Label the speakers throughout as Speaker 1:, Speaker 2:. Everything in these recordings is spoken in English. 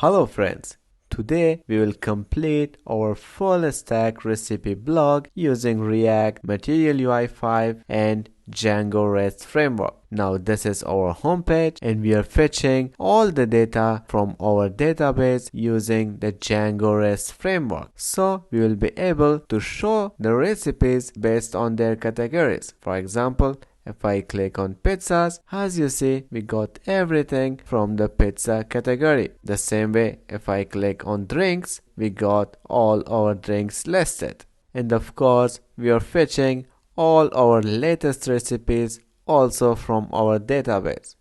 Speaker 1: Hello friends, today we will complete our full stack recipe blog using React, Material UI5 and Django REST framework. Now this is our homepage and we are fetching all the data from our database using the Django REST framework. So we will be able to show the recipes based on their categories. For example, if I click on pizzas, as you see, we got everything from the pizza category. The same way, if I click on drinks, we got all our drinks listed. And of course, we are fetching all our latest recipes also from our database.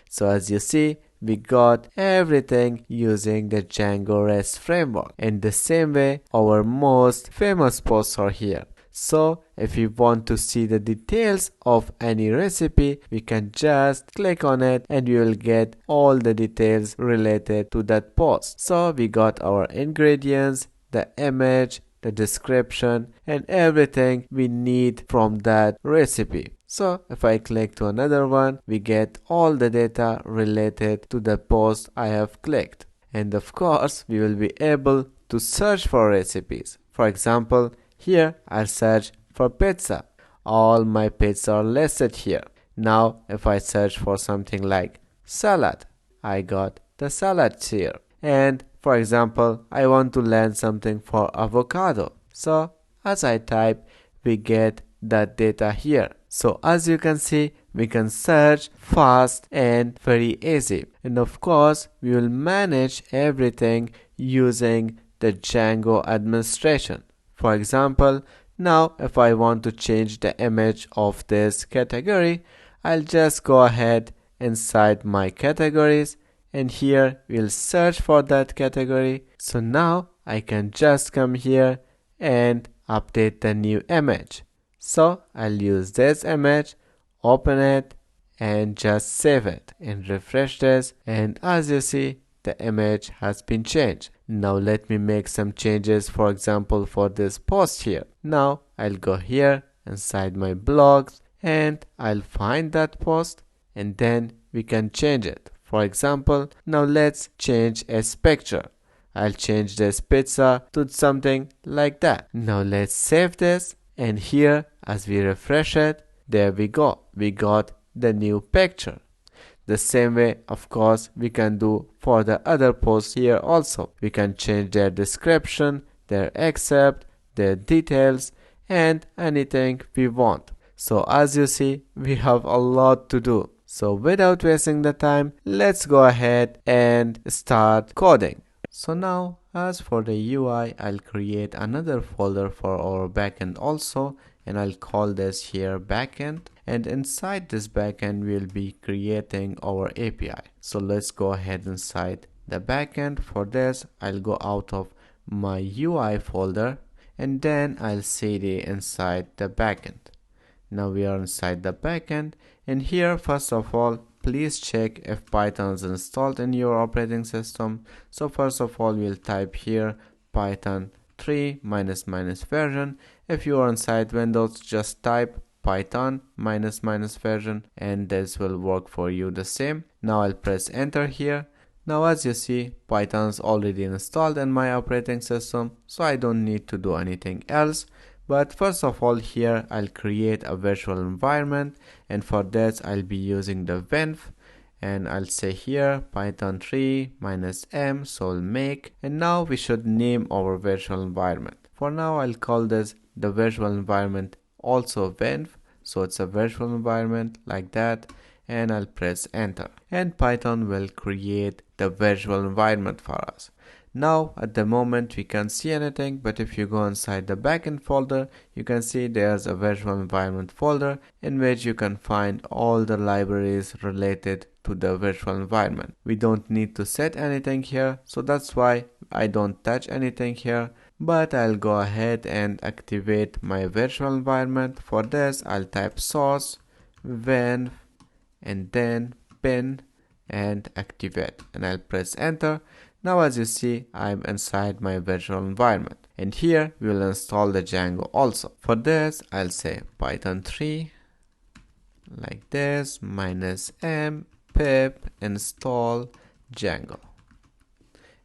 Speaker 1: So as you see, we got everything using the Django REST framework. In the same way, our most famous posts are here. So if you want to see the details of any recipe, we can just click on it and you will get all the details related to that post. So we got our ingredients, the image, the description and everything we need from that recipe. So if I click to another one, we get all the data related to the post I have clicked. And of course, we will be able to search for recipes. For example, here I'll search for pizza. All my pizzas are listed here. Now if I search for something like salad, I got the salads here. And for example, I want to learn something for avocado. So as I type, we get that data here. So as you can see, we can search fast and very easy. And of course, we will manage everything using the Django administration. For example, now if I want to change the image of this category, I'll just go ahead inside my categories and here we'll search for that category. So now I can just come here and update the new image. So I'll use this image, open it and just save it and refresh this, and as you see, the image has been changed. Now let me make some changes, for example for this post here. Now I'll go here inside my blogs and I'll find that post and then we can change it. For example, now let's change its picture. I'll change this pizza to something like that. Now let's save this and here as we refresh it, there we go. We got the new picture. The same way, of course, we can do for the other posts here also. We can change their description, their excerpt, their details, and anything we want. So as you see, we have a lot to do. So without wasting the time, let's go ahead and start coding. So now, as for the UI, I'll create another folder for our backend also, and I'll call this here backend. And inside this backend, we'll be creating our API. So let's go ahead inside the backend. For this, I'll go out of my UI folder and then I'll cd inside the backend. Now we are inside the backend, and here first of all, please check if Python is installed in your operating system. So first of all, we'll type here Python 3 -- version. If you are inside Windows, just type Python -- version and this will work for you the same. Now I'll press enter here. Now as you see, Python is already installed in my operating system, so I don't need to do anything else. But first of all, here I'll create a virtual environment, and for this I'll be using the venv, and I'll say here Python 3 -m sol make, and now we should name our virtual environment. For now I'll call this the virtual environment also venv, so it's a virtual environment like that, and I'll press enter and Python will create the virtual environment for us. Now at the moment we can't see anything, but if you go inside the backend folder, you can see there's a virtual environment folder in which you can find all the libraries related to the virtual environment. We don't need to set anything here, so that's why I don't touch anything here, but I'll go ahead and activate my virtual environment. For this I'll type source venv and then pin and activate, and I'll press enter. Now as you see, I'm inside my virtual environment, and here we will install the Django also. For this I'll say Python 3 like this -m pip install Django,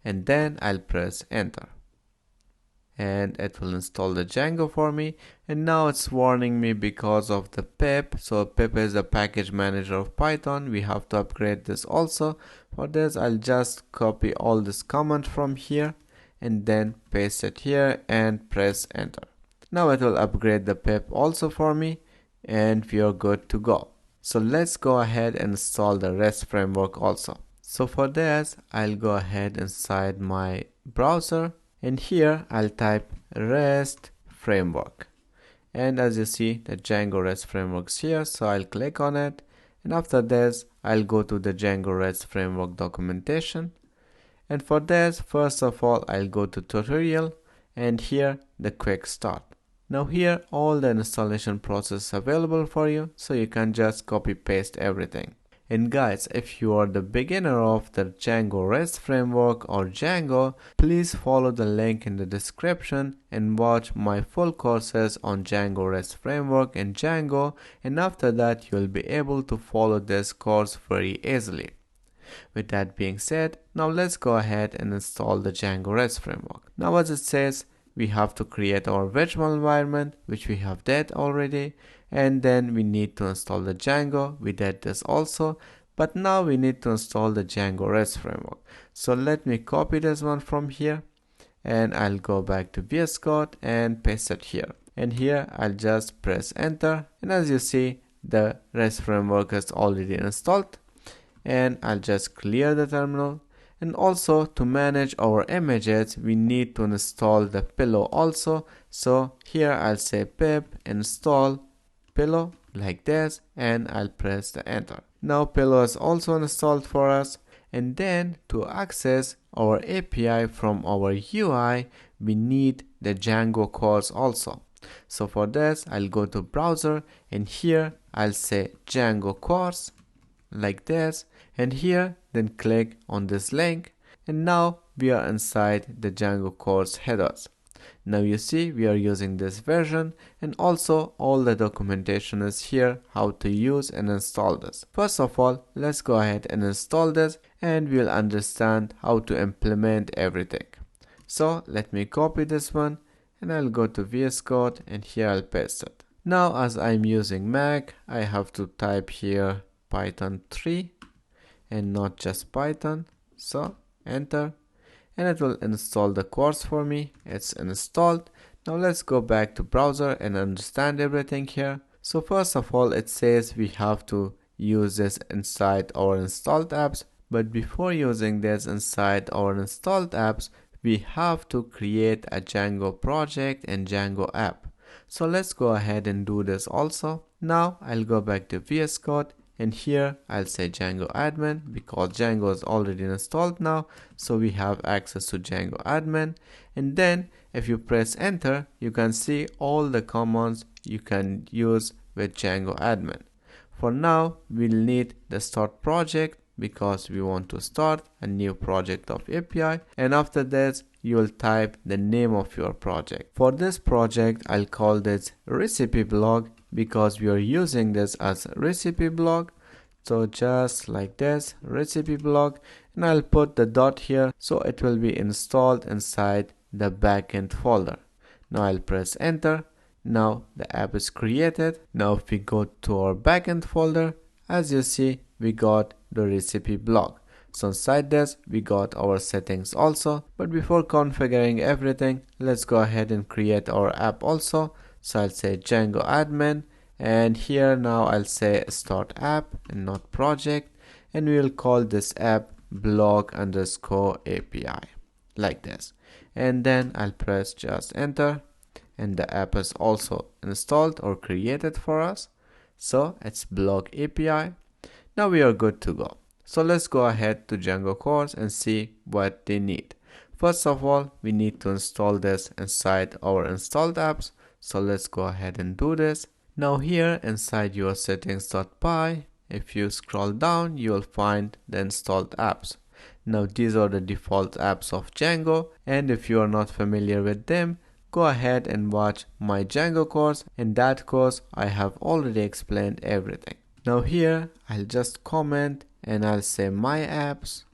Speaker 1: and then I'll press enter. And it will install the Django for me, and now it's warning me because of the pip. So pip is the package manager of Python. We have to upgrade this also. For this I'll just copy all this comment from here and then paste it here and press enter. Now it will upgrade the pip also for me, and we are good to go. So let's go ahead and install the REST framework also. So for this I'll go ahead inside my browser, and here I'll type REST framework, and as you see the Django REST framework is here, so I'll click on it, and after this I'll go to the Django REST framework documentation, and for this first of all I'll go to tutorial, and here the quick start. Now here all the installation process available for you, so you can just copy paste everything. And guys, if you are the beginner of the Django REST framework or Django, please follow the link in the description and watch my full courses on Django REST framework and Django, and after that you'll be able to follow this course very easily. With that being said, now let's go ahead and install the Django REST framework. Now as it says, we have to create our virtual environment, which we have did already, and then we need to install the Django. We did this also, but now we need to install the Django REST framework. So let me copy this one from here, and I'll go back to VS Code and paste it here, and here I'll just press enter, and as you see the REST framework is already installed, and I'll just clear the terminal. And also to manage our images we need to install the pillow also, so here I'll say pip install pillow like this, and I'll press the enter. Now pillow is also installed for us, and then to access our API from our UI we need the Django course also. So for this I'll go to browser, and here I'll say Django course like this, and here then click on this link, and now we are inside the Django course headers. Now you see we are using this version, and also all the documentation is here how to use and install this. First of all, let's go ahead and install this, and we'll understand how to implement everything. So let me copy this one, and I'll go to VS Code, and here I'll paste it. Now as I'm using Mac, I have to type here Python 3 and not just Python, so enter, and it will install the course for me. It's installed. Now let's go back to browser and understand everything here. So first of all it says we have to use this inside our installed apps, but before using this inside our installed apps we have to create a Django project and Django app. So let's go ahead and do this also. Now I'll go back to VS Code, and here I'll say Django admin because Django is already installed now, so we have access to Django admin. And then if you press enter you can see all the commands you can use with Django admin. For now we'll need the start project because we want to start a new project of API, and after this you will type the name of your project. For this project I'll call this recipe blog because we are using this as a recipe blog. So just like this, recipe blog, and I'll put the dot here so it will be installed inside the backend folder. Now I'll press enter. Now the app is created. Now if we go to our backend folder, as you see we got the recipe blog. So inside this we got our settings also, but before configuring everything let's go ahead and create our app also. So I'll say Django admin, and here now I'll say start app and not project, and we will call this app blog underscore API like this, and then I'll press just enter, and the app is also installed or created for us. So it's blog API. Now we are good to go. So let's go ahead to Django course and see what they need. First of all we need to install this inside our installed apps, so let's go ahead and do this. Now here inside your settings.py, if you scroll down you will find the installed apps. Now these are the default apps of Django, and if you are not familiar with them, go ahead and watch my Django course. In that course I have already explained everything. Now here I'll just comment and I'll say my apps,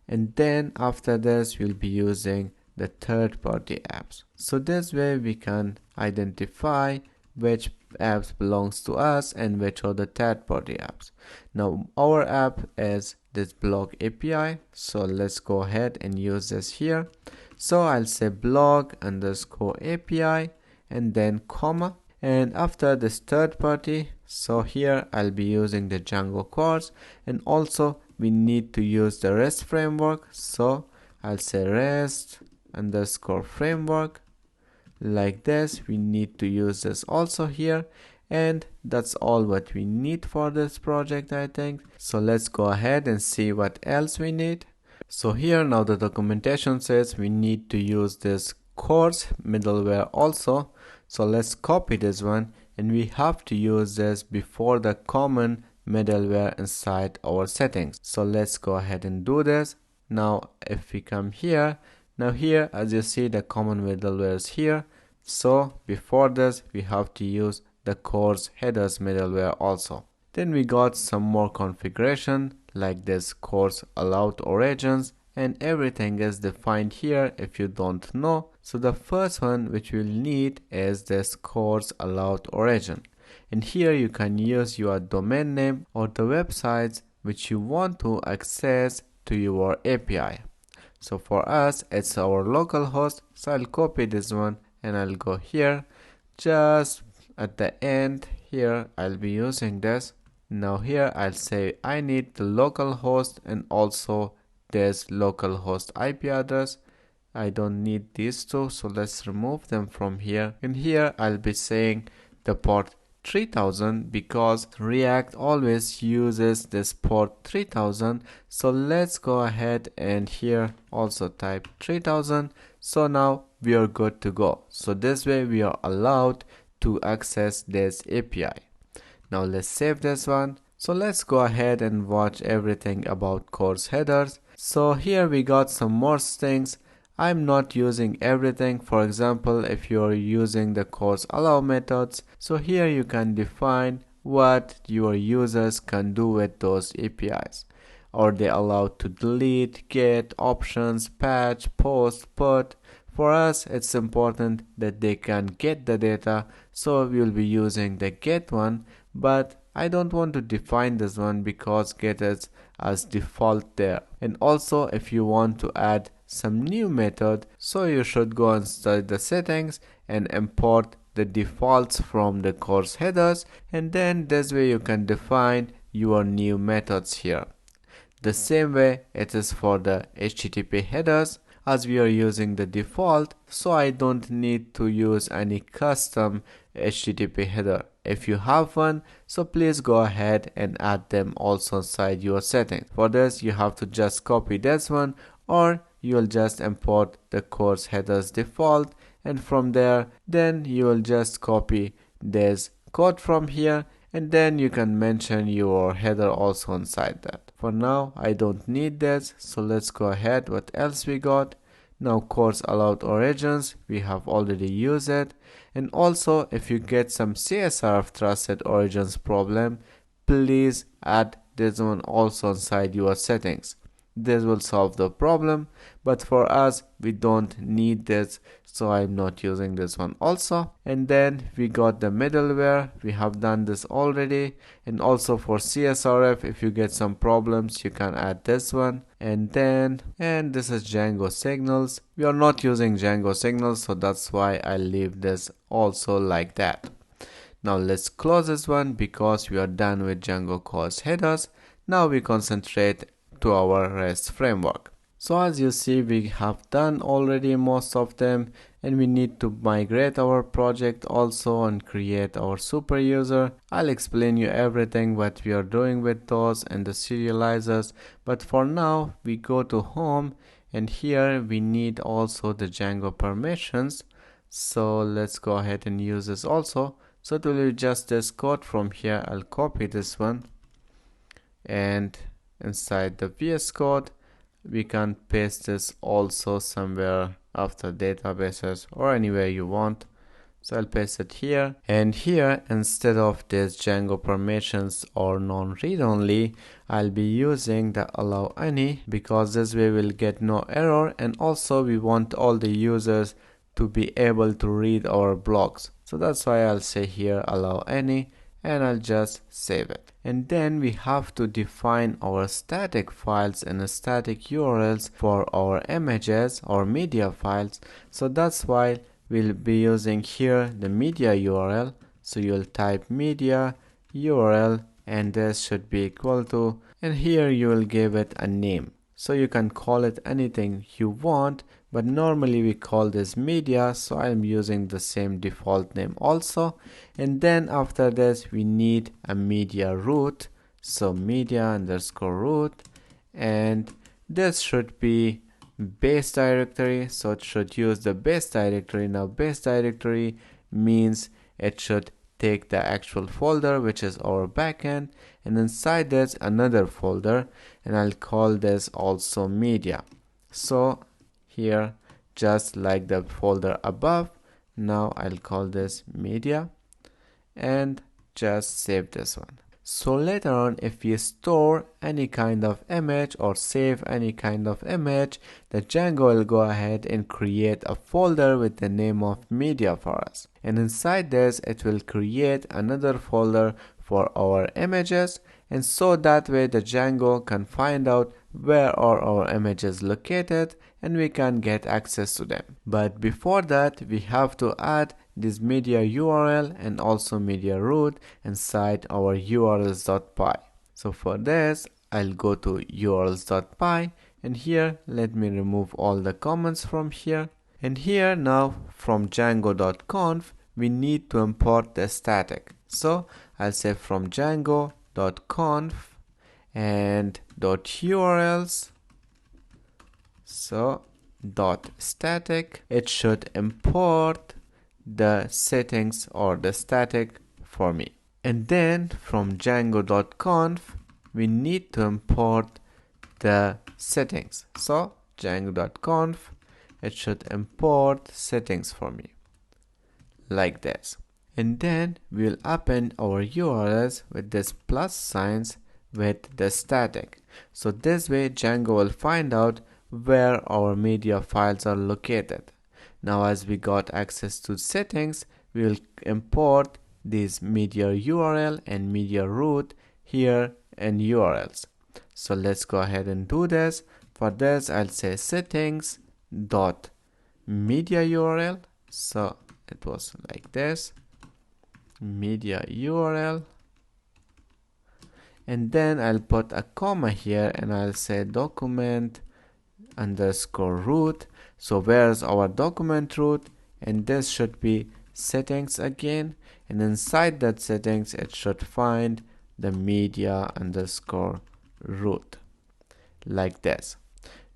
Speaker 1: and then after this we'll be using the third-party apps. So this way we can identify which apps belongs to us and which are the third-party apps. Now our app is this blog API, so let's go ahead and use this here. So I'll say blog underscore API and then comma, and after this third party, so here I'll be using the Django course, and also we need to use the REST framework, so I'll say REST underscore framework. Like this, we need to use this also here, and that's all what we need for this project, I think. So let's go ahead and see what else we need. So here now the documentation says we need to use this course middleware also. So let's copy this one, and we have to use this before the common middleware inside our settings. So let's go ahead and do this. Now if we come here, now here as you see the common middleware is here. So before this we have to use the course headers middleware also. Then we got some more configuration like this course allowed origins, and everything is defined here if you don't know. So the first one which we'll need is this course allowed origin, and here you can use your domain name or the websites which you want to access to your API. So for us it's our local host, so I'll copy this one and I'll go here just at the end. Here I'll be using this. Now here I'll say I need the local host and also this local host IP address. I don't need these two, so let's remove them from here. And here I'll be saying the port 3000 because React always uses this port 3000. So let's go ahead and here also type 3000. So now we are good to go. So this way we are allowed to access this API. Now let's save this one. So let's go ahead and watch everything about course headers. So here we got some more things. I'm not using everything. For example, if you're using the course allow methods, so here you can define what your users can do with those APIs. Are they allowed to delete, get, options, patch, post, put? For us, it's important that they can get the data, so we'll be using the get one, but I don't want to define this one because get is as default there. And also if you want to add some new method, so you should go inside the settings and import the defaults from the course headers, and then this way you can define your new methods here. The same way it is for the HTTP headers, as we are using the default, so I don't need to use any custom HTTP header. If you have one, so please go ahead and add them also inside your settings. For this you have to just copy this one, or you'll just import the course headers default, and from there then you will just copy this code from here, and then you can mention your header also inside that. For now I don't need this, so let's go ahead. What else we got? Now course allowed origins, we have already used it. And also if you get some CSRF trusted origins problem, please add this one also inside your settings. This will solve the problem, but for us we don't need this, so I'm not using this one also. And then we got the middleware, we have done this already. And also for CSRF, if you get some problems you can add this one. And this is Django signals. We are not using Django signals, so that's why I leave this also like that. Now let's close this one because we are done with Django course headers. Now we concentrate to our REST framework. So as you see, we have done already most of them, and we need to migrate our project also and create our super user. I'll explain you everything what we are doing with those and the serializers, but for now we go to home, and here we need also the Django permissions. So let's go ahead and use this also. So to do just this code from here, I'll copy this one, and inside the VS Code we can paste this also somewhere after databases or anywhere you want. So I'll paste it here, and here instead of this Django permissions or non-read only, I'll be using the allow any, because this way we'll get no error, and also we want all the users to be able to read our blogs. So that's why I'll say here allow any, and I'll just save it. And then we have to define our static files and static URLs for our images or media files. So that's why we'll be using here the media URL. So you'll type media URL, and this should be equal to, and here you will give it a name. So you can call it anything you want, but normally we call this media, so I'm using the same default name also. And then after this we need a media root, so media underscore root, and this should be base directory, so it should use the base directory. Now base directory means it should take the actual folder, which is our backend, and inside this another folder, and I'll call this also media. So here, just like the folder above, now I'll call this media, and just save this one. So later on, if we store any kind of image or save any kind of image, the Django will go ahead and create a folder with the name of media for us. And inside this, it will create another folder for our images, and so that way the Django can find out where are our images located and we can get access to them. But before that, we have to add this media URL and also media root inside our urls.py. So for this, I'll go to urls.py, and here let me remove all the comments from here. And here now from django.conf we need to import the static. So I'll say from django.conf and .urls, so .static, it should import the settings or the static for me. And then from django.conf we need to import the settings. So django.conf, it should import settings for me like this. And then we'll append our URLs with this plus signs with the static. So this way Django will find out where our media files are located. Now as we got access to settings, we will import these media URL and media root here in URLs. So let's go ahead and do this. For this I'll say settings dot media URL. So it was like this, media URL, and then I'll put a comma here and I'll say document underscore root. So where's our document root? And this should be settings again, and inside that settings it should find the media underscore root like this.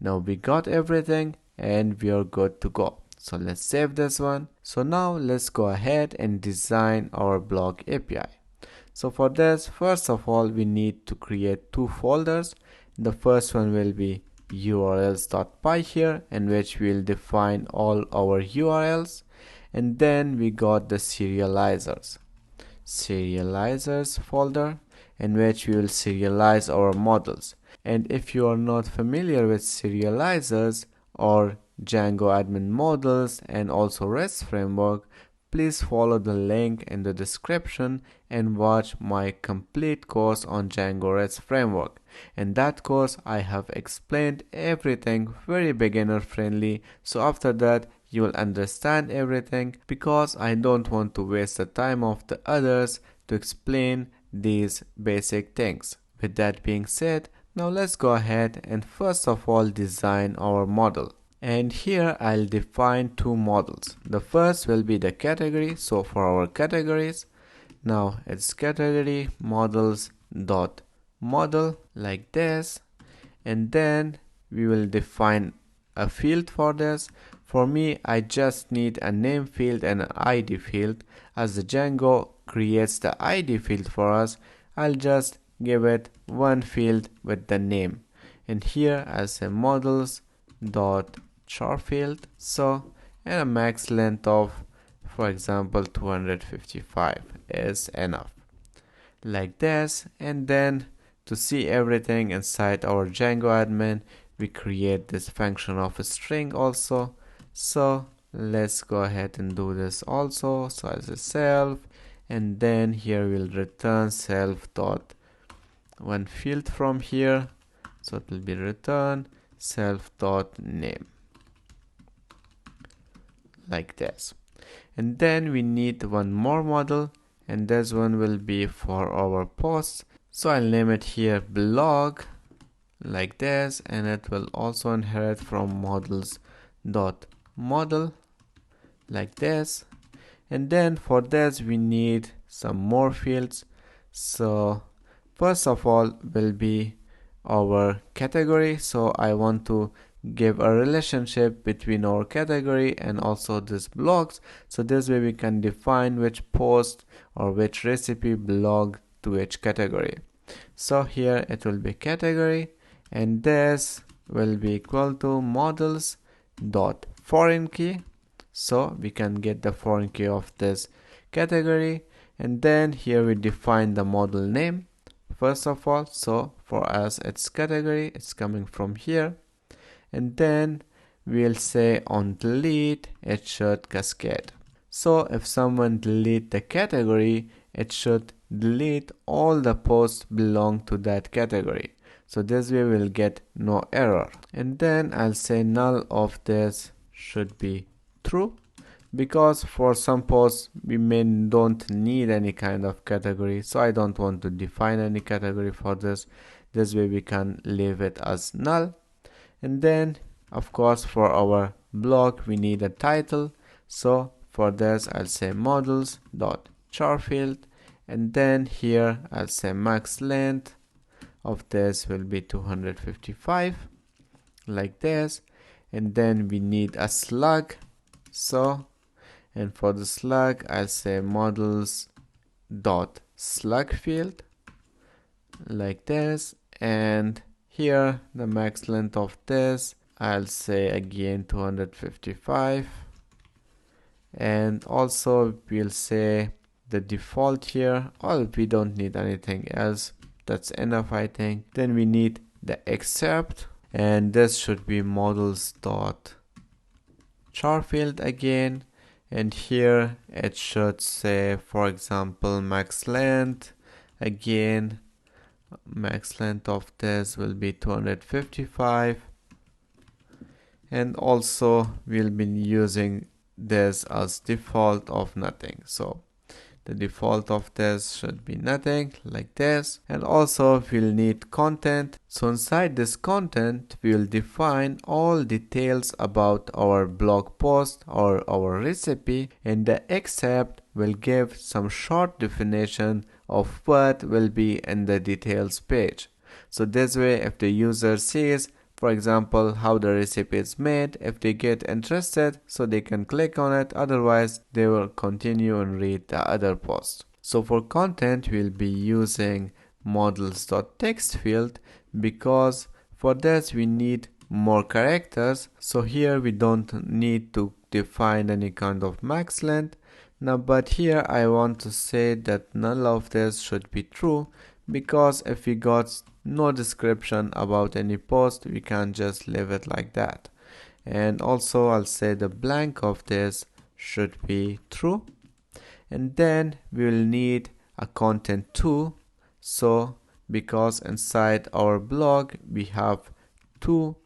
Speaker 1: Now we got everything and we are good to go. So let's save this one. So now let's go ahead and design our blog API. So for this, first of all, we need to create two folders. The first one will be urls.py here, in which we'll define all our URLs. And then we got the serializers folder, in which we will serialize our models. And if you are not familiar with serializers or Django admin models and also REST framework, please follow the link in the description and watch my complete course on Django REST framework. In that course I have explained everything very beginner friendly, so after that you will understand everything, because I don't want to waste the time of the others to explain these basic things. With that being said, now let's go ahead and first of all design our model. And here I'll define two models. The first will be the category. So for our categories, now it's category models dot model like this, and then we will define a field for this. For me, I just need a name field and an ID field. As the Django creates the ID field for us, I'll just give it one field with the name, and here I'll say models dot char field, so, and a max length of for example 255 is enough, like this. And then to see everything inside our Django admin, we create this function of a string also. So let's go ahead and do this also. So as a self, and then here we'll return self dot one field from here, so it will be return self dot name, like this. And then we need one more model, and this one will be for our post. So I'll name it here blog, like this, and it will also inherit from models dot model, like this. And then for this we need some more fields. So first of all will be our category. So I want to give a relationship between our category and also this blogs. So this way we can define which post or which recipe belong to which category. So here it will be category, and this will be equal to models dot foreign key. So we can get the foreign key of this category, and then here we define the model name first of all. So for us it's category, it's coming from here, and then we'll say on delete it should cascade. So if someone delete the category, it should delete all the posts belong to that category. So this way we'll get no error. And then I'll say null of this should be true, because for some posts we don't need any kind of category, so I don't want to define any category for this. This way we can leave it as null. And then of course for our blog we need a title. So for this I'll say models dot char field, and then here I'll say max length of this will be 255, like this. And then we need a slug. So, and for the slug I'll say models dot slug field, like this. And here the max length of this I'll say again 255, and also we'll say the default here. We don't need anything else, that's enough I think. Then we need the except, and this should be models dot char field again, and here it should say for example max length. Again max length of this will be 255, and also we'll be using this as default of nothing. So the default of this should be nothing, like this. And also we'll need content. So inside this content we will define all details about our blog post or our recipe, and the except will give some short definition of what will be in the details page. So this way if the user sees, for example, how the recipe is made, if they get interested, so they can click on it, otherwise they will continue and read the other post. So for content we'll be using models.text field, because for this we need more characters. So here we don't need to define any kind of max length. Now but here I want to say that none of this should be true, because if we got no description about any post, we can just leave it like that. And also I'll say the blank of this should be true, and then we will need a content too. So because inside our blog we have two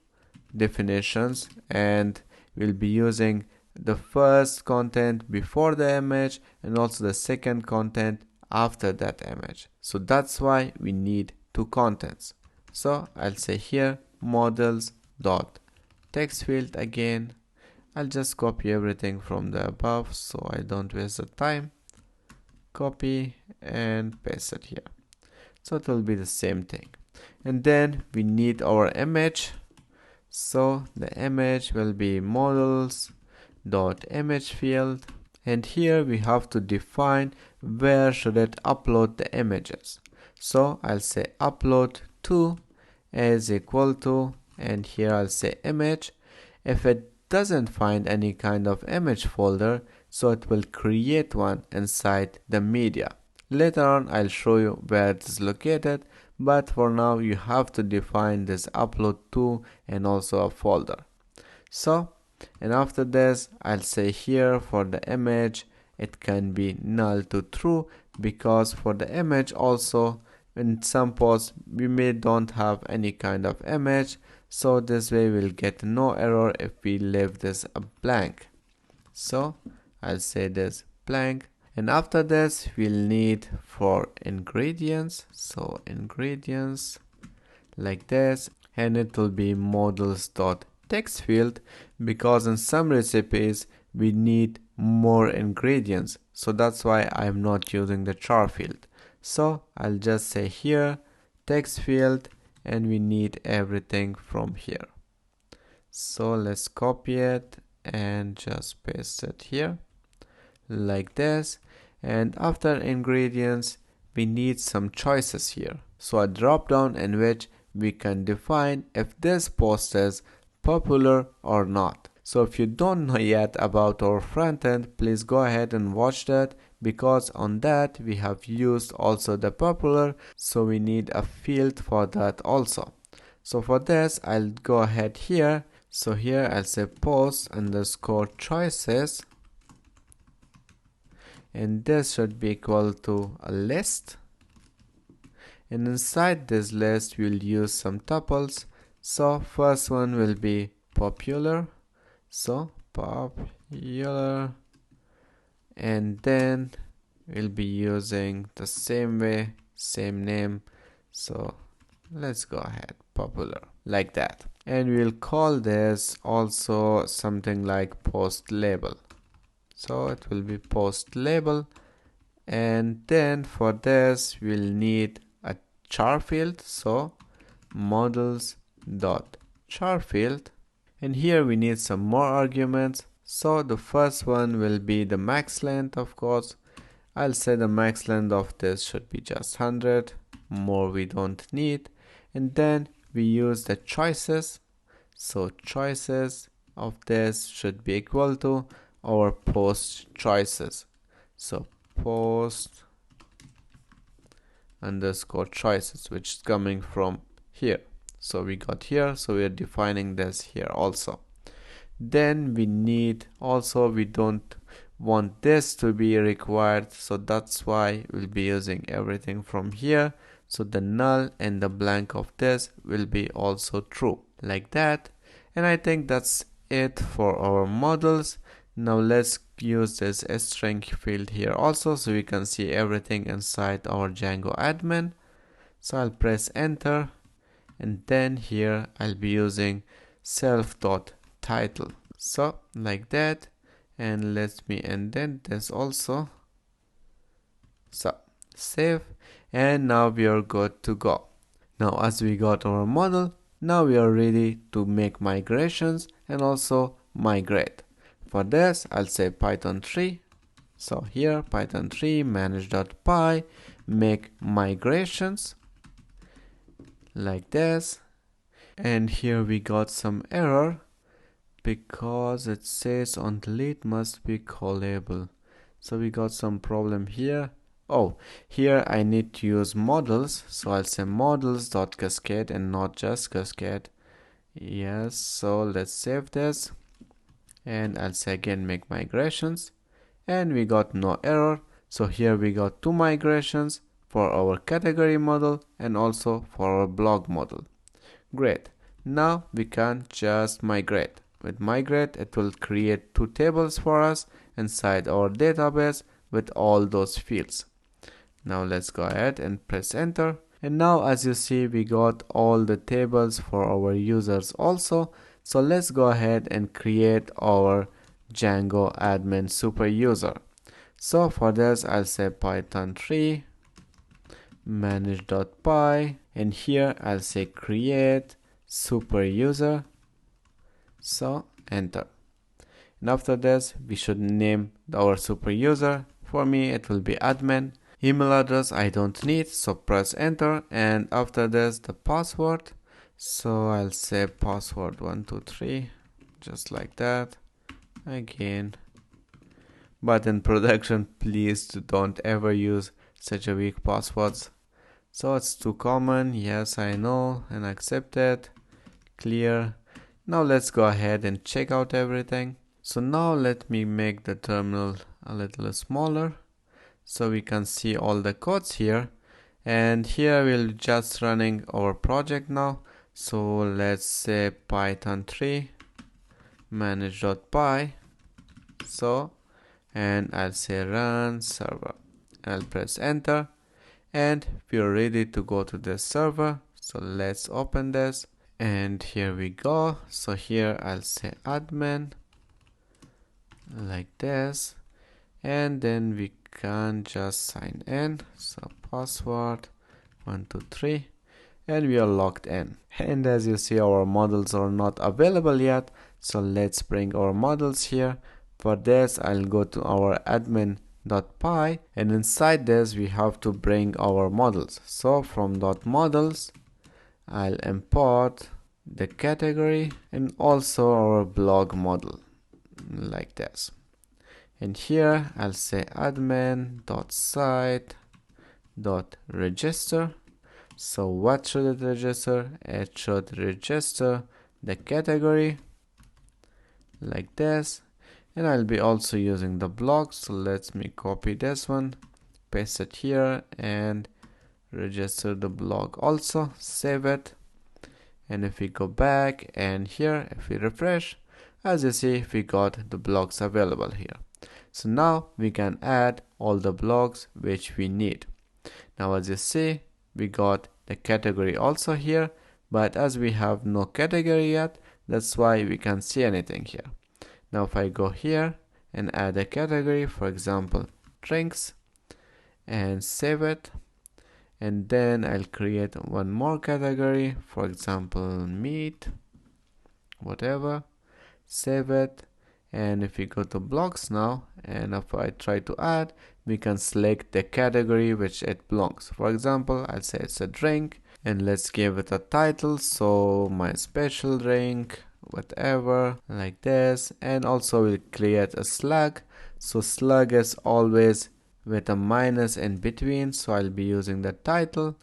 Speaker 1: definitions, and we'll be using the first content before the image and also the second content after that image. So that's why we need two contents. So I'll say here models dot text field again. I'll just copy everything from the above so I don't waste the time. Copy and paste it here. So it will be the same thing. And then we need our image. So the image will be models dot image field, and here we have to define where should it upload the images. So I'll say upload to is equal to, and here I'll say image. If it doesn't find any kind of image folder, so it will create one inside the media. Later on I'll show you where it is located, but for now you have to define this upload to and also a folder. So, and after this I'll say here for the image it can be null to true, because for the image also in some posts we may don't have any kind of image, so this way we'll get no error if we leave this a blank. So I'll say this blank, and after this we'll need for ingredients, so ingredients like this, and it will be models.text field, because in some recipes we need more ingredients, so that's why I'm not using the char field. So I'll just say here text field, and we need everything from here. So let's copy it and just paste it here like this. And after ingredients we need some choices here, so a drop down in which we can define if this post is popular or not. So if you don't know yet about our front end, please go ahead and watch that, because on that we have used also the popular, so we need a field for that also. So for this I'll go ahead here, so here I'll say post underscore choices, and this should be equal to a list, and inside this list we'll use some tuples. So first one will be popular, so popular, and then we'll be using the same way, same name, so let's go ahead popular like that, and we'll call this also something like post label, so it will be post label. And then for this we'll need a char field, so models dot char field, and here we need some more arguments. So the first one will be the max length, of course. I'll say the max length of this should be just 100, more we don't need. And then we use the choices, so choices of this should be equal to our post choices, so post underscore choices, which is coming from here. So we got here, so we are defining this here also. Then we need also, we don't want this to be required, so that's why we'll be using everything from here. So the null and the blank of this will be also true like that. And I think that's it for our models. Now let's use this string field here also, so we can see everything inside our Django admin. So I'll press enter, and then here I'll be using self.title, so like that. And let me indent this also, so save, and now we are good to go. Now as we got our model, now we are ready to make migrations and also migrate. For this I'll say python 3, so here python 3 manage.py make migrations like this. And here we got some error because it says on delete must be callable, so we got some problem here. Oh, here I need to use models, so I'll say models.cascade and not just cascade. Yes, so let's save this, and I'll say again make migrations, and we got no error. So here we got two migrations for our category model and also for our blog model. Great, now we can just migrate. With migrate it will create two tables for us inside our database with all those fields. Now let's go ahead and press enter, and now as you see we got all the tables for our users also. So let's go ahead and create our Django admin super user. So for this I'll say python 3 manage.py, and here I'll say create super user, so enter. And after this we should name our super user. For me it will be admin. Email address I don't need, so press enter, and after this the password, so I'll say password 123 just like that again. But in production, please don't ever use such a weak passwords. So it's too common. Yes, I know, and accept it. Clear. Now let's go ahead and check out everything. So now let me make the terminal a little smaller so we can see all the codes here. And here we'll just running our project now. So let's say python 3 manage.py. So, and I'll say run server. I'll press enter and we're ready to go to this server. So let's open this and here we go. So here I'll say admin like this, and then we can just sign in. So password 123 and we are logged in. And as you see, our models are not available yet, so let's bring our models here. For this I'll go to our admin.py, and inside this we have to bring our models. So from .models I'll import the category and also our blog model like this. And here I'll say admin.site.register. So what should it register? It should register the category like this. And I'll be also using the blog. So let me copy this one, paste it here and register the blog also, save it. And if we go back and here, if we refresh, as you see, we got the blogs available here. So now we can add all the blogs which we need. Now as you see, we got the category also here, but as we have no category yet, that's why we can't see anything here. Now if I go here and add a category, for example drinks, and save it, and then I'll create one more category, for example meat, whatever, save it. And if we go to blogs now, and if I try to add, we can select the category which it belongs. For example, I'll say it's a drink, and let's give it a title, so my special drink, whatever, like this. And also we'll create a slug. So slug is always with a minus in between, so I'll be using the title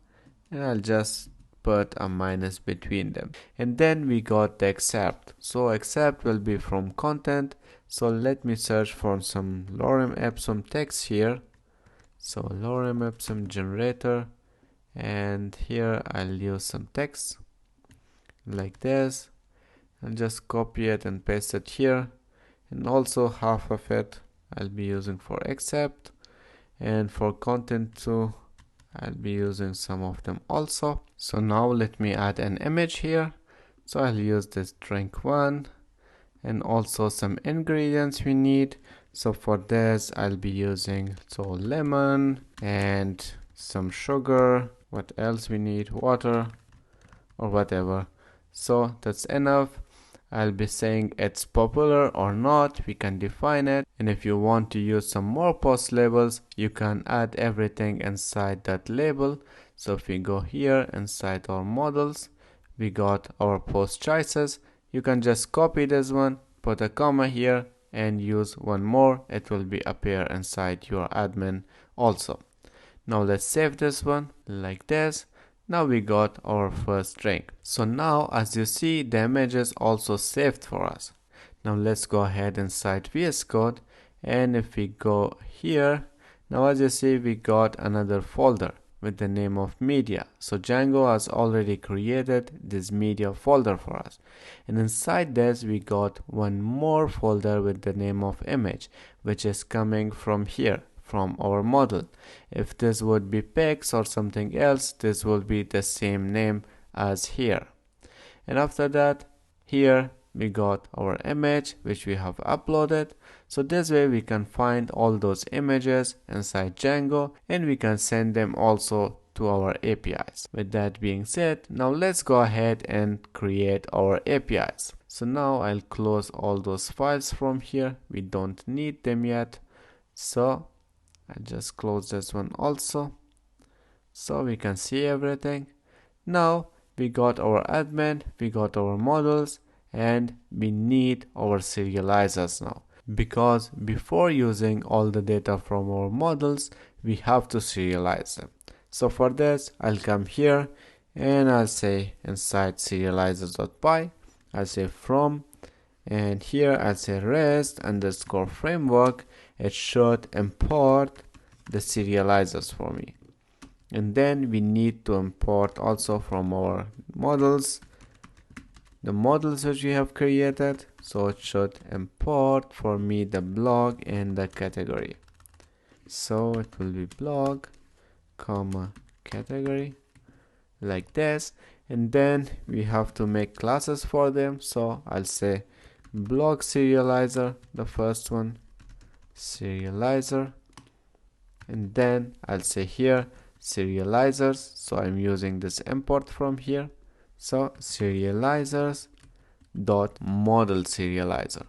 Speaker 1: and I'll just put a minus between them. And then we got the except. So except will be from content. So let me search for some lorem ipsum text here. So lorem ipsum generator, and here I'll use some text like this and just copy it and paste it here. And also half of it I'll be using for except, and for content too I'll be using some of them also. So now let me add an image here. So I'll use this drink one, and also some ingredients we need. So for this I'll be using lemon and some sugar. What else we need? Water or whatever. So that's enough. I'll be saying it's popular or not, we can define it. And if you want to use some more post labels, you can add everything inside that label. So if we go here inside our models, we got our post choices. You can just copy this one, put a comma here and use one more. It will be appear inside your admin also. Now let's save this one like this. Now we got our first drink. So now as you see, the image is also saved for us. Now let's go ahead inside VS Code, and if we go here, now as you see we got another folder with the name of media. So Django has already created this media folder for us, and inside this we got one more folder with the name of image, which is coming from here, from our model. If this would be pics or something else, this will be the same name as here. And after that, here we got our image which we have uploaded. So this way we can find all those images inside Django, and we can send them also to our APIs. With that being said, now let's go ahead and create our APIs. So now I'll close all those files from here. We don't need them yet. So I'll just close this one also, so we can see everything. Now we got our admin, we got our models, and we need our serializers now, because before using all the data from our models we have to serialize them. So for this I'll come here and I'll say inside serializers.py I'll say from, and here I'll say rest underscore framework. It should import the serializers for me, and then we need to import also from our models the models which we have created. So it should import for me the blog and the category. So it will be blog comma category like this, and then we have to make classes for them. So I'll say blog serializer, the first one, serializer, and then I'll say here serializers. So I'm using this import from here. So serializers dot model serializer,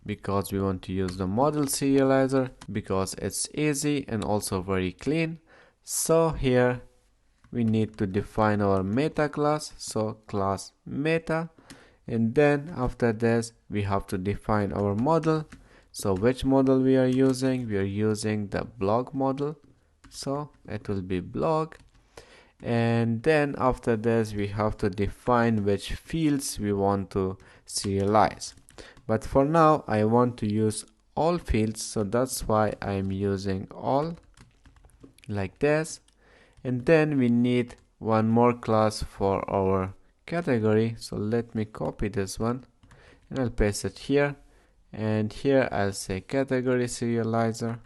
Speaker 1: because we want to use the model serializer because it's easy and also very clean. So here we need to define our meta class, so class meta, and then after this we have to define our model. So which model we are using? We are using the blog model, so it will be blog. And then after this we have to define which fields we want to serialize, but for now I want to use all fields, so that's why I'm using all like this. And then we need one more class for our category, so let me copy this one and I'll paste it here, and here I'll say category serializer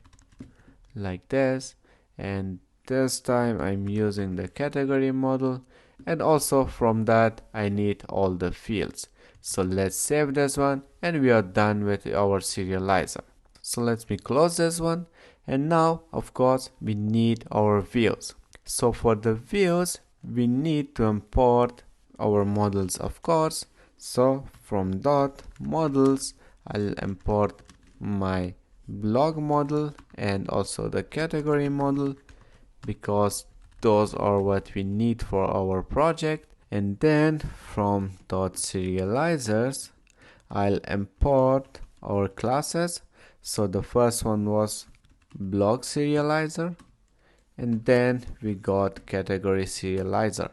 Speaker 1: like this, and this time I'm using the category model, and also from that I need all the fields. So let's save this one, and we are done with our serializer. So let me close this one, and now of course we need our views. So for the views we need to import our models, of course. So from dot models I'll import my blog model and also the category model, because those are what we need for our project. And then from dot serializers I'll import our classes. So the first one was blog serializer, and then we got category serializer.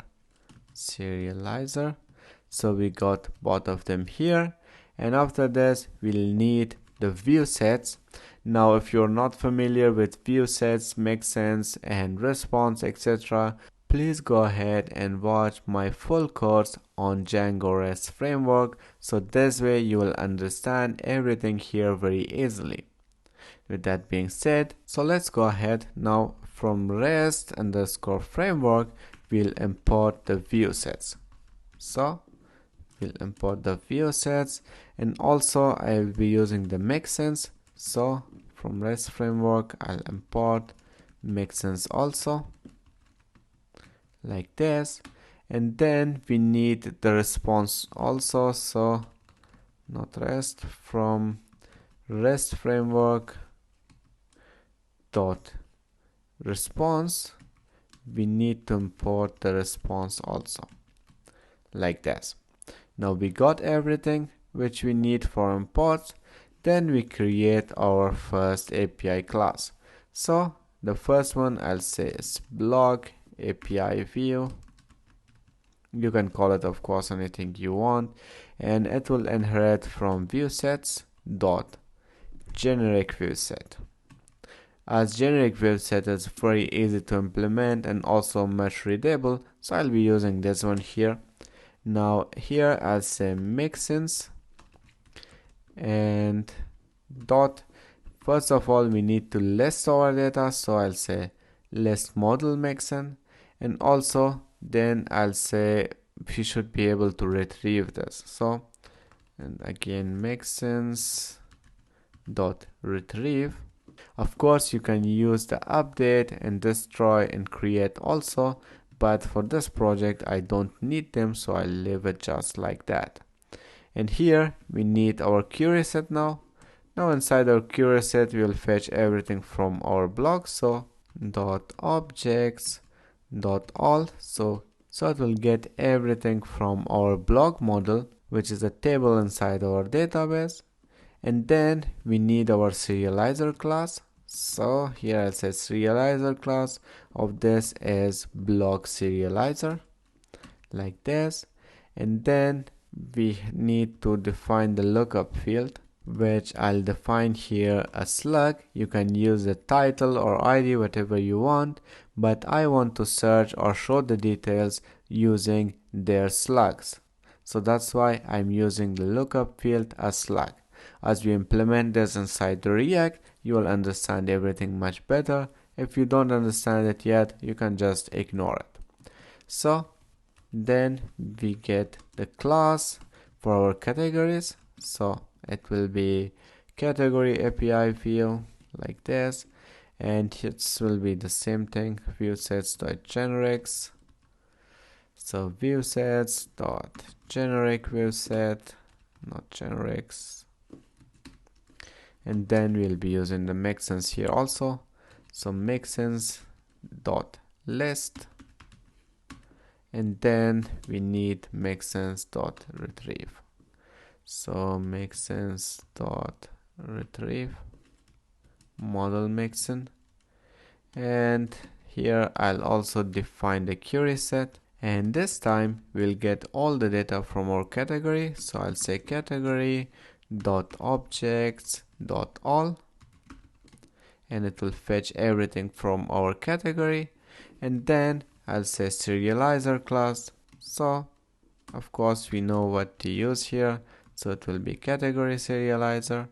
Speaker 1: So we got both of them here, and after this we'll need the view sets. Now if you're not familiar with view sets, make sense and response, etc., please go ahead and watch my full course on Django REST framework, so this way you will understand everything here very easily. With that being said, so let's go ahead now. From REST underscore framework we'll import the view sets. So we'll import the view sets, and also I will be using the make sense. So from REST framework I'll import make sense also like this, and then we need the response also. So not REST, from REST framework dot response we need to import the response also like this. Now we got everything which we need for imports. Then we create our first API class. So the first one I'll say is blog API view. You can call it of course anything you want, and it will inherit from view sets dot generic view set. As generic view set is very easy to implement and also much readable, so I'll be using this one here. Now here I'll say make sense and dot. First of all we need to list our data, so I'll say list model make sense, and also then I'll say we should be able to retrieve this. So and again make sense dot retrieve. Of course you can use the update and destroy and create also, but for this project I don't need them, so I'll leave it just like that. And here we need our query set now. Now inside our query set we will fetch everything from our blog, so dot objects dot all. So it will get everything from our blog model. which is a table inside our database. And then we need our serializer class. So here I'll say serializer class of this is block serializer, like this. And then we need to define the lookup field, which I'll define here a slug. You can use the title or ID, whatever you want, but I want to search or show the details using their slugs. So that's why I'm using the lookup field as slug. As we implement this inside the React, you will understand everything much better. If you don't understand it yet, you can just ignore it. So then we get the class for our categories. So it will be category API view, like this, and it will be the same thing, view sets.generics. So view sets.generic view set, not generics. And then we'll be using the makessense here also. So makessense.list, and then we need makessense.retrieve. So makessense.retrieve model makessense, and here I'll also define the query set, and this time we'll get all the data from our category. So I'll say category dot objects dot all, and it will fetch everything from our category. And then I'll say serializer class. So of course we know what to use here, so it will be category serializer,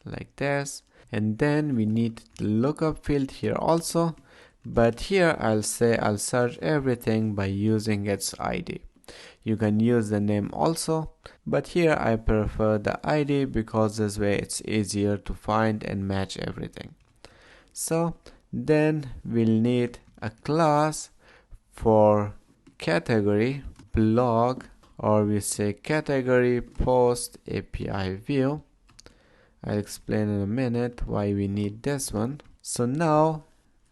Speaker 1: like this. And then we need the lookup field here also, but here I'll say I'll search everything by using its ID. You can use the name also, but here I prefer the ID because this way it's easier to find and match everything. So then we'll need a class for category blog, or we say category post API view. I'll explain in a minute why we need this one. So now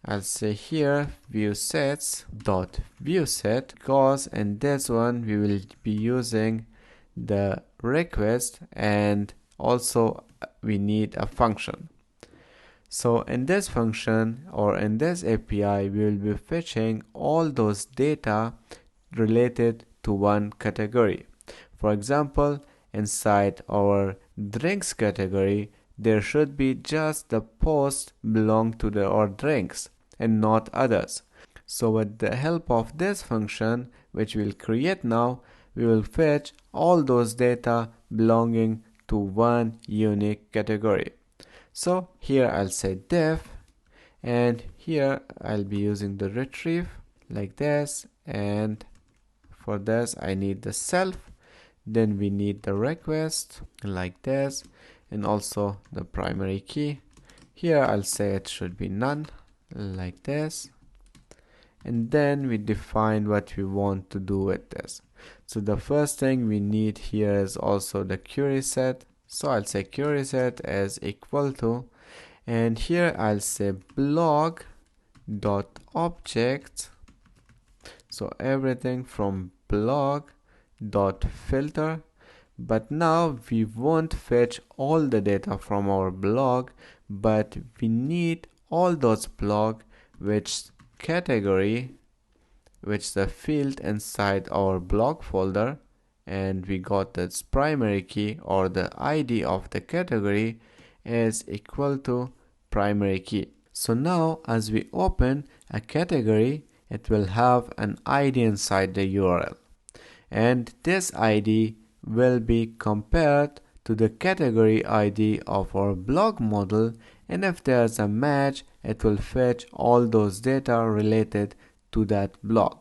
Speaker 1: I'll say here view sets dot view set, because in this one we will be using the request, and also we need a function. So in this function or in this API, we will be fetching all those data related to one category. For example, inside our drinks category, there should be just the post belong to our drinks and not others. So with the help of this function, which we'll create now, we will fetch all those data belonging to one unique category. So here I'll say def, and here I'll be using the retrieve, like this, and for this I need the self, then we need the request, like this, and also the primary key. Here I'll say it should be none, like this, and then we define what we want to do with this. So the first thing we need here is also the query set. So I'll say query set is equal to, and here I'll say blog dot object. So everything from blog dot filter. But now we won't fetch all the data from our blog, but we need all those blog which category, which the field inside our blog folder, and we got this primary key or the ID of the category is equal to primary key. So now as we open a category, it will have an ID inside the URL, and this ID will be compared to the category ID of our blog model, and if there's a match, it will fetch all those data related to that blog.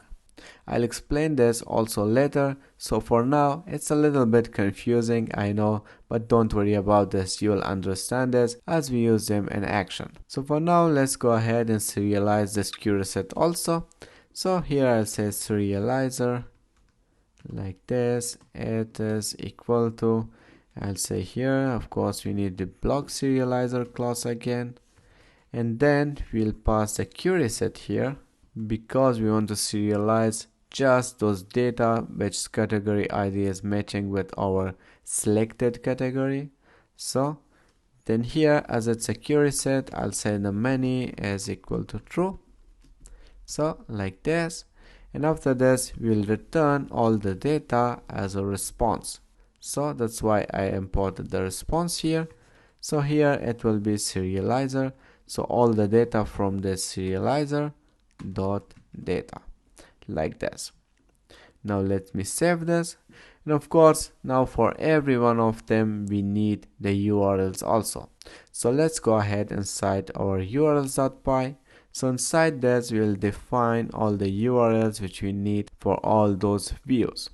Speaker 1: I'll explain this also later, so for now it's a little bit confusing, I know, but don't worry about this, you'll understand this as we use them in action. So for now, let's go ahead and serialize this query set also. So here I'll say serializer, like this, it is equal to, I'll say here, of course we need the blog serializer class again, and then we'll pass the query set here because we want to serialize just those data which category ID is matching with our selected category. So then here, as it's a query set, I'll say the many is equal to true. So like this, and after this we'll return all the data as a response. So that's why I imported the response here. So here it will be serializer, so all the data from this serializer dot data, like this. Now let me save this, and of course now for every one of them we need the URLs also. So let's go ahead inside our urls.py. So inside this we will define all the URLs which we need for all those views.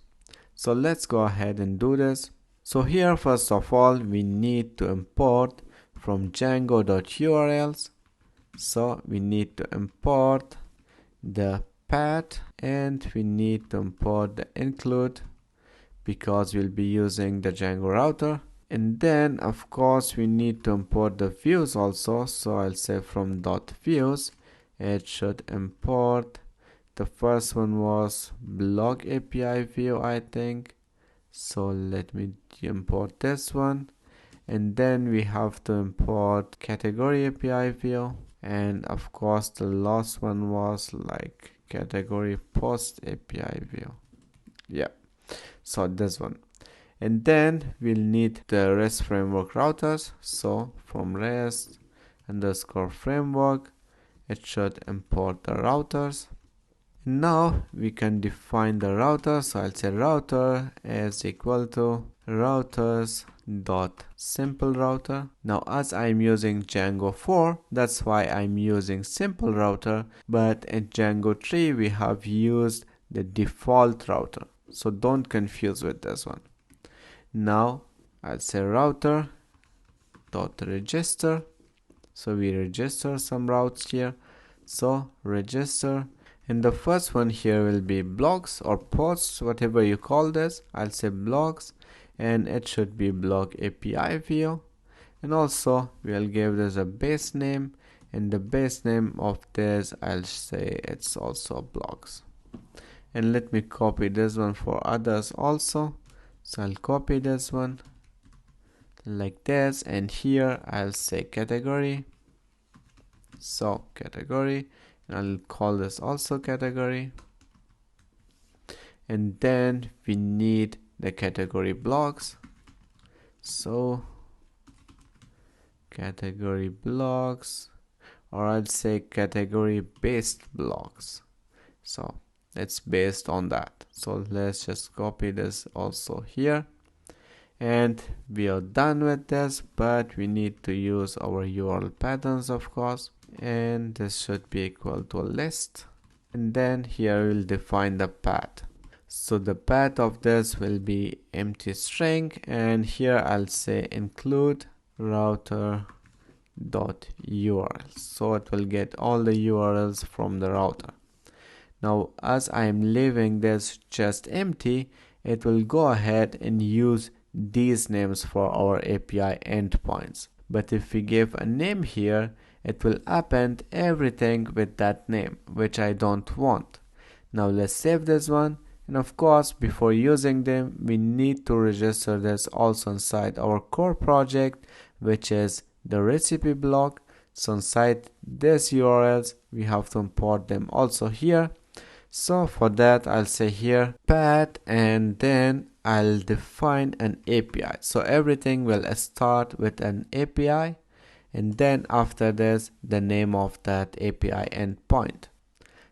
Speaker 1: So let's go ahead and do this. So here first of all we need to import from django.urls. So we need to import the path and we need to import the include because we'll be using the Django router. And then of course we need to import the views also. So I'll say from .views it should import, the first one was blog API view I think. So let me import this one, and then we have to import category API view, and of course the last one was like category post API view. Yeah, so this one. And then we'll need the REST framework routers. So from REST underscore framework it should import the routers. Now we can define the router. So I'll say router is equal to routers dot simple router. Now as I'm using Django 4, that's why I'm using simple router, but in Django 3 we have used the default router, so don't confuse with this one. Now I'll say router dot register. So we register some routes here. So register, and the first one here will be blogs or posts, whatever you call this. I'll say blogs, and it should be blog API view. And also we'll give this a base name, and the base name of this I'll say it's also blogs. And let me copy this one for others also. So I'll copy this one like this, and here I'll say category. So category, and I'll call this also category. And then we need the category blocks. So category blocks, or I'll say category based blocks. So it's based on that. So let's just copy this also here. And we are done with this, but we need to use our URL patterns, of course, and this should be equal to a list. And then here we'll define the path. So the path of this will be empty string, and here I'll say include router dot URLs. So it will get all the URLs from the router. Now as I am leaving this just empty, it will go ahead and use these names for our API endpoints. But if we give a name here, it will append everything with that name, which I don't want. Now let's save this one, and of course before using them we need to register this also inside our core project, which is the recipe block. So inside this URLs we have to import them also here. So for that I'll say here path, and then I'll define an API. So everything will start with an API, and then after this the name of that API endpoint.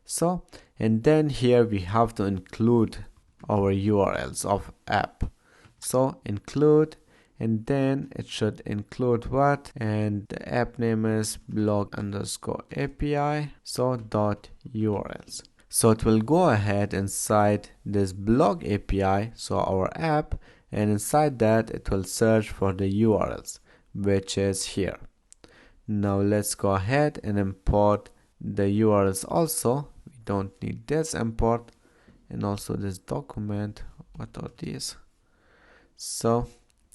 Speaker 1: So and then here we have to include our URLs of app. So include, and then it should include what, and the app name is blog underscore API, so dot URLs. So it will go ahead inside this blog API, so our app, and inside that it will search for the URLs, which is here. Now let's go ahead and import the URLs also. We don't need this import, and also this document. What are these? So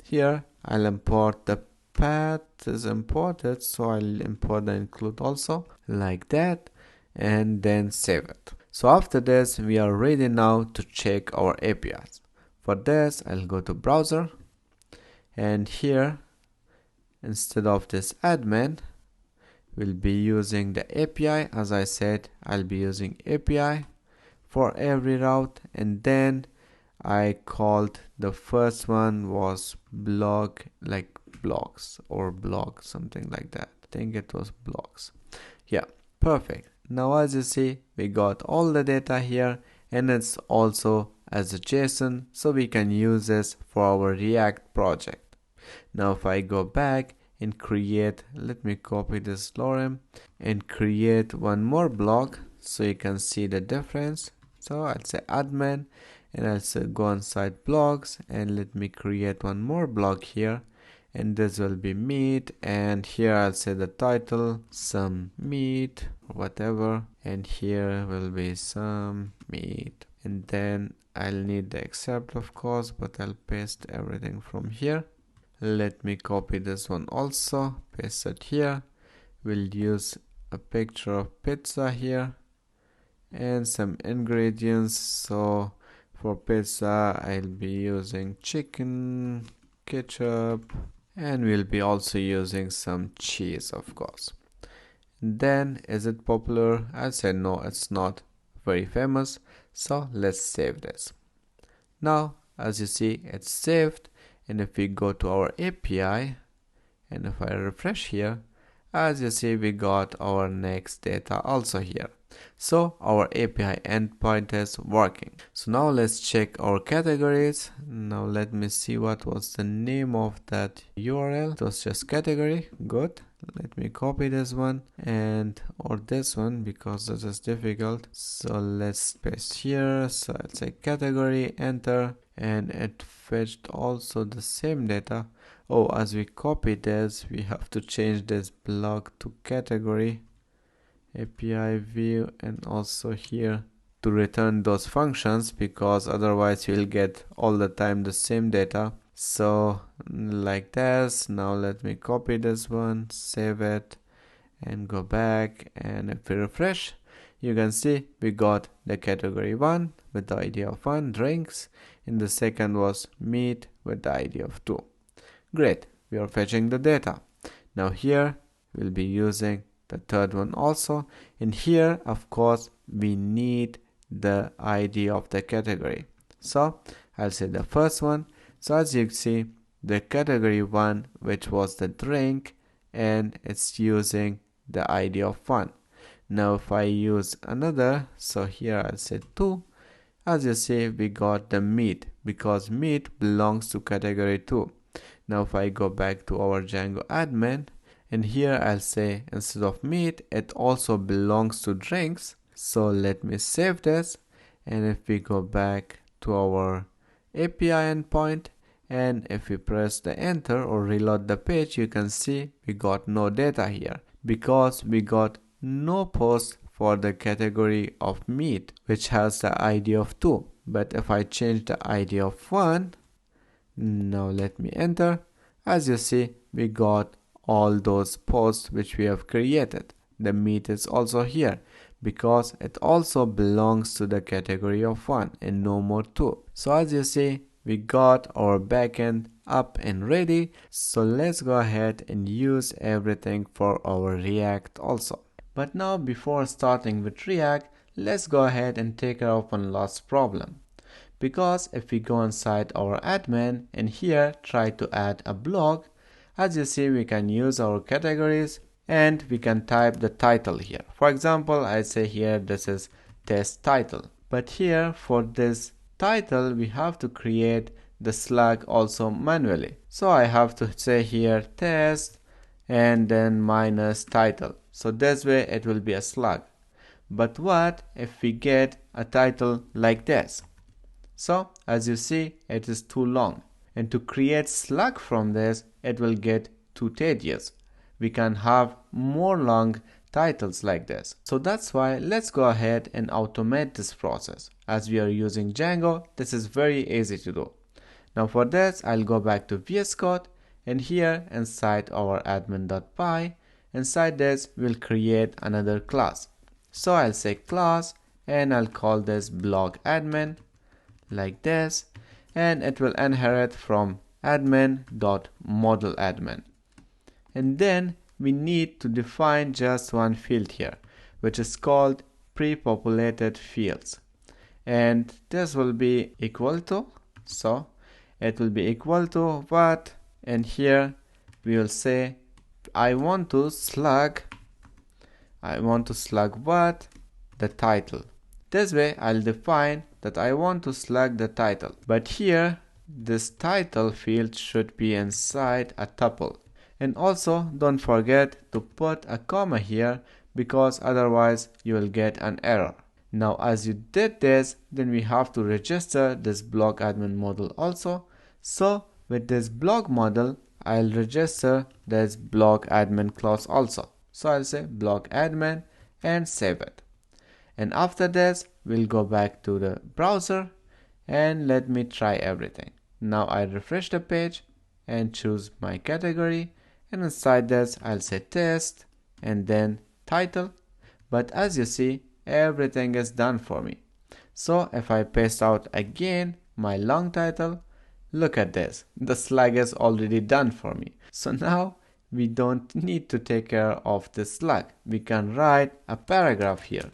Speaker 1: here I'll import the path is imported, so I'll import the include also like that, and then save it. So after this, we are ready now to check our APIs. For this, I'll go to browser, and here, instead of this admin, we'll be using the API. As I said, I'll be using API for every route, and then I called the first one was blog, like blogs or blog, something like that. I think it was blogs. Yeah, perfect. Now as you see, we got all the data here, and it's also as a JSON, so we can use this for our React project. Now if I go back and create, let me copy this lorem and create one more blog so you can see the difference. So I'll say admin, and I'll say go inside blogs, and let me create one more blog here, and this will be meat, and here I'll say the title some meat or whatever, and here will be some meat, and then I'll need the except of course, but I'll paste everything from here. Let me copy this one also, paste it here. We'll use a picture of pizza here and some ingredients. So for pizza I'll be using chicken, ketchup, and we'll be also using some cheese, of course. Then is it popular? I'll say no, it's not very famous, so let's save this. Now as you see, it's saved, and if we go to our API and if I refresh here, as you see, we got our next data also here. So our API endpoint is working. So now let's check our categories. Now let me see what was the name of that URL. It was just category. Good. Let me copy this one and or this one because this is difficult. So let's paste here. So I'll say category, enter, and it fetched also the same data. Oh, as we copy this, we have to change this block to category, API view, and also here to return those functions, because otherwise you'll get all the time the same data. So like this. Now let me copy this one, save it, and go back, and if we refresh, you can see we got the category 1 with the ID of 1, drinks, and the second was meat with the ID of 2. Great, we are fetching the data. Now here we'll be using the third one also, and here of course we need the ID of the category. So I'll say the first one. So as you see, the category 1, which was the drink, and it's using the ID of 1. Now if I use another, so here I'll say 2. As you see, we got the meat because meat belongs to category 2. Now if I go back to our Django admin, and here I'll say instead of meat, it also belongs to drinks. So let me save this, and if we go back to our API endpoint, and if we press the enter or reload the page, you can see we got no data here because we got no post for the category of meat, which has the ID of 2. But if I change the ID of 1, now let me enter. As you see, we got all those posts which we have created. The meat is also here because it also belongs to the category of 1 and no more 2. So as you see, we got our backend up and ready. So let's go ahead and use everything for our React also. But now before starting with React, let's go ahead and take care of one last problem. Because if we go inside our admin and here try to add a blog, as you see, we can use our categories and we can type the title here. For example, I say here this is test title. But here for this title, we have to create the slug also manually. So I have to say here test and then minus title. So this way it will be a slug. But what if we get a title like this? So as you see, it is too long, and to create slug from this, it will get too tedious. We can have more long titles like this. So that's why let's go ahead and automate this process. As we are using Django, this is very easy to do. Now for this, I'll go back to VS Code, and here inside our admin.py, inside this we'll create another class. So I'll say class, and I'll call this blog admin like this, and it will inherit from admin.modelAdmin. And then we need to define just one field here, which is called pre-populated fields, and this will be equal to, so it will be equal to what, and here we will say I want to slug what, the title. This way I'll define that I want to slug the title, but here this title field should be inside a tuple. And also don't forget to put a comma here, because otherwise you will get an error. Now as you did this, then we have to register this blog admin model also. So with this blog model, I'll register this blog admin clause also. So I'll say blog admin and save it. And after this, we'll go back to the browser and let me try everything. Now I refresh the page and choose my category, and inside this I'll say test and then title. But as you see, everything is done for me. So if I paste out again my long title, look at this, the slug is already done for me. So now we don't need to take care of this slug. We can write a paragraph here,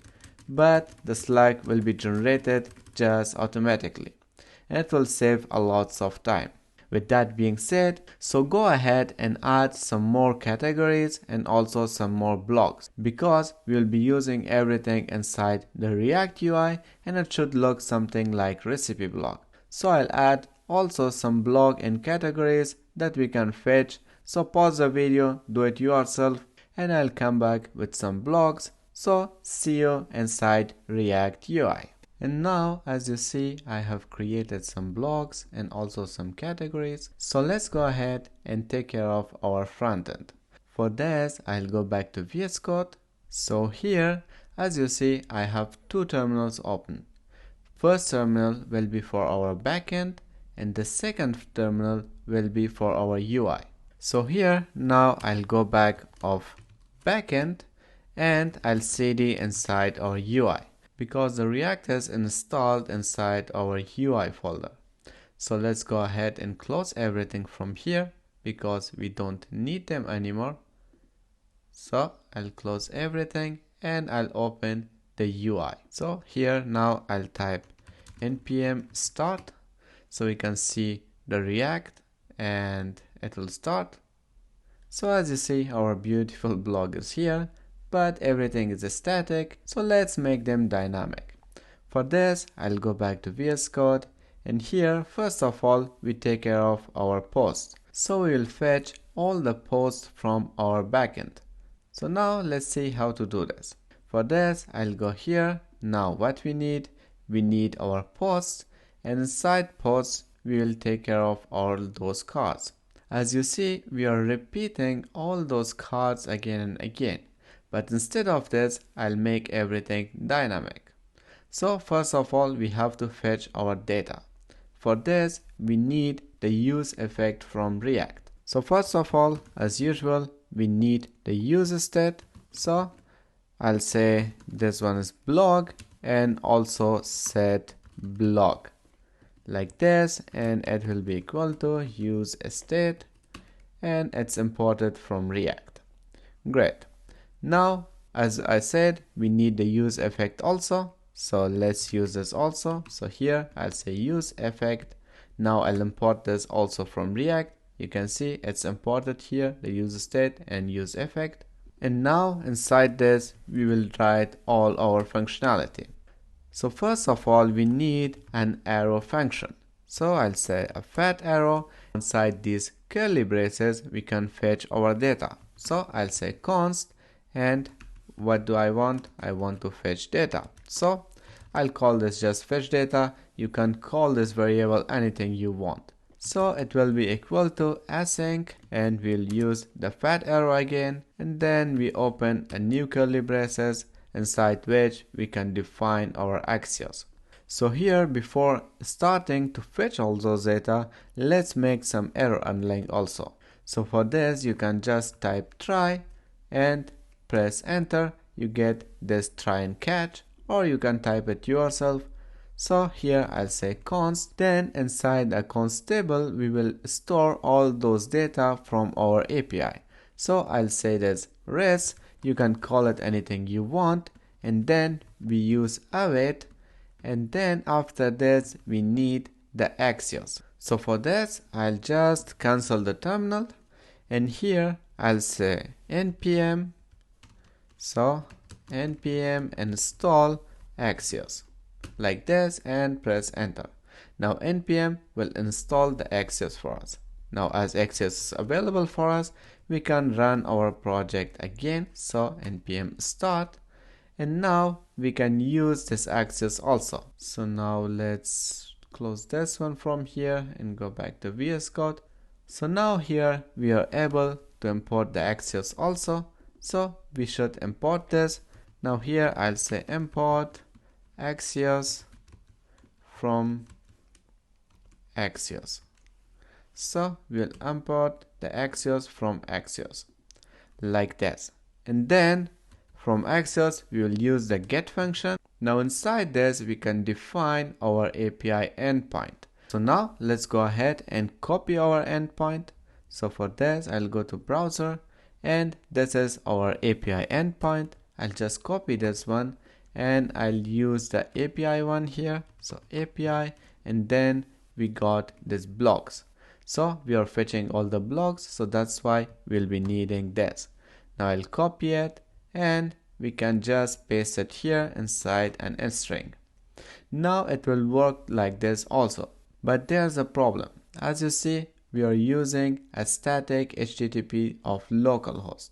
Speaker 1: but the slug will be generated just automatically. It will save a lot of time. With that being said, so go ahead and add some more categories and also some more blogs, because we will be using everything inside the React UI and it should look something like recipe blog. So I'll add also some blog and categories that we can fetch. So pause the video, do it yourself, and I'll come back with some blogs. So see you inside React UI. And now as you see, I have created some blogs and also some categories. So let's go ahead and take care of our front end. For this, I'll go back to VS Code. So here, as you see, I have two terminals open. First terminal will be for our backend, and the second terminal will be for our UI. So here, now I'll go back of backend and I'll cd inside our UI, because the React is installed inside our UI folder. So let's go ahead and close everything from here, because we don't need them anymore. So I'll close everything and I'll open the UI. So here now I'll type npm start, so we can see the React and it will start. So as you see, our beautiful blog is here, but everything is static, so let's make them dynamic. For this, I'll go back to VS Code, and here first of all we take care of our posts. So we will fetch all the posts from our backend. So now let's see how to do this. For this, I'll go here. Now what we need our posts, and inside posts we will take care of all those cards. As you see, we are repeating all those cards again and again. But instead of this, I'll make everything dynamic. So first of all, we have to fetch our data. For this, we need the use effect from React. So first of all, as usual, we need the use state. So I'll say this one is blog and also set blog like this, and it will be equal to use state, and it's imported from React. Great. Now, as I said, we need the use effect also. So let's use this also. So here I'll say use effect. Now I'll import this also from React. You can see it's imported here, the use state and use effect. And now inside this, we will write all our functionality. So first of all, we need an arrow function. So I'll say a fat arrow. Inside these curly braces, we can fetch our data. So I'll say const, and what do I want? I want to fetch data. So I'll call this just fetch data. You can call this variable anything you want. So it will be equal to async, and we'll use the fat arrow again, and then we open a new curly braces inside which we can define our axios. So here, before starting to fetch all those data, let's make some error handling also. So for this, you can just type try and press enter. You get this try and catch, or you can type it yourself. So here I'll say const, then inside a const table we will store all those data from our API. So I'll say this res, you can call it anything you want, and then we use await, and then after this we need the Axios. So for this I'll just cancel the terminal, and here I'll say npm, so npm install Axios like this and press enter. Now npm will install the Axios for us. Now as Axios is available for us, we can run our project again. So npm start, and now we can use this Axios also. So now let's close this one from here and go back to VS Code. So now here we are able to import the Axios also. So we should import this. Now here I'll say import Axios from Axios. So we'll import the Axios from Axios like this. And then from Axios we will use the get function. Now inside this we can define our API endpoint. So now let's go ahead and copy our endpoint. So for this I'll go to browser, and this is our API endpoint. I'll just copy this one and I'll use the API one here. So API, and then we got this blocks. So we are fetching all the blocks, so that's why we'll be needing this. Now I'll copy it and we can just paste it here inside an string. Now it will work like this also, but there's a problem. As you see, we are using a static HTTP of localhost.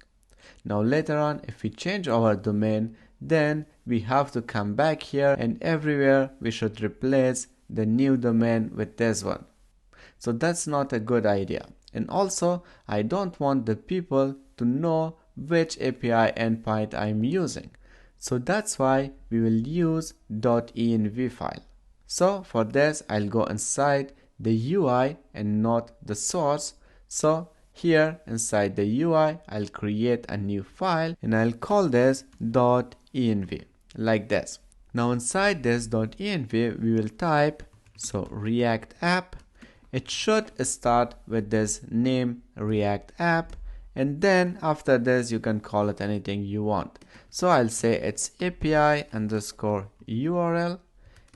Speaker 1: Now later on, if we change our domain, then we have to come back here, and everywhere we should replace the new domain with this one. So that's not a good idea. And also, I don't want the people to know which API endpoint I'm using. So that's why we will use .env file. So for this, I'll go inside the UI and not the source. So here inside the UI, I'll create a new file and I'll call this .env like this. Now inside this .env, we will type React app. It should start with this name React app, and then after this you can call it anything you want. So I'll say it's API underscore URL,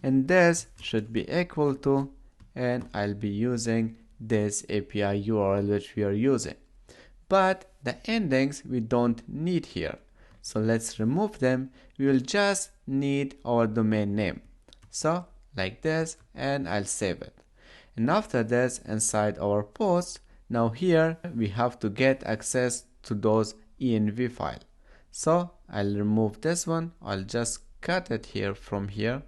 Speaker 1: and this should be equal to, and I'll be using this API URL which we are using. But the endings we don't need here. So let's remove them. We will just need our domain name. So like this, and I'll save it. And after this, inside our post, now here we have to get access to those env file. So I'll remove this one. I'll just cut it here from here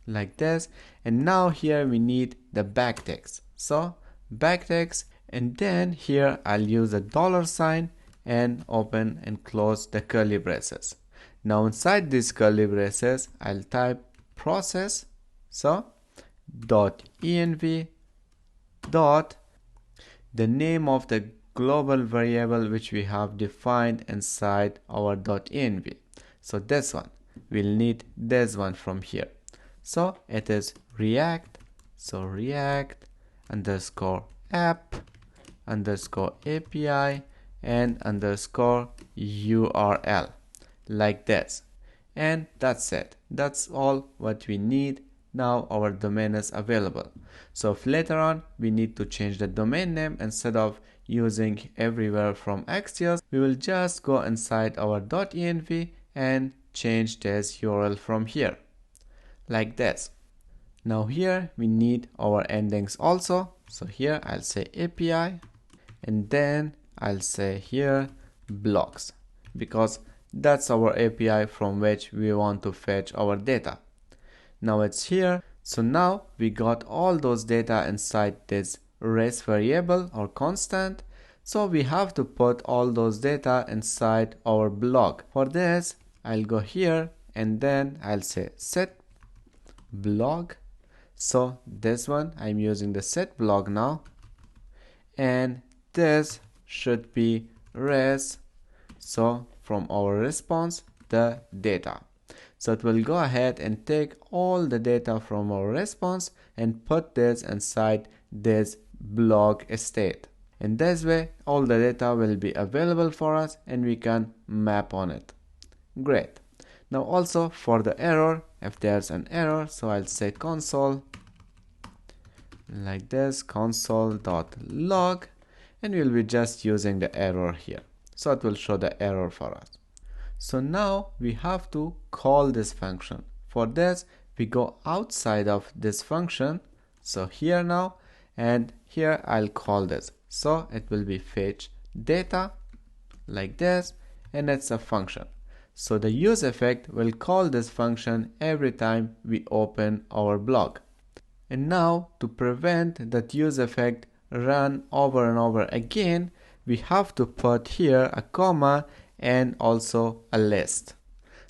Speaker 1: like this. And now here we need the backticks. So backticks, and then here I'll use a $sign and open and close the curly braces. Now inside these curly braces, I'll type process. So .env dot the name of the global variable which we have defined inside our .env. So this one, we'll need this one from here. So it is React, so React underscore app underscore API and underscore URL like this. And that's it. That's all what we need. Now our domain is available. So if later on we need to change the domain name, instead of using everywhere from Axios, we will just go inside our .env and change this URL from here like this. Now here we need our endings also. So here I'll say API, and then I'll say here blocks, because that's our API from which we want to fetch our data. Now it's here. So now we got all those data inside this res variable or constant. So we have to put all those data inside our block. For this, I'll go here and then I'll say set block. So this one, I'm using the set block now. And this should be res. So from our response, the data. So it will go ahead and take all the data from our response and put this inside this blog state. In this way, all the data will be available for us and we can map on it. Great. Now also for the error, if there's an error, so I'll say console like this, console.log, and we'll be just using the error here. So it will show the error for us. So now we have to call this function. For this, we go outside of this function. So here now, and here I'll call this. So it will be fetch data like this, and it's a function. So the use effect will call this function every time we open our blog. And now to prevent that use effect run over and over again, we have to put here a comma and also a list.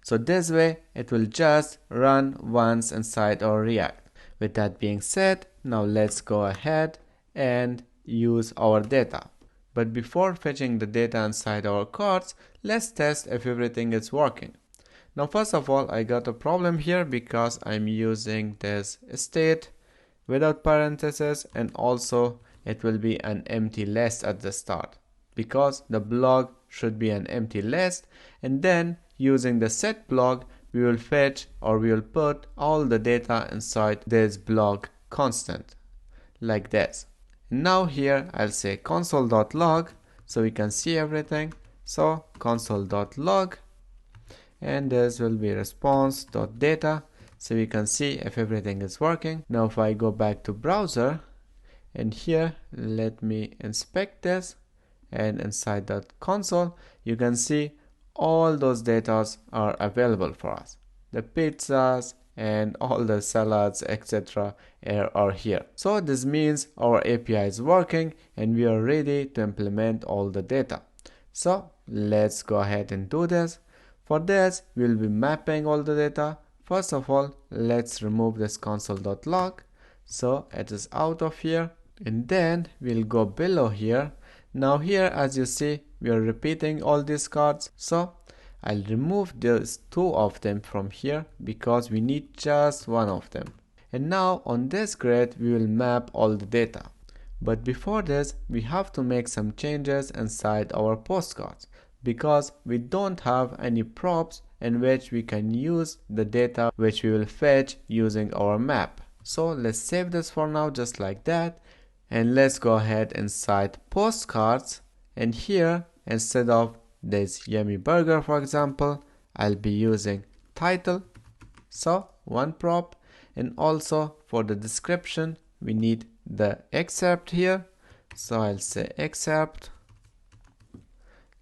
Speaker 1: So this way it will just run once inside our React. With that being said, now let's go ahead and use our data. But before fetching the data inside our cards, let's test if everything is working. Now first of all, I got a problem here because I'm using this state without parentheses, and also it will be an empty list at the start because the blog should be an empty list, and then using the set blog we will fetch or we will put all the data inside this blog constant like this. Now here I'll say console.log so we can see everything. So console.log, and this will be response.data so we can see if everything is working. Now if I go back to browser, and here let me inspect this, and inside that console you can see all those data are available for us. The pizzas and all the salads, etc. are here. So this means our API is working and we are ready to implement all the data. So let's go ahead and do this. For this, we'll be mapping all the data. First of all, let's remove this console.log. So it is out of here, and then we'll go below here. Now here, as you see, we are repeating all these cards. So I'll remove these two of them from here because we need just one of them. And now on this grid, we will map all the data. But before this, we have to make some changes inside our postcards because we don't have any props in which we can use the data which we will fetch using our map. So let's save this for now just like that, and let's go ahead inside postcards, and here instead of this yummy burger, for example, I'll be using title, so one prop, and also for the description we need the excerpt here, so I'll say excerpt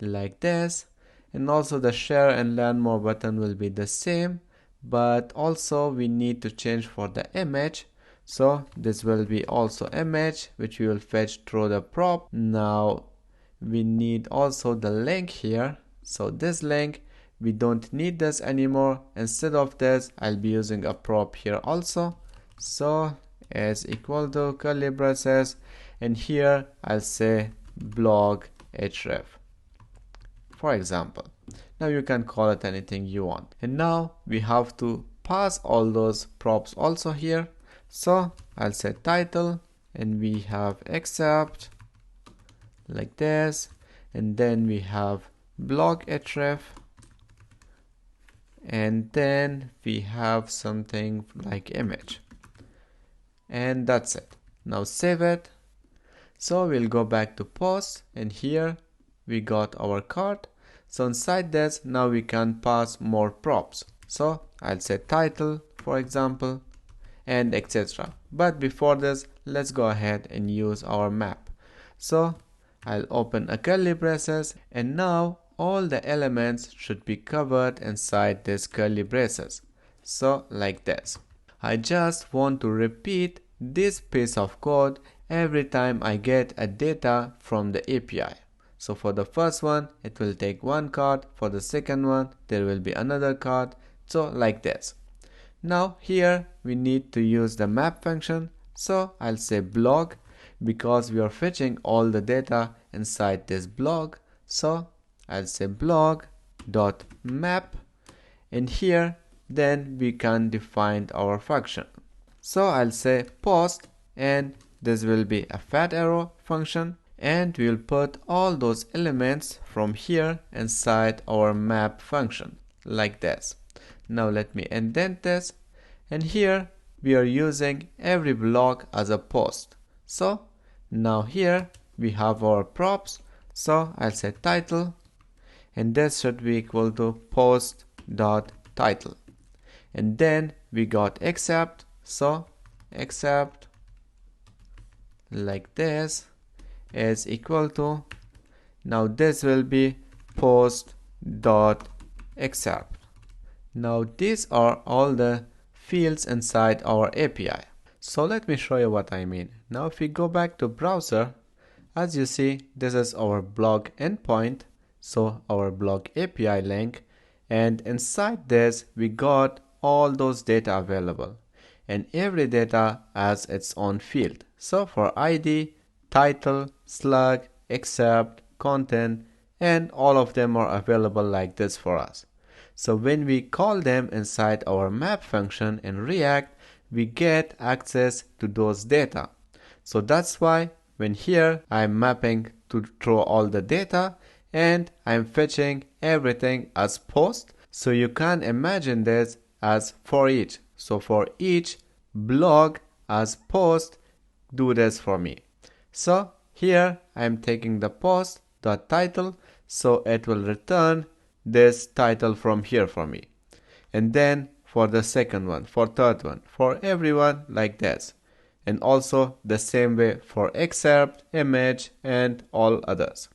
Speaker 1: like this, and also the share and learn more button will be the same, but also we need to change for the image. So this will be also image which we will fetch through the prop. Now we need also the link here, so this link we don't need this anymore. Instead of this, I'll be using a prop here also, so is equal to curly braces, and here I'll say blog href, for example. Now you can call it anything you want, and now we have to pass all those props also here. So I'll say title, and we have excerpt like this, and then we have blog href, and then we have something like image, and that's it. Now save it. So we'll go back to post, and here we got our card. So inside this, now we can pass more props. So I'll say title, for example, and etc. But before this, let's go ahead and use our map. So I'll open a curly braces, and now all the elements should be covered inside this curly braces. So like this. I just want to repeat this piece of code every time I get a data from the API. So for the first one, it will take one card. For the second one, there will be another card. So like this. Now here we need to use the map function. So I'll say blog because we are fetching all the data inside this blog. So I'll say blog.map, and here then we can define our function. So I'll say post, and this will be a fat arrow function, and we'll put all those elements from here inside our map function like this. Now let me indent this, and here we are using every block as a post. So now here we have our props, so I'll say title, and this should be equal to post.title. And then we got accept, so accept like this is equal to, now this will be post.accept. Now these are all the fields inside our API. So let me show you what I mean. Now if we go back to browser, as you see, this is our blog endpoint, so our blog API link, and inside this we got all those data available, and every data has its own field. So for ID, title, slug, accept, content, and all of them are available like this for us. So when we call them inside our map function in React, we get access to those data. So that's why when here I'm mapping to throw all the data, and I'm fetching everything as post. So you can imagine this as for each. So for each blog as post, do this for me. So here I'm taking the post.title, so it will return this title from here for me. And then for the second one, for third one, for everyone like this. And also the same way for excerpt, image, and all others.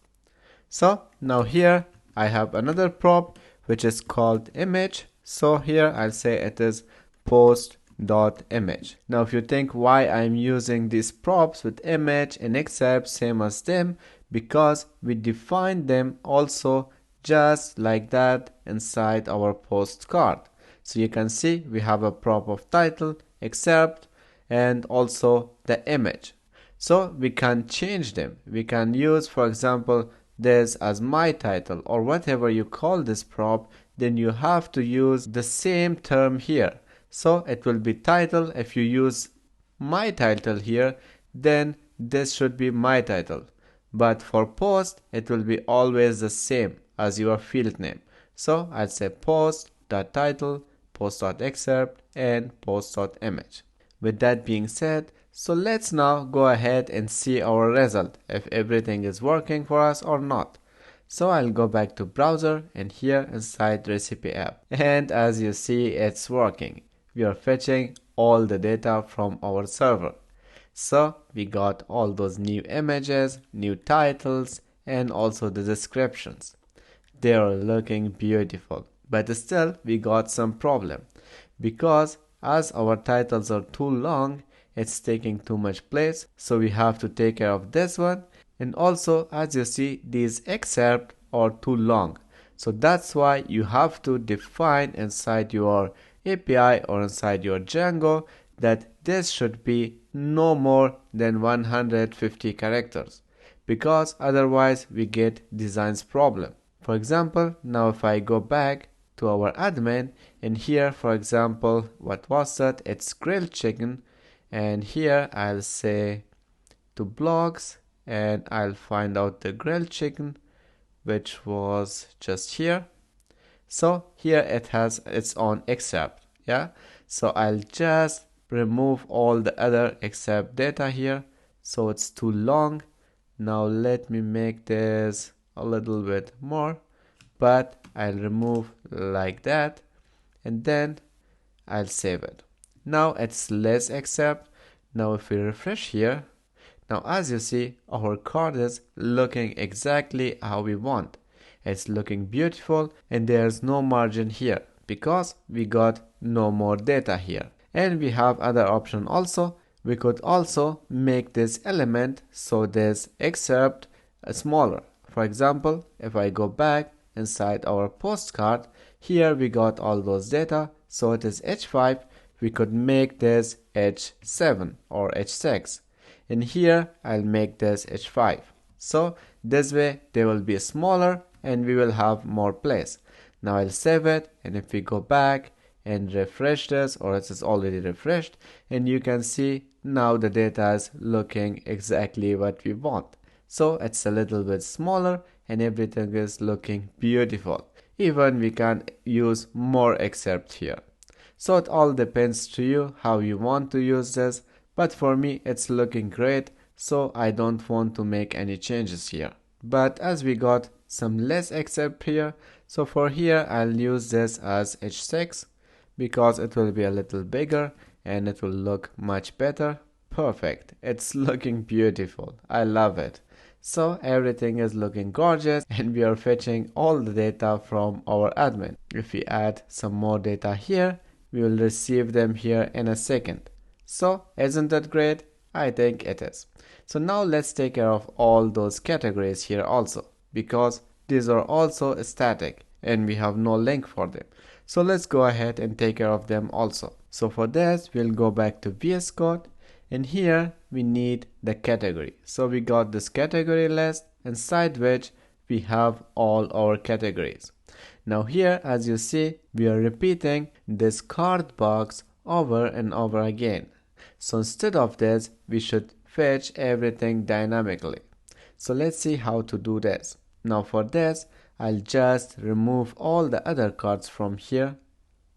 Speaker 1: So now here I have another prop which is called image. So here I'll say it is post.image. Now if you think why I'm using these props with image and excerpt same as them, because we define them also just like that inside our post card. So you can see we have a prop of title, excerpt, and also the image. So we can change them. We can use, for example, this as my title or whatever you call this prop, then you have to use the same term here. So it will be title. If you use my title here, then this should be my title. But for post, it will be always the same as your field name. So I'll say post.title, post.excerpt, and post.image. With that being said, so let's now go ahead and see our result, if everything is working for us or not. So I'll go back to browser and here inside recipe app. And as you see, it's working. We are fetching all the data from our server. So we got all those new images, new titles, and also the descriptions. They are looking beautiful, but still we got some problem because as our titles are too long, it's taking too much place, so we have to take care of this one. And also, as you see, these excerpts are too long, so that's why you have to define inside your API or inside your Django that this should be no more than 150 characters, because otherwise we get designs problem. For example, now if I go back to our admin, and here for example, what was that? It's grilled chicken, and here I'll say to blogs, and I'll find out the grilled chicken, which was just here. So here it has its own excerpt, yeah. So I'll just remove all the other excerpt data here, so it's too long. Now let me make this a little bit more, but I'll remove like that, and then I'll save it. Now it's less excerpt. Now if we refresh here, now as you see, our card is looking exactly how we want. It's looking beautiful, and there's no margin here because we got no more data here. And we have other option also. We could also make this element so this excerpt smaller. For example, if I go back inside our postcard, here we got all those data, so it is H5. We could make this H7 or H6, and here I'll make this H5. So this way they will be smaller and we will have more place. Now I'll save it, and if we go back and refresh this, or it is already refreshed, and you can see now the data is looking exactly what we want. So it's a little bit smaller and everything is looking beautiful. Even we can use more excerpt here. So it all depends to you how you want to use this, but for me it's looking great, so I don't want to make any changes here. But as we got some less excerpt here, so for here I'll use this as H6 because it will be a little bigger and it will look much better. Perfect. It's looking beautiful. I love it. So everything is looking gorgeous and we are fetching all the data from our admin. If we add some more data here, we will receive them here in a second. So isn't that great? I think it is. So now let's take care of all those categories here also, because these are also static and we have no link for them. So let's go ahead and take care of them also. So for this, we'll go back to VS Code, and here we need the category. So we got this category list, inside which we have all our categories. Now here, as you see, we are repeating this card box over and over again. So instead of this, we should fetch everything dynamically. So let's see how to do this. Now for this, I'll just remove all the other cards from here.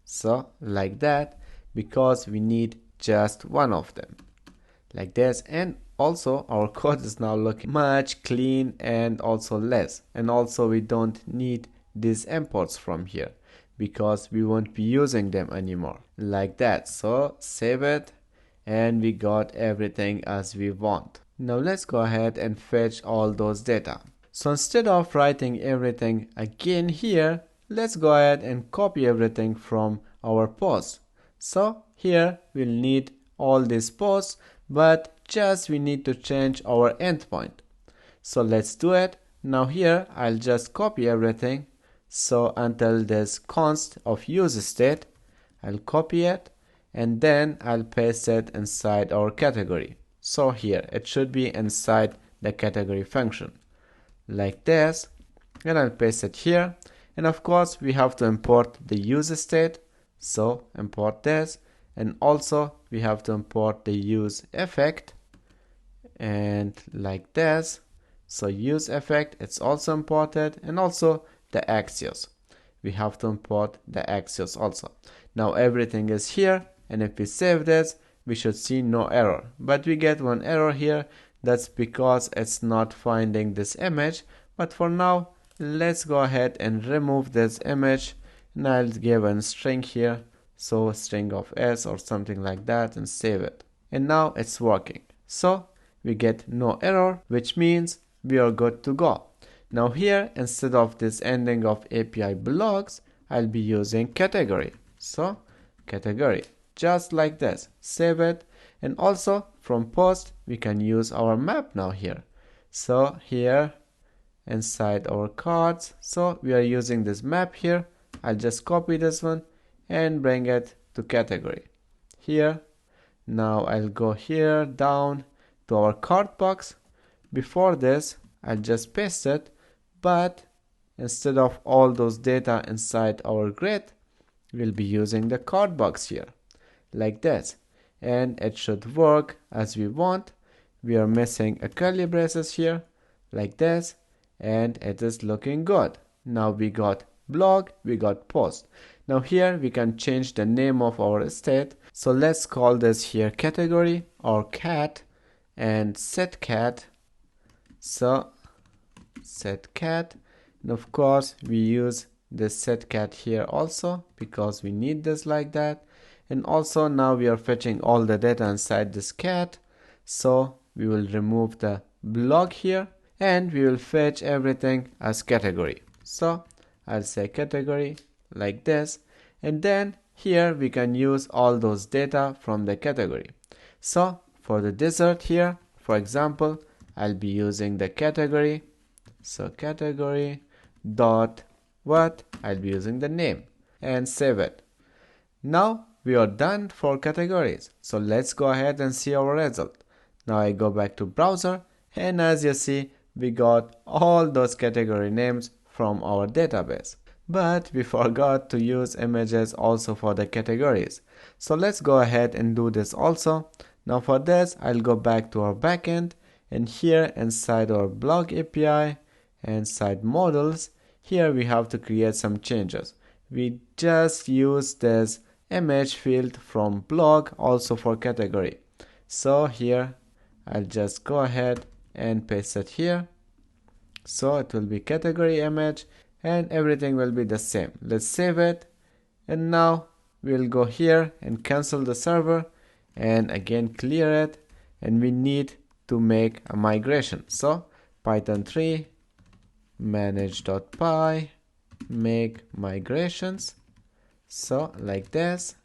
Speaker 1: So like that, because we need just one of them. Like this, and also our code is now looking much clean and also less. And also we don't need these imports from here because we won't be using them anymore. Like that. So save it, and we got everything as we want. Now let's go ahead and fetch all those data. So instead of writing everything again here, let's go ahead and copy everything from our post. So here we'll need all these posts, but just we need to change our endpoint. So let's do it. Now here I'll just copy everything. So until this const of use state, I'll copy it and then I'll paste it inside our category. So here it should be inside the category function. Like this, and I'll paste it here, and of course we have to import the use state, so import this, and also we have to import the use effect, and like this, so use effect, it's also imported, and also the axios, we have to import the axios also. Now everything is here, and if we save this, we should see no error, but we get one error here. That's because it's not finding this image. But for now, let's go ahead and remove this image, and I'll give a string here, so a string of s or something like that, and save it. And now it's working. So we get no error, which means we are good to go. Now here, instead of this ending of API blocks, I'll be using category. So category, just like this. Save it. And also from post, we can use our map now here. So here inside our cards, so we are using this map here. I'll just copy this one and bring it to category here. Now I'll go here down to our card box. Before this, I'll just paste it, but instead of all those data inside our grid, we'll be using the card box here like this. And it should work as we want. We are missing a curly braces here like this, and it is looking good. Now we got blog, we got post. Now here we can change the name of our state. So let's call this here category or cat, and set cat. So set cat, and of course we use this set cat here also because we need this like that. And also now we are fetching all the data inside this cat, so we will remove the blog here and we will fetch everything as category. So I'll say category like this, and then here we can use all those data from the category. So for the desert here, for example, I'll be using the category. So category dot what, I'll be using the name, and save it. Now we are done for categories. So let's go ahead and see our result. Now I go back to browser, and as you see, we got all those category names from our database. But we forgot to use images also for the categories. So let's go ahead and do this also. Now for this, I'll go back to our backend, and here inside our blog API, inside models, here we have to create some changes. We just use this image field from blog also for category. So here I'll just go ahead and paste it here. So it will be category image and everything will be the same. Let's save it, and now we'll go here and cancel the server and again clear it, and we need to make a migration. So python 3 manage.py make migrations, so like this,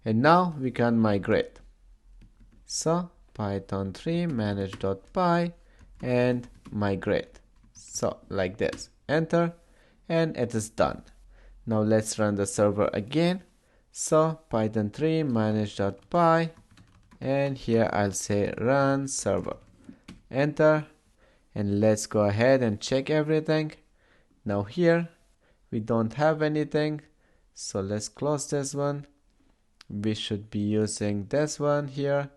Speaker 1: and now we can migrate. So python 3 manage.py and migrate, so like this, enter, and it is done. Now let's run the server again. So python 3 manage.py, and here I'll say run server, enter, and let's go ahead and check everything. Now here we don't have anything, so let's close this one. We should be using this one here.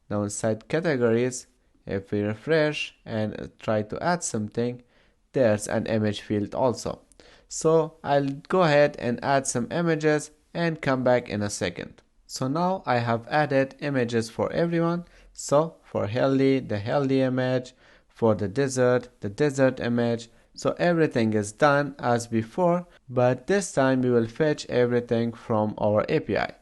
Speaker 1: Now inside categories, if we refresh and try to add something, there's an image field also. So I'll go ahead and add some images and come back in a second. So now I have added images for everyone. So for healthy, the healthy image, for the desert image. So everything is done as before, but this time we will fetch everything from our API.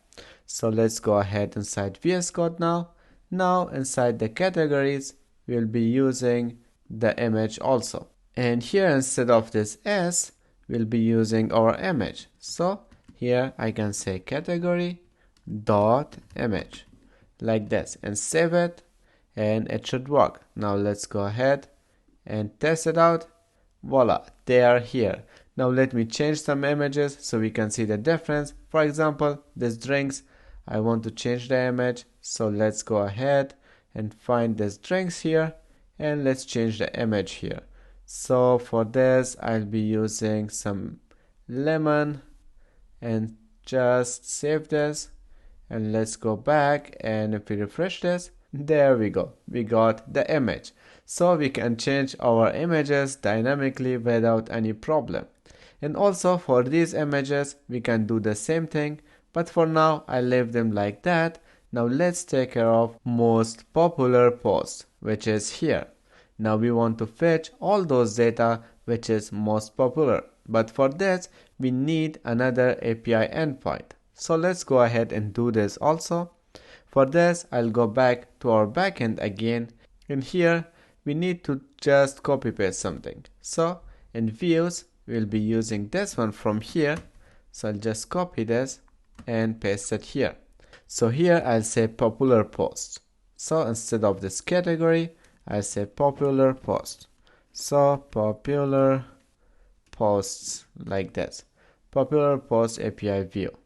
Speaker 1: So let's go ahead inside VS Code now. Now inside the categories, we'll be using the image also. And here instead of this S, we'll be using our image. So here I can say category dot image like this and save it, and it should work. Now let's go ahead and test it out. Voila, they are here. Now let me change some images so we can see the difference. For example, this drinks, I want to change the image, so let's go ahead and find this drinks here, and let's change the image here. So for this I'll be using some lemon, and just save this, and let's go back, and if we refresh this, there we go, we got the image. So we can change our images dynamically without any problem. And also for these images we can do the same thing, but for now I leave them like that. Now let's take care of most popular post, which is here. Now we want to fetch all those data which is most popular, but for this we need another API endpoint. So let's go ahead and do this also. For this I'll go back to our backend again, and here we need to just copy paste something. So in views we'll be using this one from here, so I'll just copy this and paste it here. So here I'll say popular posts. So instead of this category, I say popular post. So popular posts like this. Popular post API view.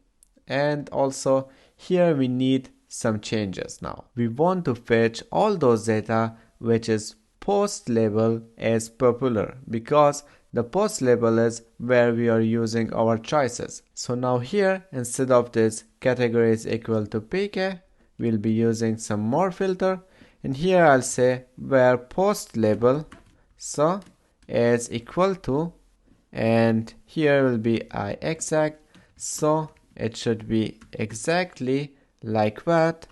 Speaker 1: And also here we need some changes now. We want to fetch all those data which is post label as popular, because the post label is where we are using our choices. So now here, instead of this category is equal to pk, we'll be using some more filter, and here I'll say where post label so is equal to, and here will be I exact, so it should be exactly like what,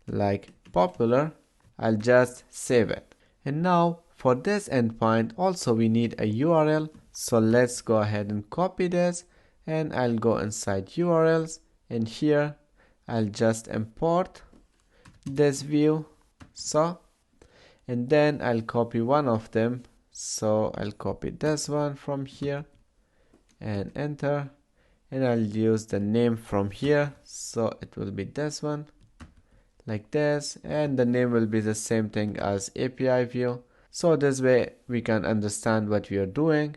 Speaker 1: like popular. I'll just save it. And now for this endpoint also we need a URL, so let's go ahead and copy this, and I'll go inside URLs, and here I'll just import this view, so, and then I'll copy one of them, so I'll copy this one from here and enter, and I'll use the name from here, so it will be this one like this, and the name will be the same thing as API view. So this way we can understand what we are doing.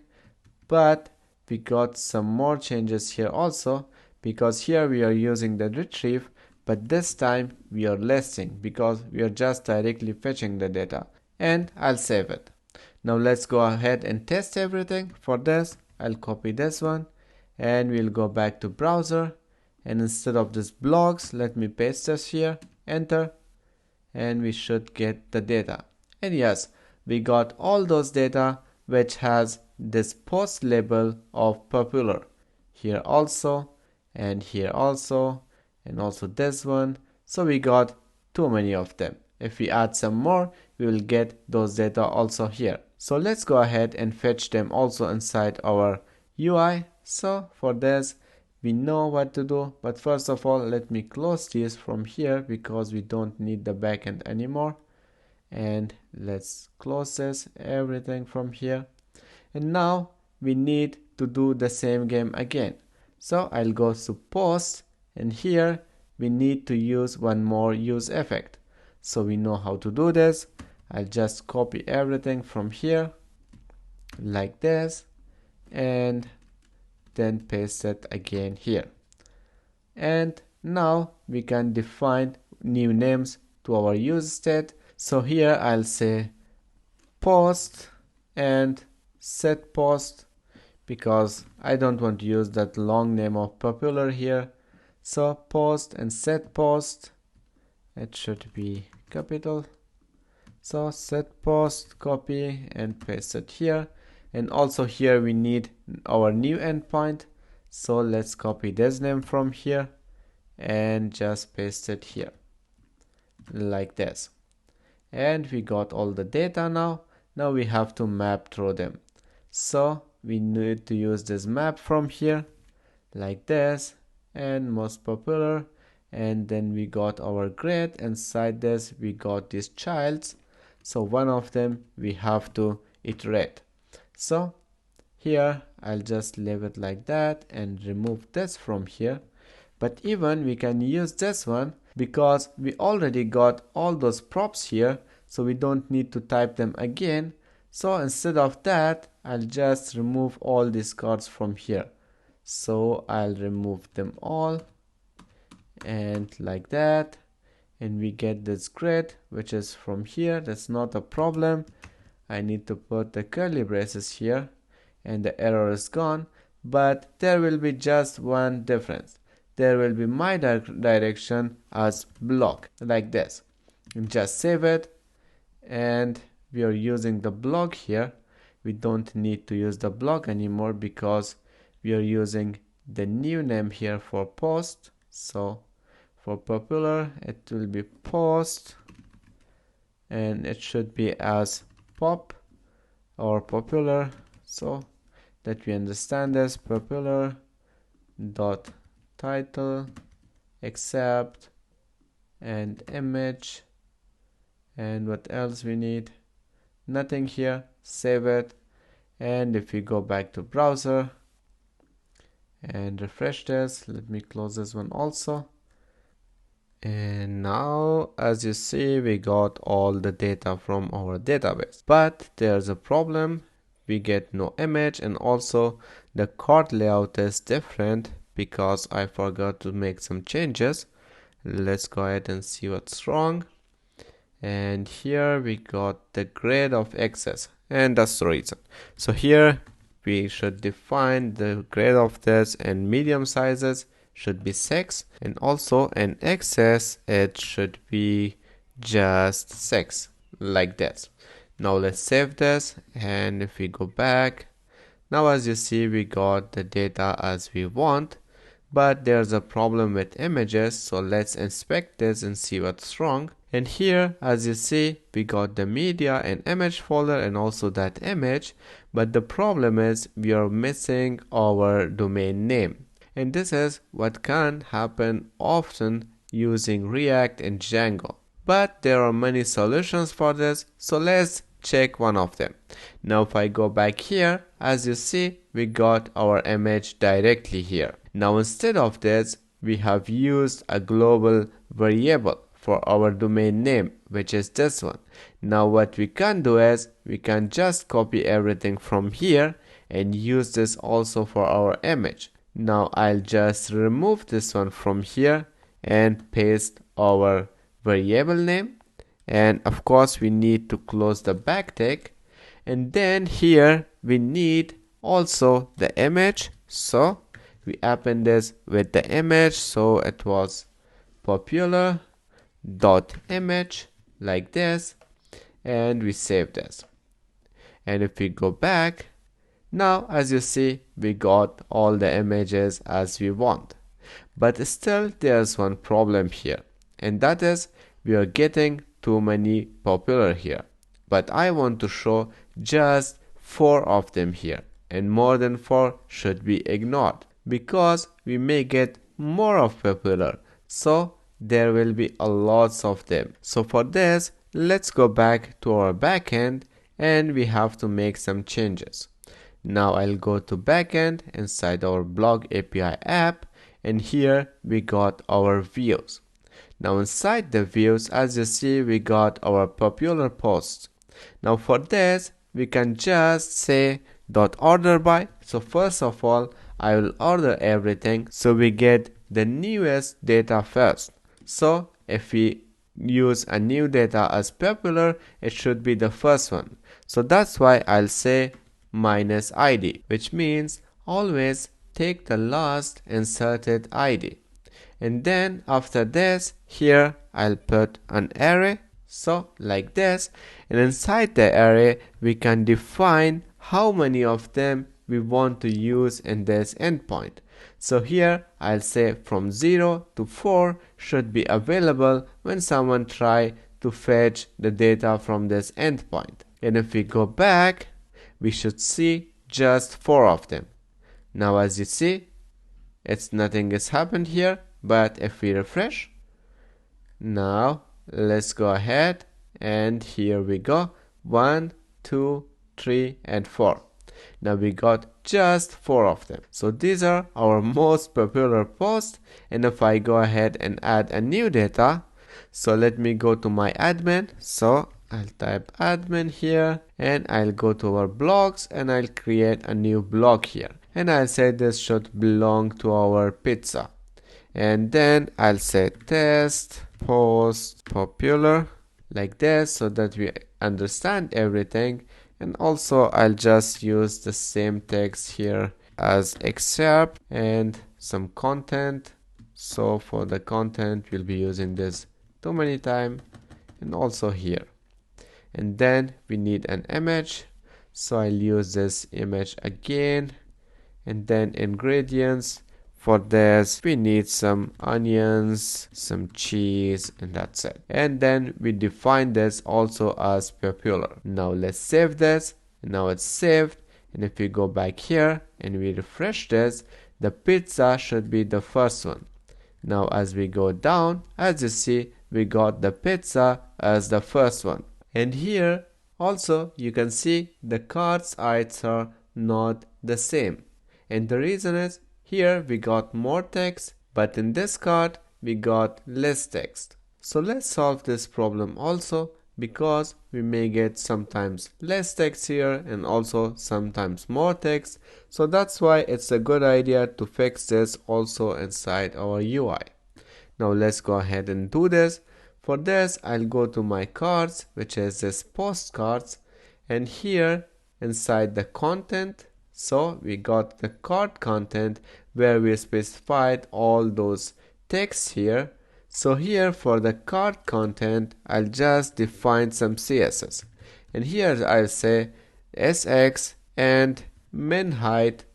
Speaker 1: But we got some more changes here also, because here we are using the retrieve, but this time we are listing because we are just directly fetching the data, and I'll save it. Now let's go ahead and test everything. For this I'll copy this one and we'll go back to browser, and instead of this blogs, let me paste this here, enter, and we should get the data. And yes, we got all those data which has this post label of popular here also, and here also, and also this one. So we got too many of them. If we add some more, we will get those data also here. So let's go ahead and fetch them also inside our UI. So for this, we know what to do, but first of all, let me close this from here because we don't need the backend anymore. And let's close this, everything from here. And now we need to do the same game again. So I'll go to post, and here we need to use one more use effect. So we know how to do this. I'll just copy everything from here like this, and then paste it again here. And now we can define new names to our use state. So here I'll say post and set post, because I don't want to use that long name of popular here. So post and set post, it should be capital. So set post, copy and paste it here. And also here we need our new endpoint. So let's copy this name from here and just paste it here like this. And we got all the data now. Now we have to map through them. So we need to use this map from here like this, and most popular, and then we got our grade. Inside this we got these childs, so one of them we have to iterate. So here I'll just leave it like that and remove this from here. But even we can use this one because we already got all those props here, so we don't need to type them again. So instead of that, I'll just remove all these cards from here. So I'll remove them all, and like that, and we get this grid which is from here. That's not a problem. I need to put the curly braces here and the error is gone, but there will be just one difference. There will be my direction as block like this, and just save it. And we are using the block here. We don't need to use the block anymore because we are using the new name here for post. So for popular it will be post, and it should be as pop or popular, so that we understand this. Popular dot title accept and image, and what else we need? Nothing here. Save it. And if we go back to browser and refresh this, let me close this one also. And now as you see, we got all the data from our database, but there's a problem. We get no image, and also the card layout is different because I forgot to make some changes. Let's go ahead and see what's wrong. And here we got the grade of excess, and that's the reason. So here we should define the grade of this, and medium sizes should be 6, and also in excess it should be just 6 like this. Now let's save this, and if we go back, now as you see we got the data as we want, but there's a problem with images. So let's inspect this and see what's wrong. And here as you see we got the media and image folder and also that image, but the problem is we are missing our domain name, and this is what can happen often using React and Django. But there are many solutions for this, so let's check one of them. Now if I go back here, as you see we got our image directly here. Now instead of this we have used a global variable for our domain name, which is this one. Now what we can do is we can just copy everything from here and use this also for our image. Now I'll just remove this one from here and paste our variable name, and of course we need to close the backtick, and then here we need also the image. So we append this with the image, so it was popular dot image like this, and we save this. And if we go back, now as you see, we got all the images as we want. But still there's one problem here, and that is we are getting too many popular here. But I want to show just 4 of them here, and more than 4 should be ignored because we may get more of popular, so there will be a lots of them. So for this, let's go back to our backend and we have to make some changes. Now I'll go to backend inside our blog API app, and here we got our views. Now inside the views, as you see, we got our popular posts. Now for this, we can just say .order by. So first of all, I will order everything so we get the newest data first. So if we use a new data as popular, it should be the first one. So that's why I'll say -id, which means always take the last inserted id. And then after this, here I'll put an array, so like this, and inside the array we can define how many of them we want to use in this endpoint. So here I'll say from 0 to 4 should be available when someone try to fetch the data from this endpoint. And if we go back, we should see just 4 of them. Now as you see, nothing has happened here, but if we refresh, now let's go ahead, and here we go, 1, 2, 3 and 4. Now we got just 4 of them. So these are our most popular posts. And if I go ahead and add a new data, so let me go to my admin. So I'll type admin here, and I'll go to our blogs and I'll create a new blog here. And I'll say this should belong to our pizza. And then I'll say test post popular like this so that we understand everything. And also I'll just use the same text here as except and some content. So for the content, we'll be using this too many times, and also here. And then we need an image, so I'll use this image again. And then ingredients, for this we need some onions, some cheese, and that's it. And then we define this also as popular. Now let's save this. Now it's saved, and if we go back here and we refresh this, the pizza should be the first one. Now as we go down, as you see, we got the pizza as the first one. And here also you can see the cards heights are not the same. And the reason is, here we got more text, but in this card we got less text. So let's solve this problem also, because we may get sometimes less text here and also sometimes more text. So that's why it's a good idea to fix this also inside our UI. Now let's go ahead and do this. For this, I'll go to my cards, which is this postcards, and here inside the content, so we got the card content where we specified all those texts here. So here for the card content, I'll just define some CSS. And here I'll say SX and min height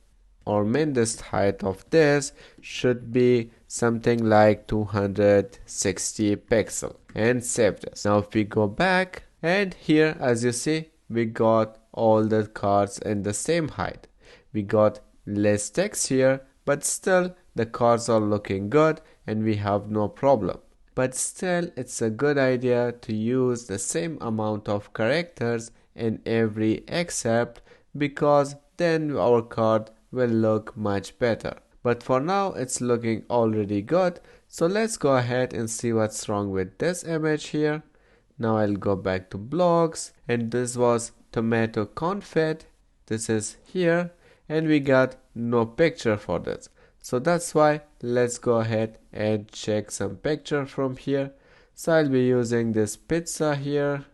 Speaker 1: or min-dist height of this should be something like 260 pixel, and save this. Now if we go back, and here as you see, we got all the cards in the same height. We got less text here, but still the cards are looking good and we have no problem. But still it's a good idea to use the same amount of characters in every except, because then our card will look much better. But for now it's looking already good. So let's go ahead and see what's wrong with this image here. Now I'll go back to blogs, and this was tomato confit. This is here, and we got no picture for this. So that's why let's go ahead and check some picture from here. So I'll be using this pizza here.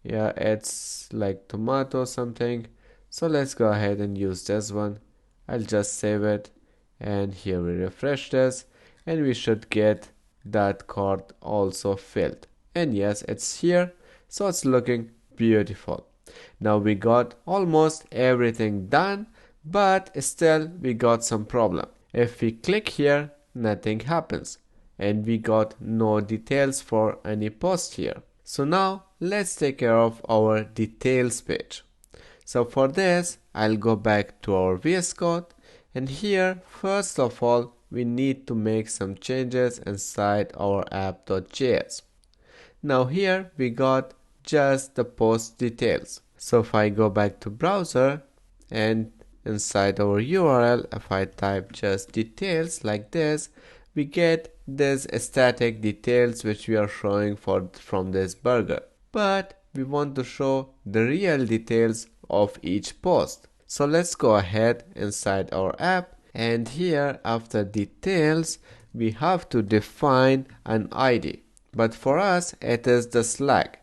Speaker 1: Yeah, it's like tomato something. So let's go ahead and use this one. I'll just save it, and here we refresh this, and we should get that code also filled. And yes, it's here, so it's looking beautiful. Now we got almost everything done, but still we got some problem. If we click here, nothing happens, and we got no details for any post here. So now let's take care of our details page. So for this, I'll go back to our VS Code, and here first of all we need to make some changes inside our app.js. Now here we got just the post details. So if I go back to browser and inside our URL, if I type just details like this, we get this static details which we are showing from this burger. But we want to show the real details of each post. So let's go ahead inside our app, and here after details we have to define an ID. But for us it is the slug,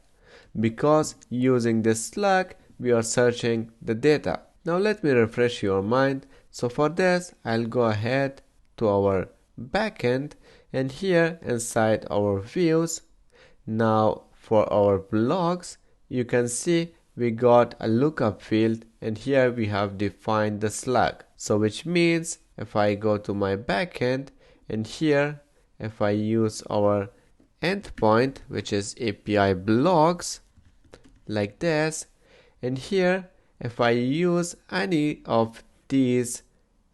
Speaker 1: because using this slug we are searching the data. Now let me refresh your mind. So for this I'll go ahead to our backend, and here inside our views, now for our blogs, you can see we got a lookup field, and here we have defined the slug. So which means if I go to my backend, and here if I use our endpoint which is API blogs like this, and here if I use any of these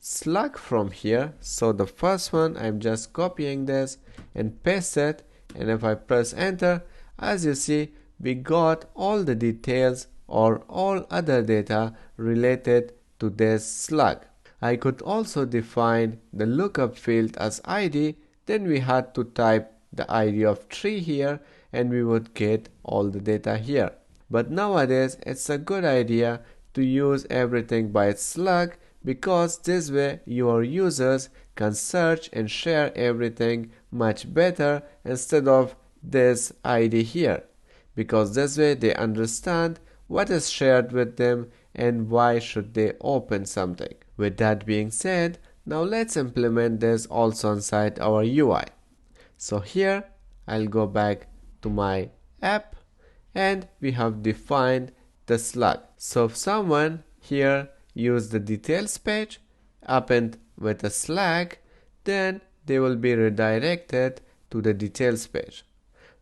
Speaker 1: slug from here, so the first one I'm just copying this and paste it, and if I press enter, as you see we got all the details or all other data related to this slug. I could also define the lookup field as ID, then we had to type the ID of tree here and we would get all the data here. But nowadays it's a good idea to use everything by its slug, because this way your users can search and share everything much better instead of this ID here, because this way they understand what is shared with them and why should they open something. With that being said, now let's implement this also inside our UI. So here I'll go back to my app, and we have defined the slug. So if someone here use the details page opened with a slug, then they will be redirected to the details page.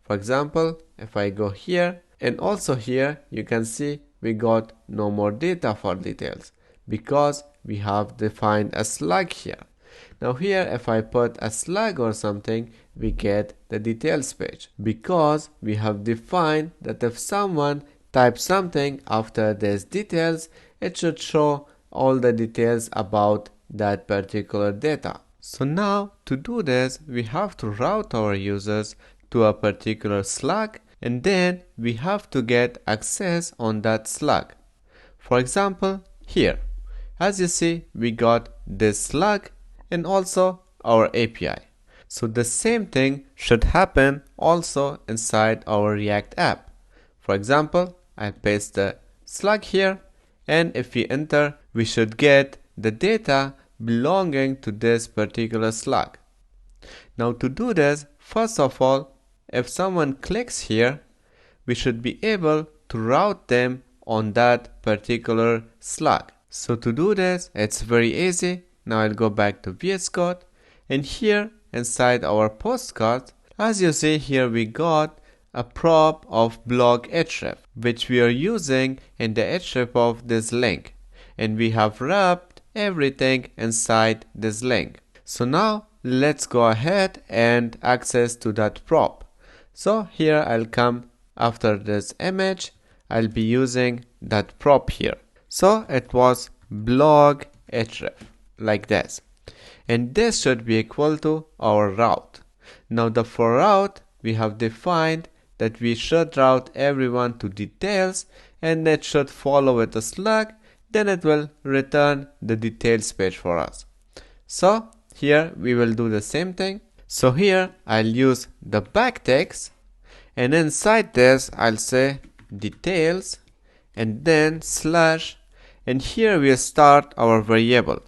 Speaker 1: For example, if I go here, and also here you can see we got no more data for details because we have defined a slug here. Now here if I put a slug or something, we get the details page, because we have defined that if someone types something after this details, it should show all the details about that particular data. So now to do this, we have to route our users to a particular slug, and then we have to get access on that slug. For example, here, as you see, we got this slug and also our API. So the same thing should happen also inside our React app. For example, I paste the slug here, and if we enter, we should get the data belonging to this particular slug. Now to do this, first of all, if someone clicks here, we should be able to route them on that particular slug. So to do this, it's very easy. Now I'll go back to VS Code, and here inside our postcard, as you see here, we got a prop of blog href, which we are using in the href of this link, and we have wrapped everything inside this link. So now let's go ahead and access to that prop. So here I'll come after this image, I'll be using that prop here. So it was blog href like this, and this should be equal to our route. Now the for route, we have defined that we should route everyone to details, and it should follow with a slug, then it will return the details page for us. So here we will do the same thing. So here I'll use the backticks, and inside this I'll say details and then slash, and here we start our variable,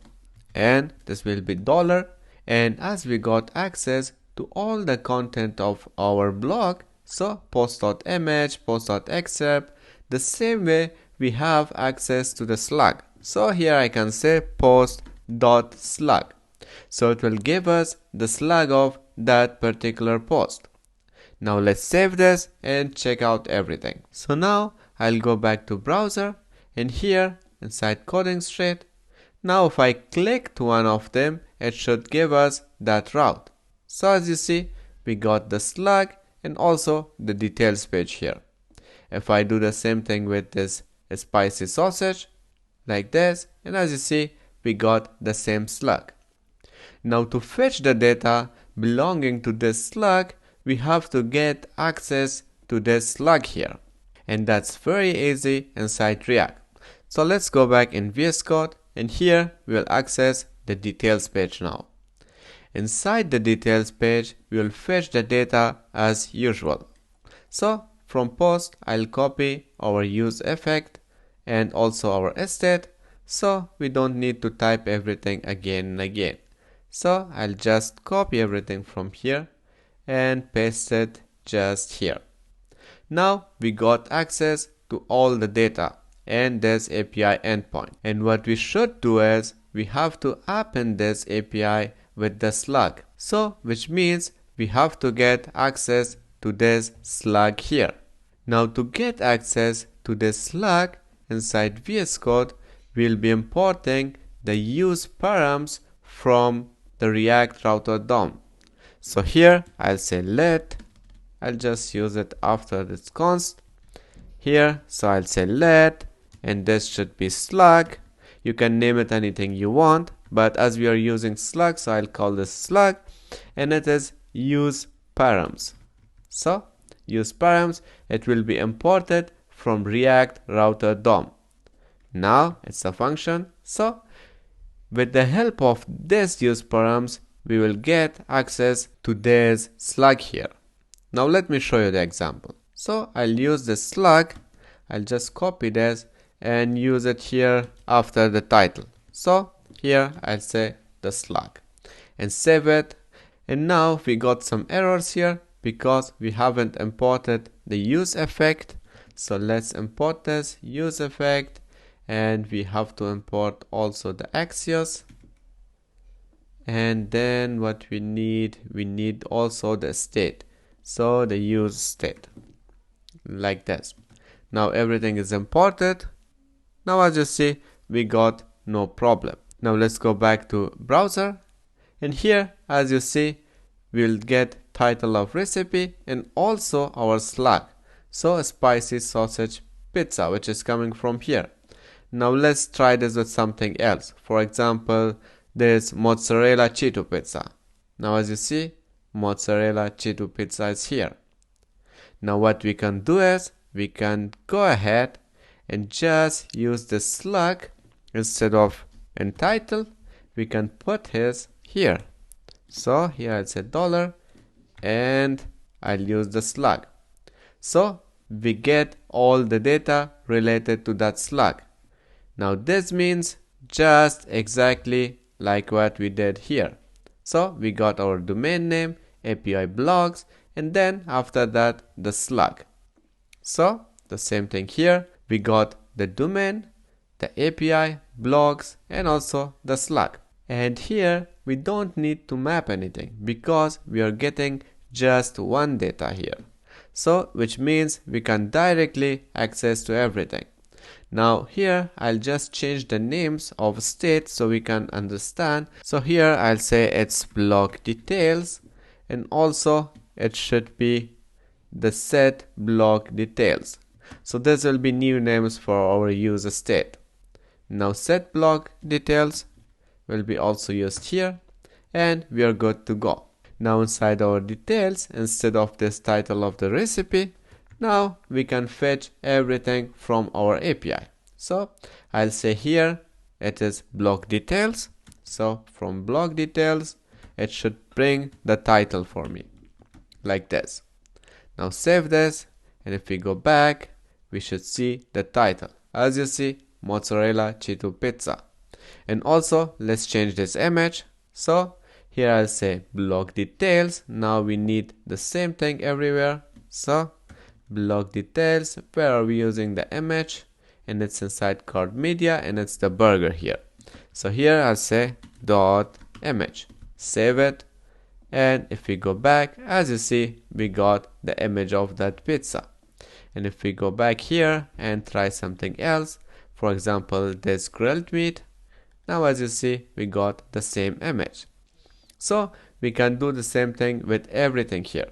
Speaker 1: and this will be dollar. And as we got access to all the content of our blog, so post.image, post.excerpt, the same way we have access to the slug. So here I can say post.slug. So it will give us the slug of that particular post. Now let's save this and check out everything. So now I'll go back to browser, and here inside coding street, now if I click to one of them, it should give us that route. So as you see, we got the slug and also the details page here. If I do the same thing with this spicy sausage, like this, and as you see, we got the same slug. Now to fetch the data belonging to this slug, we have to get access to this slug here. And that's very easy inside React. So let's go back in VS Code, and here we will access the details page now. Inside the details page, we will fetch the data as usual. So from post, I'll copy our use effect and also our state, so we don't need to type everything again and again. So I'll just copy everything from here and paste it just here. Now we got access to all the data and this API endpoint. And what we should do is we have to append this API with the slug. So which means we have to get access to this slug here. Now to get access to this slug inside VS Code, we'll be importing the use params from the React router DOM. So here I'll say I'll just use it after this const here. So I'll say and this should be slug. You can name it anything you want, but as we are using slug, so I'll call this slug, and it is use params. So use params, it will be imported from React router DOM. Now it's a function. So with the help of this use params, we will get access to this slug here. Now let me show you the example. So I'll use the slug. I'll just copy this and use it here after the title. So here I'll say the slug and save it. And now we got some errors here because we haven't imported the use effect. So let's import this use effect, and we have to import also the Axios. And then what we need also the state. So the use state, like this. Now everything is imported. Now as you see, we got no problem. Now let's go back to browser, and here as you see, we'll get title of recipe and also our slug. So a spicy sausage pizza, which is coming from here. Now let's try this with something else. For example, there's mozzarella cheeto pizza. Now as you see, mozzarella cheeto pizza is here. Now what we can do is we can go ahead and just use the slug instead of in title. We can put his here. So here I'll say $, and I'll use the slug. So we get all the data related to that slug. Now this means just exactly like what we did here. So we got our domain name, API blogs, and then after that the slug. So the same thing here. We got the domain, the API, blogs, and also the slug. And here we don't need to map anything because we are getting just one data here. So which means we can directly access to everything. Now here I'll just change the names of state so we can understand. So here I'll say it's block details, and also it should be the set block details. So this will be new names for our user state. Now set block details will be also used here, and we are good to go. Now inside our details, instead of this title of the recipe, now we can fetch everything from our API. So I'll say here it is block details. So from block details, it should bring the title for me, like this. Now save this, and if we go back, we should see the title. As you see, mozzarella cheeto pizza. And also let's change this image. So here I'll say block details. Now we need the same thing everywhere. So block details, where are we using the image, and it's inside card media, and it's the burger here. So here I'll say dot image, save it, and if we go back, as you see, we got the image of that pizza. And if we go back here and try something else, for example this grilled meat, now as you see, we got the same image. So we can do the same thing with everything here.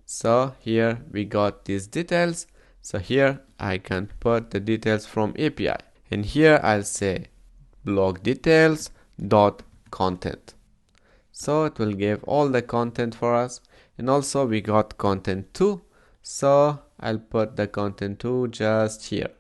Speaker 1: So here we got these details. So here I can put the details from API, and here I'll say block details dot content. So it will give all the content for us. And also we got content 2. So I'll put the content 2 just here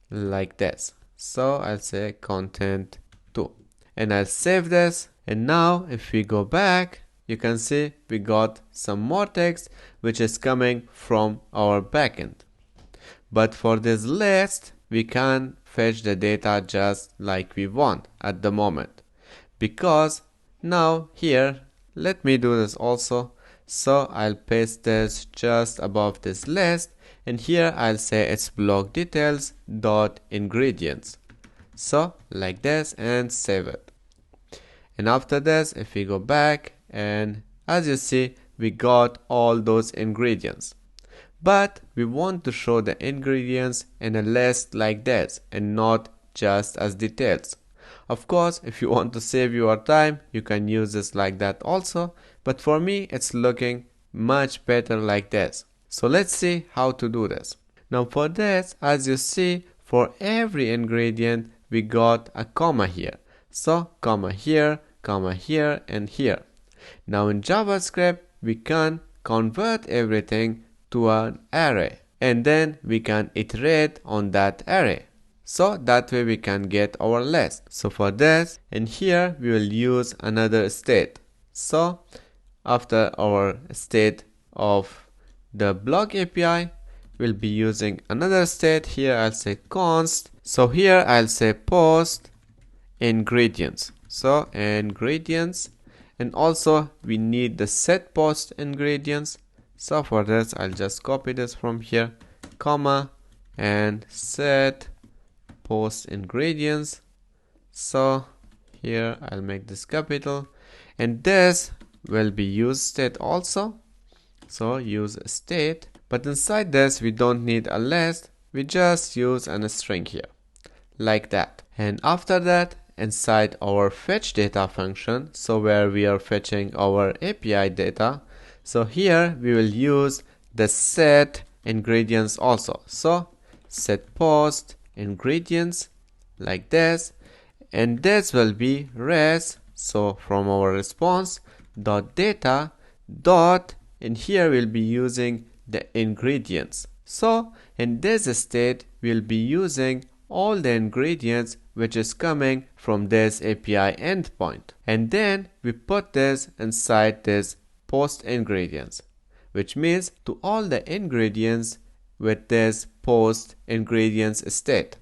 Speaker 1: like this. So I'll say content 2, and I'll save this. And now if we go back, you can see we got some more text which is coming from our backend. But for this list, we can fetch the data just like we want at the moment. Because now here, let me do this also. So I'll paste this just above this list, and here I'll say it's block details dot ingredients. So like this, and save it. And after this, if we go back, and as you see, we got all those ingredients. But we want to show the ingredients in a list like this and not just as details. Of course, if you want to save your time, you can use this like that also. But for me, it's looking much better like this. So let's see how to do this. Now for this, as you see, for every ingredient, we got a comma here. So comma here, and here. Now in JavaScript, we can convert everything to an array, and then we can iterate on that array. So that way we can get our list. So for this, in here we will use another state. So after our state of the block API, we'll be using another state. Here I'll say const. So here I'll say post ingredients. So ingredients, and also we need the set post ingredients. So for this, I'll just copy this from here, comma, and set post ingredients. So here I'll make this capital, and this will be use state also. So use state, but inside this we don't need a list, we just use a string here like that. And after that, inside our fetch data function, so where we are fetching our API data, so here we will use the set ingredients also. So set post ingredients like this, and this will be res. So from our response dot data dot, and here we'll be using the ingredients. So in this state we'll be using all the ingredients which is coming from this API endpoint, and then we put this inside this post ingredients, which means to all the ingredients with this post ingredients state.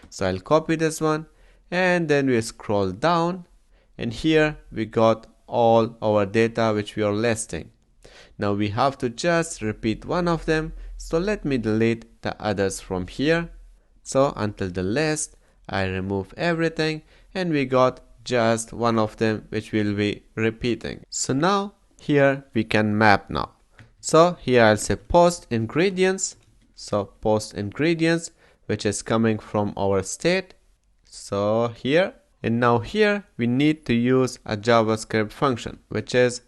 Speaker 1: So I'll copy this one, and then we scroll down, and here we got all our data which we are listing. Now we have to just repeat one of them, so let me delete the others from here. So until the list, I remove everything, and we got just one of them which will be repeating. So now here we can map now. So here I'll say post ingredients. So post ingredients which is coming from our state. So here, and now here we need to use a JavaScript function which is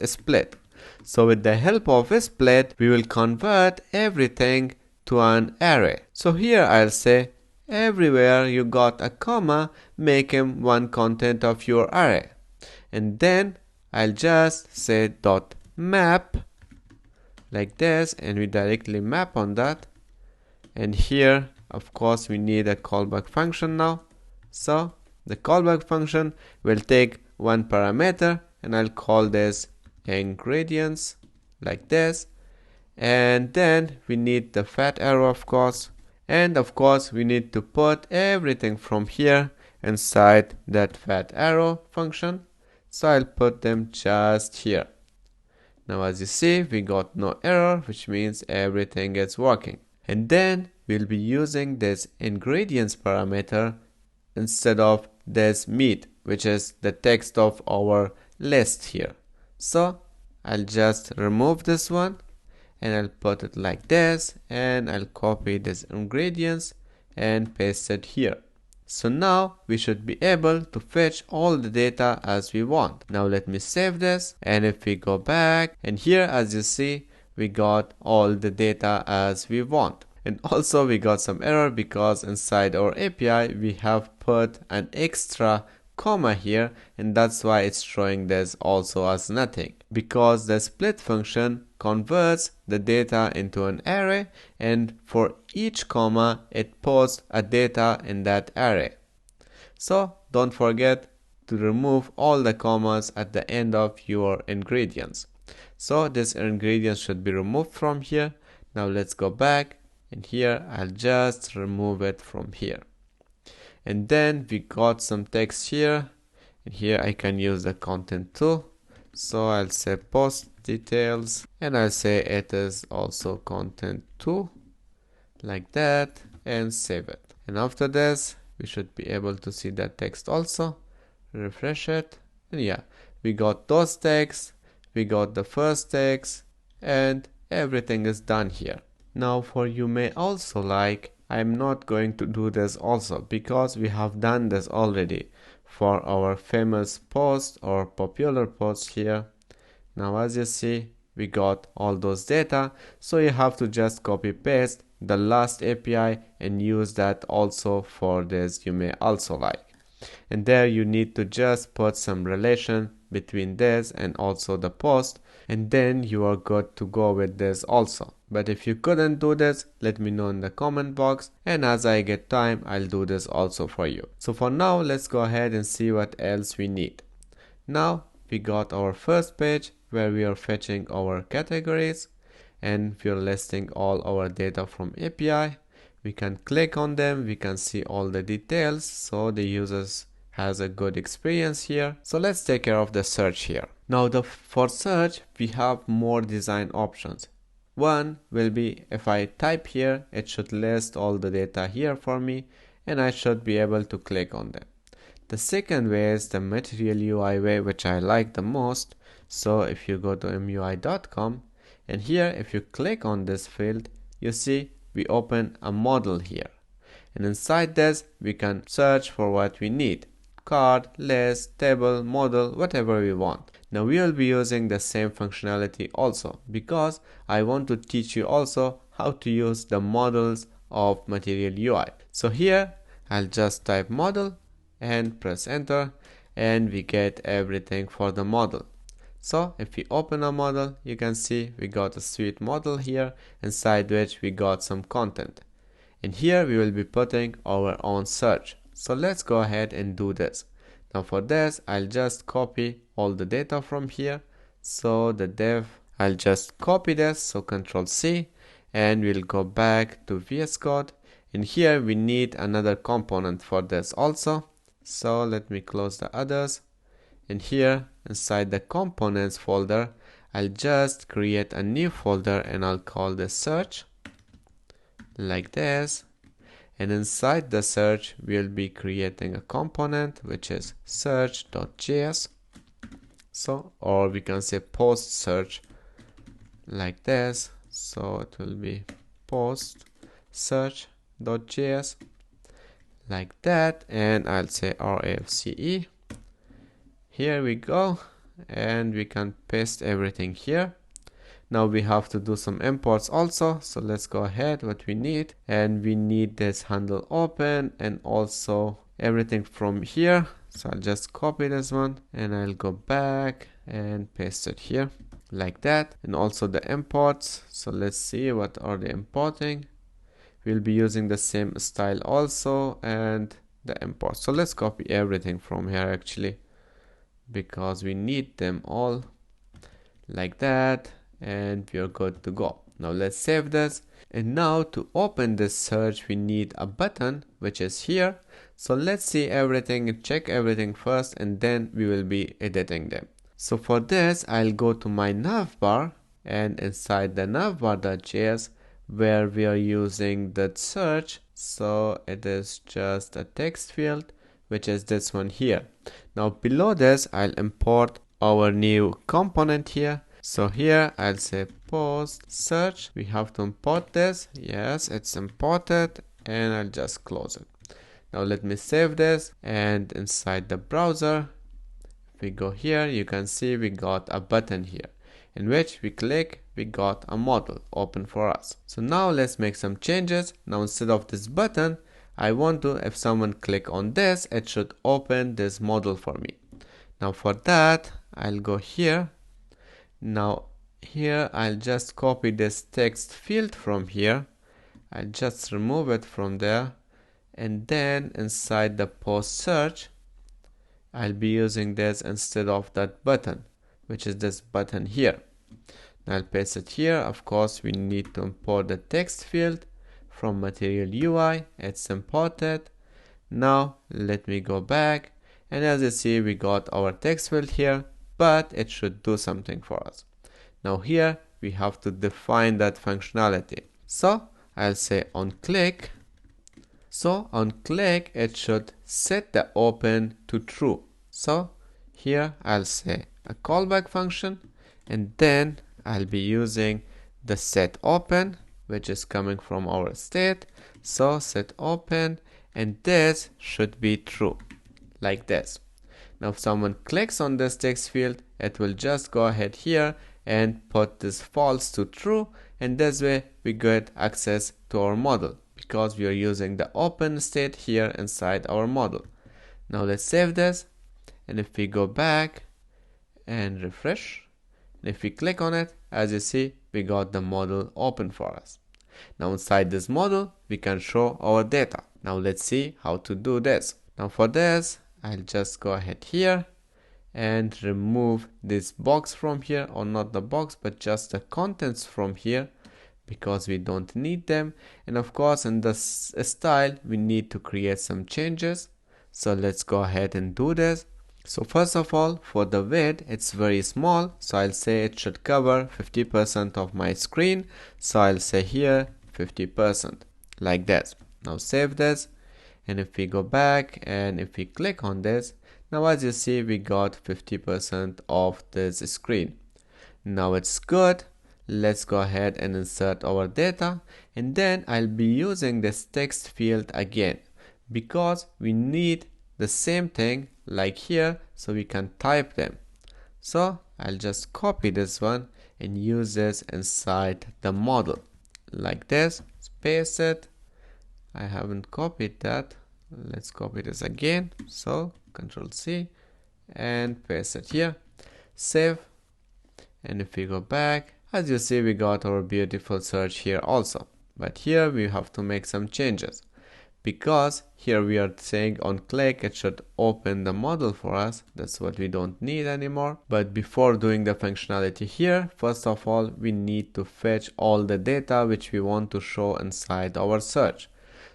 Speaker 1: .split. So with the help of a split, we will convert everything to an array. So here I'll say everywhere you got a comma, make him one content of your array. And then I'll just say dot map like this, and we directly map on that. And here of course we need a callback function now. So the callback function will take one parameter, and I'll call this ingredients like this. And then we need the fat arrow of course, and of course we need to put everything from here inside that fat arrow function. So I'll put them just here. Now as you see, we got no error, which means everything is working. And then we'll be using this ingredients parameter instead of this meat, which is the text of our list here. So I'll just remove this one and I'll put it like this, and I'll copy this ingredients and paste it here. So now we should be able to fetch all the data as we want. Now let me save this, and if we go back, and here as you see, we got all the data as we want. And also we got some error because inside our API we have put an extra comma here, and that's why it's showing this also as nothing, because the split function converts the data into an array, and for each comma it posts a data in that array. So don't forget to remove all the commas at the end of your ingredients. So this ingredients should be removed from here. Now let's go back, and here I'll just remove it from here. And then we got some text here, and here I can use the content too. So I'll say post details, and I'll say it is also content too, like that, and save it. And after this we should be able to see that text also. Refresh it, and yeah, we got those texts, we got the first text, and everything is done here. Now for you may also like, I'm not going to do this also because we have done this already for our famous post or popular post here. Now as you see, we got all those data, so you have to just copy paste the last API and use that also for this you may also like. And there you need to just put some relation between this and also the post, and then you are good to go with this also. But if you couldn't do this, let me know in the comment box, and as I get time I'll do this also for you. So for now let's go ahead and see what else we need. Now we got our first page where we are fetching our categories, and we are listing all our data from API. We can click on them, we can see all the details, so the users has a good experience here. So let's take care of the search here. Now for search we have more design options. One will be if I type here, it should list all the data here for me, and I should be able to click on them. The second way is the Material UI way, which I like the most. So if you go to MUI.com, and here if you click on this field, you see we open a model here, and inside this we can search for what we need: card, list, table, model, whatever we want. Now we will be using the same functionality also, because I want to teach you also how to use the models of Material UI. So here I'll just type model and press enter, and we get everything for the model. So if we open a model, you can see we got a sweet model here, inside which we got some content, and here we will be putting our own search. So let's go ahead and do this. Now for this I'll just copy all the data from here. So the div, I'll just copy this, so Ctrl C, and we'll go back to VS Code, and here we need another component for this also. So let me close the others, and here inside the components folder I'll just create a new folder, and I'll call this search, like this. And inside the search we'll be creating a component which is search.js. So, or we can say post search, like this. So it will be post search.js, like that, and I'll say RAFCE. Here we go, and we can paste everything here. Now we have to do some imports also, so let's go ahead what we need, and we need this handle open and also everything from here. So I'll just copy this one, and I'll go back and paste it here, like that. And also the imports, so let's see what are they importing. We'll be using the same style also, and the import. So let's copy everything from here actually, because we need them all, like that, and we are good to go. Now let's save this, and now to open this search we need a button which is here. So let's see everything, check everything first, and then we will be editing them. So for this, I'll go to my navbar, and inside the navbar.js, where we are using the search, so it is just a text field, which is this one here. Now below this, I'll import our new component here. So here I'll say post search. We have to import this. Yes, it's imported, and I'll just close it. Now let me save this, and inside the browser, if we go here, you can see we got a button here, in which we click, we got a model open for us. So now let's make some changes. Now instead of this button, I want to, if someone click on this, it should open this model for me. Now for that, I'll go here. Now here, I'll just copy this text field from here. I'll just remove it from there. And then inside the post search, I'll be using this instead of that button, which is this button here. Now I'll paste it here. Of course, we need to import the text field from Material UI. It's imported. Now let me go back, and as you see, we got our text field here, but it should do something for us. Now here we have to define that functionality. So I'll say on click. So on click, it should set the open to true. So here I'll say a callback function, and then I'll be using the set open, which is coming from our state. So set open, and this should be true, like this. Now if someone clicks on this text field, it will just go ahead here and put this false to true, and this way we get access to our model, because we are using the open state here inside our model. Now let's save this, and if we go back and refresh, and if we click on it, as you see, we got the model open for us. Now inside this model, we can show our data. Now let's see how to do this. Now for this, I'll just go ahead here and remove this box from here, or not the box, but just the contents from here, because we don't need them. And of course, in this style, we need to create some changes. So let's go ahead and do this. So first of all, for the width, it's very small. So I'll say it should cover 50% of my screen. So I'll say here 50%, like this. Now save this. And if we go back and if we click on this, now as you see, we got 50% of this screen. Now it's good. Let's go ahead and insert our data, and then I'll be using this text field again, because we need the same thing like here, so we can type them. So I'll just copy this one and use this inside the model, like this. Paste it. I haven't copied that. Let's copy this again. So Control C and paste it here. Save. And if we go back, as you see, we got our beautiful search here also. But here we have to make some changes, because here we are saying on click it should open the model for us. That's what we don't need anymore. But before doing the functionality here, first of all, we need to fetch all the data which we want to show inside our search.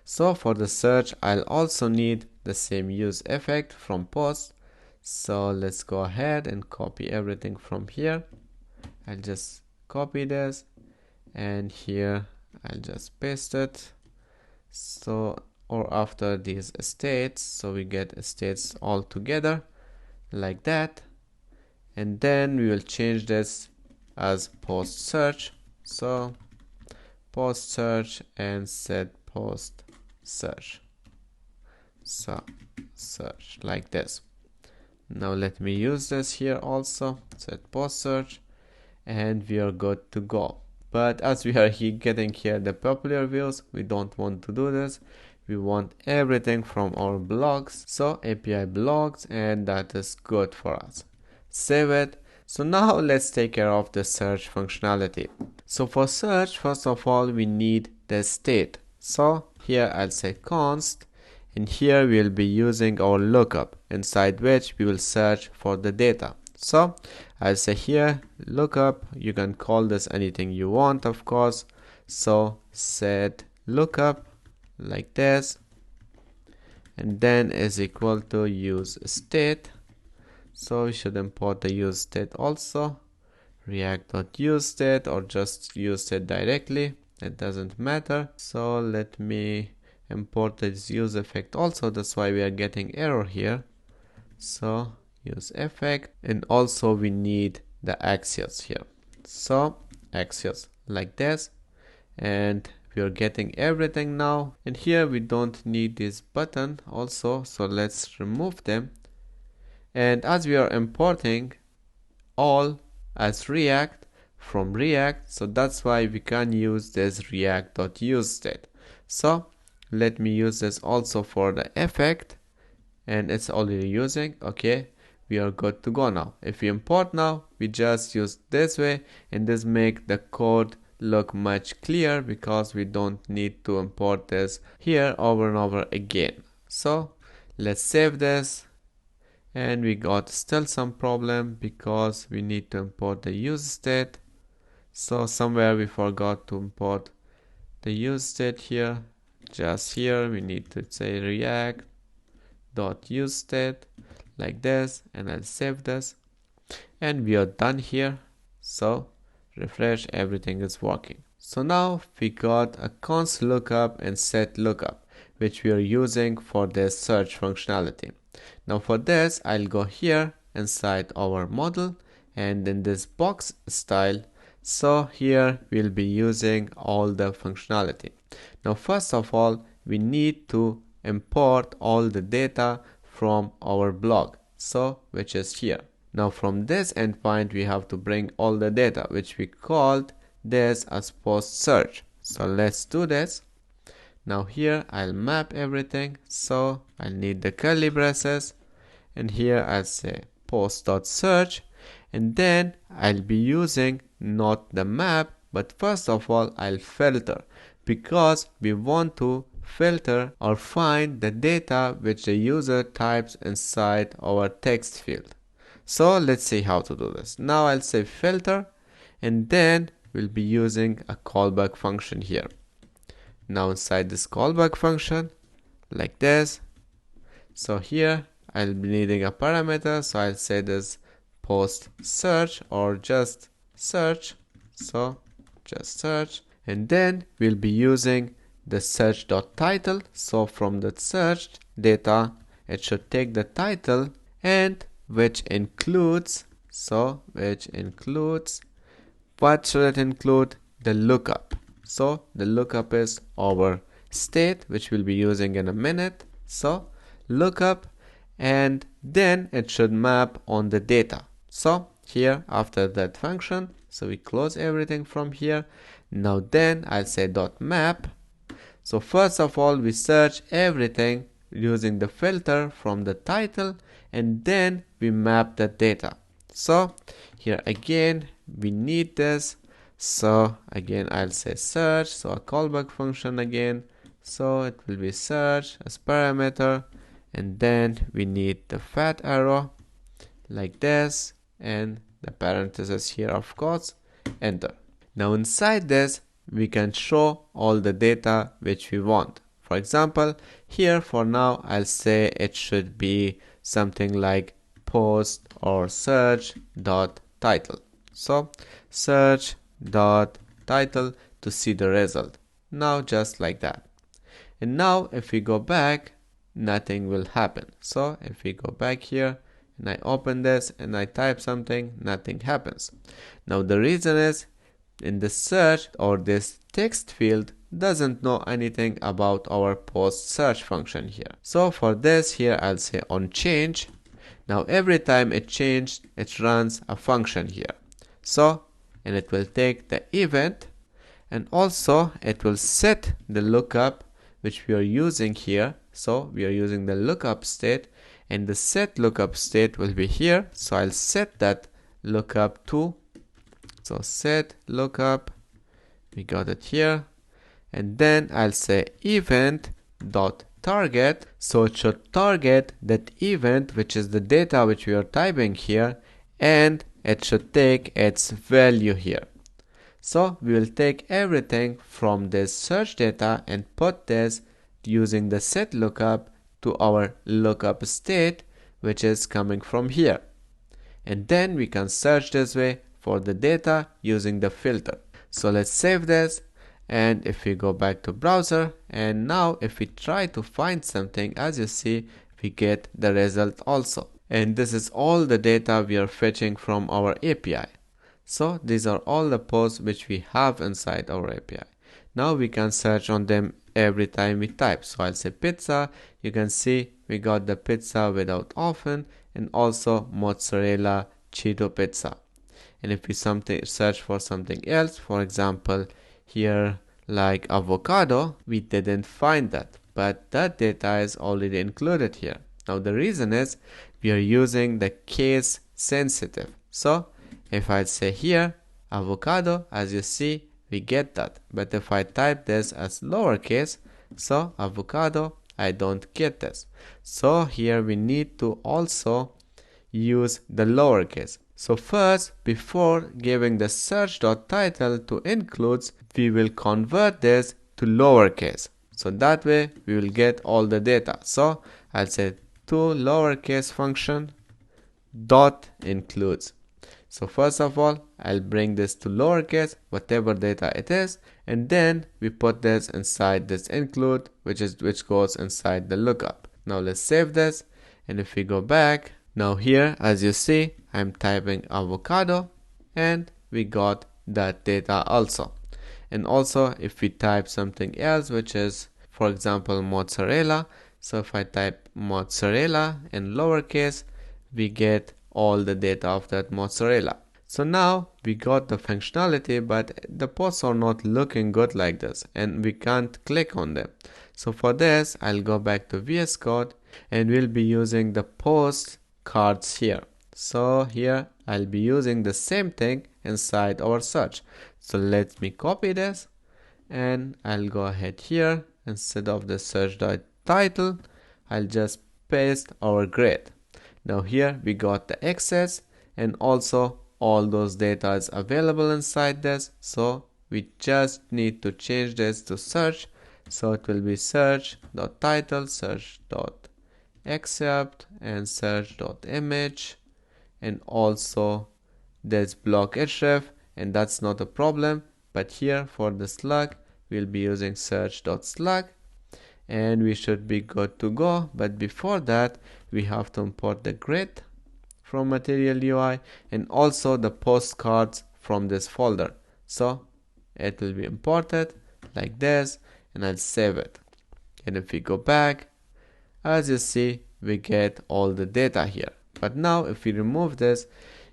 Speaker 1: So for the search, I'll also need the same use effect from post. So let's go ahead and copy everything from here. I'll just copy this, and here I'll just paste it. So, or after these states, so we get states all together like that, and then we will change this as post search. So post search and set post search. So search, like this. Now let me use this here also, set post search, and we are good to go. But as we are getting here the popular views, we don't want to do this. We want everything from our blogs, so API blogs, and that is good for us. Save it. So now let's take care of the search functionality. So for search, first of all, we need the state. So here I'll say const, and here we'll be using our lookup, inside which we will search for the data. So I'll say here lookup. You can call this anything you want, of course. So set lookup, like this, and then is equal to use state. So we should import the use state also, react.useState, or just use state directly, it doesn't matter. So let me import this use effect also, that's why we are getting error here. So use effect, and also we need the axios here. So axios like this, and we are getting everything now. And here we don't need this button also, so let's remove them. And as we are importing all as React from React, so that's why we can use this react.useState. So let me use this also for the effect, and it's already using. Okay, we are good to go now. If we import now, we just use this way, and this make the code look much clearer because we don't need to import this here over and over again. So let's save this, and we got still some problem because we need to import the use state. So somewhere we forgot to import the use state here. Just here we need to say react.useState like this, and I'll save this, and we are done here. So refresh, everything is working. So now we got a const lookup and set lookup, which we are using for this search functionality. Now for this, I'll go here inside our model and in this box style. So here we'll be using all the functionality. Now first of all, we need to import all the data from our blog, so which is here. Now from this endpoint we have to bring all the data, which we called this as post search. So let's do this. Now here I'll map everything, so I'll need the curly braces, and here I'll say post.search, and then I'll be using not the map, but first of all I'll filter, because we want to filter or find the data which the user types inside our text field. So let's see how to do this. Now I'll say filter, and then we'll be using a callback function here. Now inside this callback function, like this, so here I'll be needing a parameter, so I'll say this post search or just search, so just search, and then we'll be using the search.title. So from the searched data, it should take the title, and which includes, what should it include? The lookup. So the lookup is our state, which we'll be using in a minute. So lookup, and then it should map on the data. So here after that function, so we close everything from here. Now then I'll say .map. So first of all we search everything using the filter from the title, and then we map the data. So here again we need this, so again I'll say search, so a callback function again, so it will be search as parameter, and then we need the fat arrow like this, and the parenthesis here of course, enter. Now inside this we can show all the data which we want. For example, here for now I'll say it should be something like post or search dot title. So search dot title to see the result. Now just like that. And now if we go back, nothing will happen. So if we go back here and I open this and I type something, nothing happens. Now the reason is, in the search or this text field doesn't know anything about our post search function here. So for this here I'll say on change. Now every time it changed, it runs a function here. So, and it will take the event, and also it will set the lookup which we are using here. So we are using the lookup state, and the set lookup state will be here. So I'll set that lookup to, so set lookup, we got it here, and then I'll say event dot target, so it should target that event which is the data which we are typing here, and it should take its value here. So we will take everything from this search data and put this using the set lookup to our lookup state, which is coming from here. And then we can search this way for the data using the filter. So let's save this, and if we go back to browser, and now if we try to find something, as you see, we get the result also. And this is all the data we are fetching from our API. So these are all the posts which we have inside our API. Now we can search on them every time we type. So I'll say pizza. You can see we got the pizza without oven, and also mozzarella Cheeto pizza. And if we search for something else, for example here like avocado, we didn't find that, but that data is already included here. Now the reason is we are using the case sensitive. So if I say here avocado, as you see, we get that. But if I type this as lowercase, so avocado, I don't get this. So here we need to also use the lowercase. So first, before giving the search.title to includes, we will convert this to lowercase. So that way we will get all the data. So I'll say to lowercase function dot includes. So first of all, I'll bring this to lowercase, whatever data it is, and then we put this inside this include, which goes inside the lookup. Now let's save this, and if we go back, now here, as you see, I'm typing avocado, and we got that data also. And also, if we type something else, which is, for example, mozzarella, so if I type mozzarella in lowercase, we get all the data of that mozzarella. So now we got the functionality, but the posts are not looking good like this, and we can't click on them. So for this, I'll go back to VS Code, and we'll be using the post cards here. So here I'll be using the same thing inside our search. So let me copy this, and I'll go ahead here. Instead of the search.title, I'll just paste our grid. Now here we got the access, and also all those data is available inside this. So we just need to change this to search. So it will be search.title, search.accept, and search.image, and also there's block href, and that's not a problem. But here for the slug, we'll be using search.slug, and we should be good to go. But before that, we have to import the grid from Material UI and also the postcards from this folder. So it will be imported like this, and I'll save it. And if we go back, as you see, we get all the data here. But now if we remove this,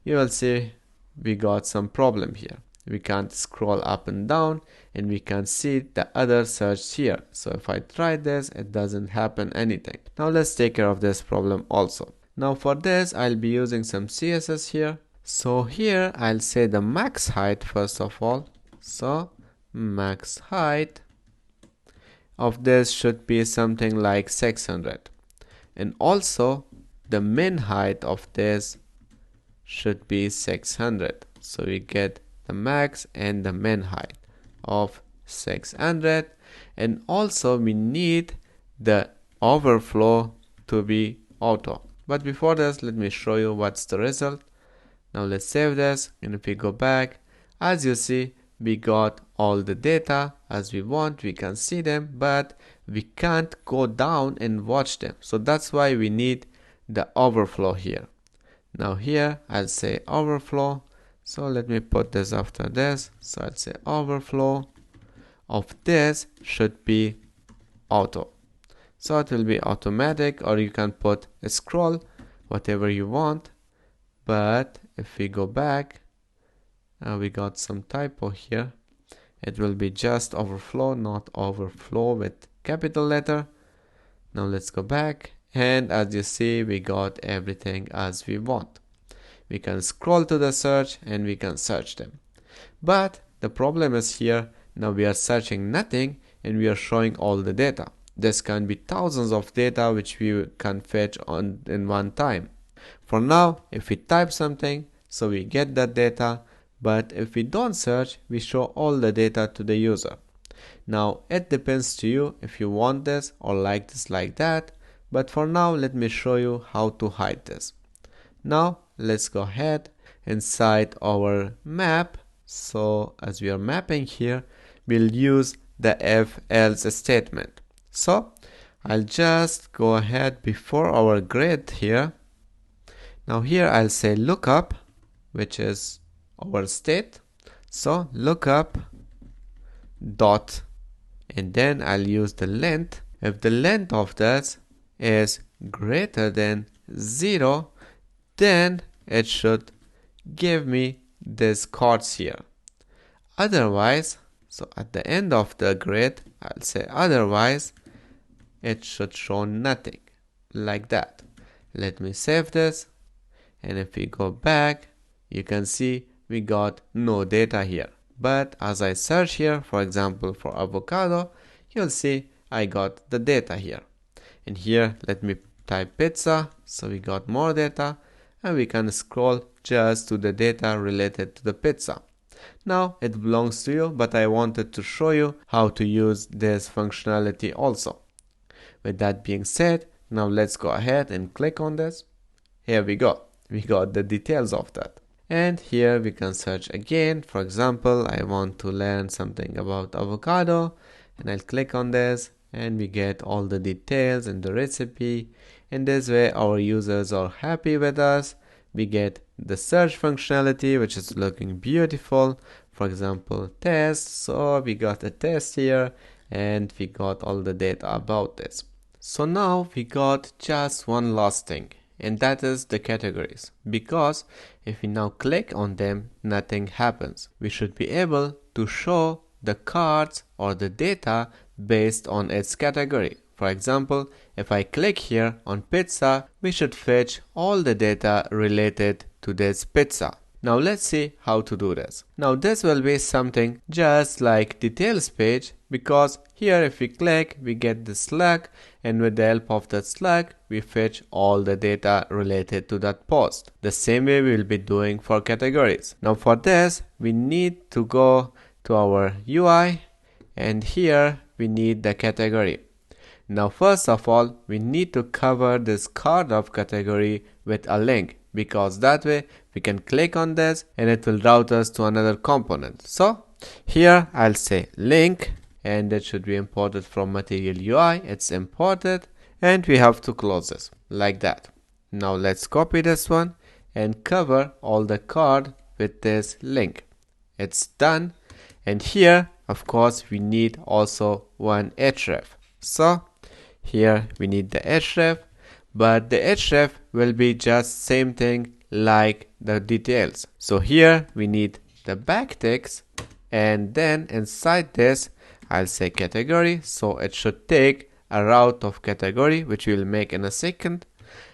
Speaker 1: you will see we got some problem here. We can't scroll up and down, and we can see the other search here. So if I try this, it doesn't happen anything. Now let's take care of this problem also. Now for this, I'll be using some CSS here. So here I'll say the max height first of all. So max height of this should be something like 600. And also the min height of this should be 600. So we get the max and the min height of 600. And also we need the overflow to be auto. But before this, let me show you what's the result. Now let's save this, and if we go back, as you see, we got all the data as we want. We can see them, but we can't go down and watch them. So that's why we need the overflow here. Now here I'll say overflow. So let me put this after this. So I'll say overflow of this should be auto. So it will be automatic, or you can put a scroll, whatever you want. But if we go back, we got some typo here. It will be just overflow, not overflow with capital letter. Now let's go back, and as you see, we got everything as we want. We can scroll to the search and we can search them. But the problem is here, now we are searching nothing and we are showing all the data. This can be thousands of data which we can fetch in one time. For now, if we type something, so we get that data, but if we don't search, we show all the data to the user. Now it depends to you if you want this or like this like that, But for now, let me show you how to hide this. Now let's go ahead inside our map. So as we are mapping here, we'll use the if else statement. So I'll just go ahead before our grid here. Now here I'll say lookup, which is our state. So lookup dot, and then I'll use the length. If the length of this is greater than 0, then it should give me this chords here. Otherwise, so at the end of the grid, I'll say otherwise, it should show nothing, like that. Let me save this, and if we go back, you can see we got no data here. But as I search here, for example, for avocado, you'll see I got the data here. And here, let me type pizza, so we got more data, and we can scroll just to the data related to the pizza. Now it belongs to you, but I wanted to show you how to use this functionality also. With that being said, now let's go ahead and click on this. Here we go. We got the details of that. And here we can search again. For example, I want to learn something about avocado, and I'll click on this, and we get all the details and the recipe. In this way, our users are happy with us. We get the search functionality, which is looking beautiful. For example, test. So we got a test here, and we got all the data about this. So now we got just one last thing, and that is the categories. Because if we now click on them, nothing happens. We should be able to show the cards or the data based on its category. For example, if I click here on pizza, we should fetch all the data related to this pizza. Now let's see how to do this. Now this will be something just like details page, because here if we click, we get the slug, and with the help of that slug, we fetch all the data related to that post. The same way we will be doing for categories. Now for this, we need to go to our UI, and here we need the category. Now first of all, we need to cover this card of category with a link, because that way we can click on this and it will route us to another component. So here I'll say link, and it should be imported from Material UI. It's imported, and we have to close this like that. Now let's copy this one and cover all the card with this link. It's done. And here, of course, we need also one href. So here we need the href, but the href will be just same thing like the details. So here we need the backticks, and then inside this I'll say category, so it should take a route of category, which we will make in a second.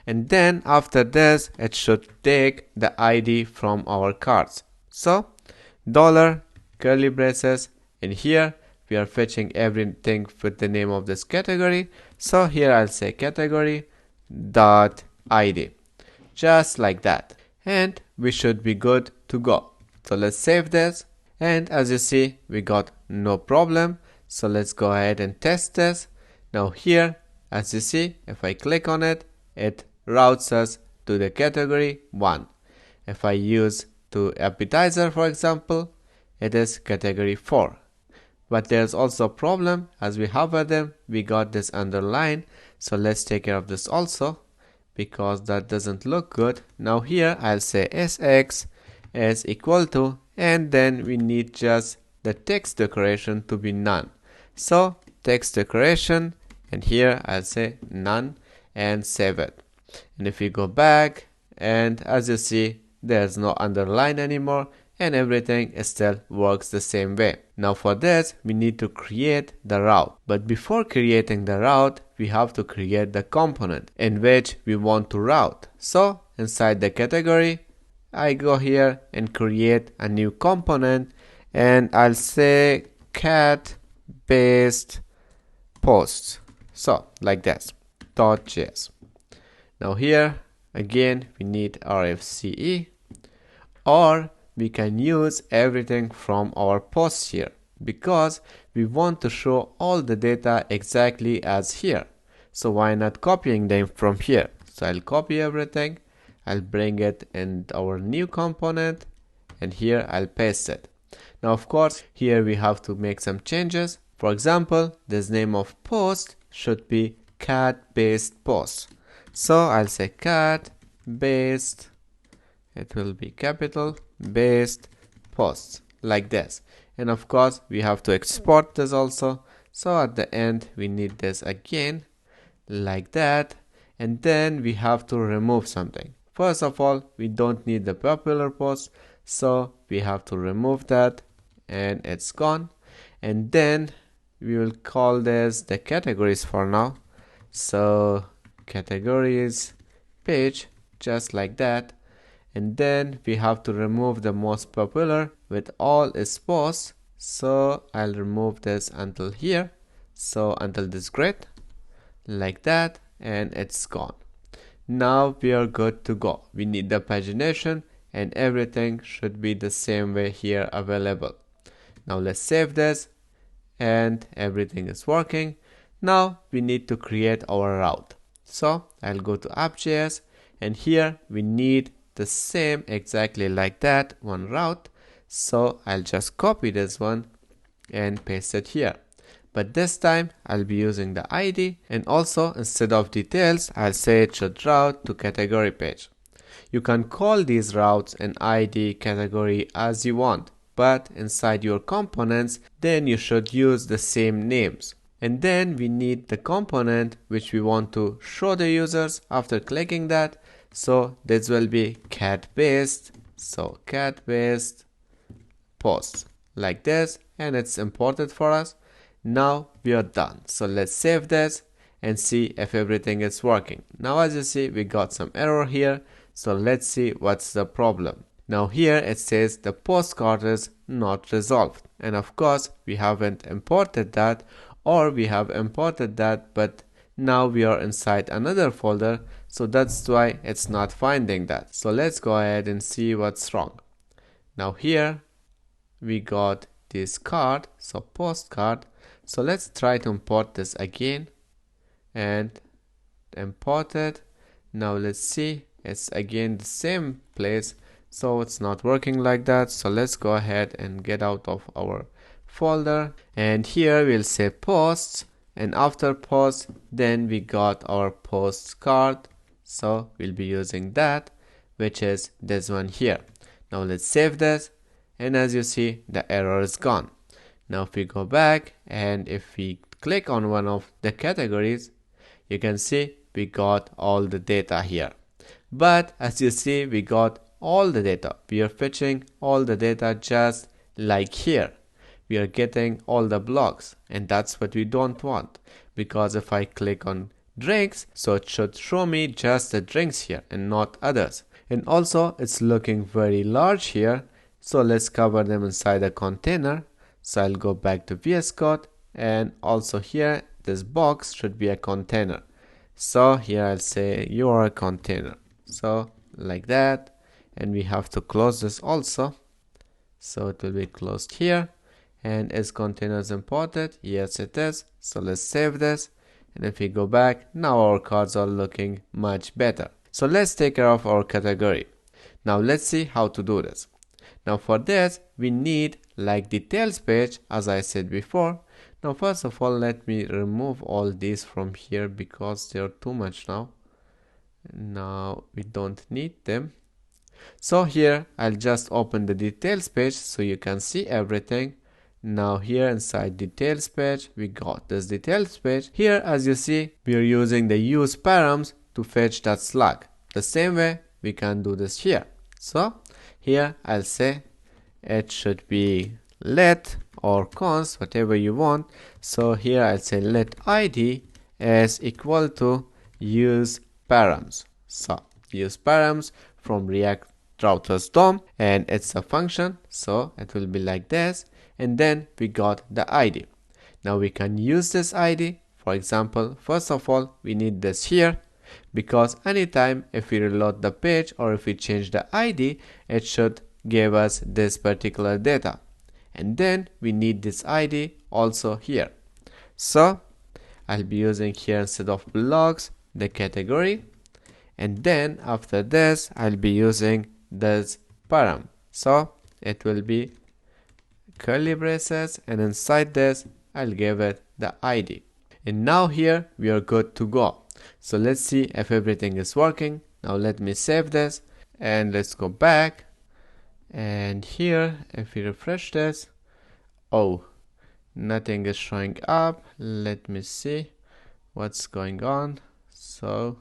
Speaker 1: And then after this, it should take the ID from our cards. So dollar curly braces, and here we are fetching everything with the name of this category. So here I'll say category dot ID, just like that, and we should be good to go. So let's save this, and as you see, we got no problem. So let's go ahead and test this. Now here, as you see, if I click on it, it routes us to the category 1. If I use to appetizer, for example, it is category 4. But there's also a problem. As we hover them, we got this underline. So let's take care of this also, because that doesn't look good. Now here I'll say sx is equal to, and then we need just the text decoration to be none. So text decoration, and here I'll say none, and save it. And if we go back, and as you see, there's no underline anymore, and everything still works the same way. Now for this, we need to create the route. But before creating the route, we have to create the component in which we want to route. So inside the category, I go here and create a new component, and I'll say cat based posts. So like this, .js. Now here again we need RFCE, or we can use everything from our post here, because we want to show all the data exactly as here. So why not copying them from here? So I'll copy everything, I'll bring it in our new component, and here I'll paste it. Now of course here we have to make some changes. For example, this name of post should be cat based post. So I'll say cat based, it will be capital, based posts, like this. And of course we have to export this also. So at the end we need this again, like that. And then we have to remove something. First of all, we don't need the popular post, so we have to remove that, and it's gone. And then we will call this the categories for now. So categories page, just like that. And then we have to remove the most popular with all its posts. So I'll remove this until here, so until this grid, like that, and it's gone. Now we are good to go. We need the pagination and everything should be the same way here available. Now let's save this, and everything is working. Now we need to create our route. So I'll go to app.js, and here we need the same exactly like that one route. So I'll just copy this one and paste it here. But this time I'll be using the ID, and also instead of details I'll say it should route to category page. You can call these routes an ID category as you want, but inside your components then you should use the same names. And then we need the component which we want to show the users after clicking that. So this will be cat based, so cat based post, like this, and it's imported for us. Now we are done. So let's save this and see if everything is working. Now as you see, we got some error here. So let's see what's the problem. Now here it says the postcard is not resolved. And of course we haven't imported that, or we have imported that, but now we are inside another folder. So that's why it's not finding that. So let's go ahead and see what's wrong. Now here we got this card, so postcard. So let's try to import this again and import it. Now let's see, it's again the same place, so it's not working like that. So let's go ahead and get out of our folder, and here we'll say posts, and after post then we got our postcard. So we'll be using that, which is this one here. Now let's save this, and as you see the error is gone. Now if we go back and if we click on one of the categories, you can see we got all the data here. But as you see, we got all the data. We are fetching all the data just like here. We are getting all the blocks, and that's what we don't want, because if I click on drinks, so it should show me just the drinks here and not others. And also it's looking very large here, so let's cover them inside a container. So I'll go back to VS Code, and also here this box should be a container. So here I'll say you are a container, so like that. And we have to close this also, so it will be closed here. And is containers imported? Yes it is. So let's save this, and if we go back, now our cards are looking much better. So let's take care of our category. Now let's see how to do this. Now for this we need like details page, as I said before. Now first of all, let me remove all these from here because they are too much now. Now we don't need them. So here I'll just open the details page so you can see everything. Now here inside details page we got this details page. Here as you see we are using the use params to fetch that slug. The same way we can do this here. So here I'll say it should be let or const, whatever you want. So here I'll say let id is equal to use params. So use params from React routers DOM, and it's a function, so it will be like this. And then we got the id. Now we can use this id. For example, first of all we need this here, because anytime if we reload the page or if we change the id, it should give us this particular data. And then we need this id also here. So I'll be using here instead of blogs the category, and then after this I'll be using this param. So it will be curly braces, and inside this I'll give it the ID. And now here we are good to go. So let's see if everything is working. Now let me save this and let's go back. And here if we refresh this, oh, nothing is showing up. Let me see what's going on. So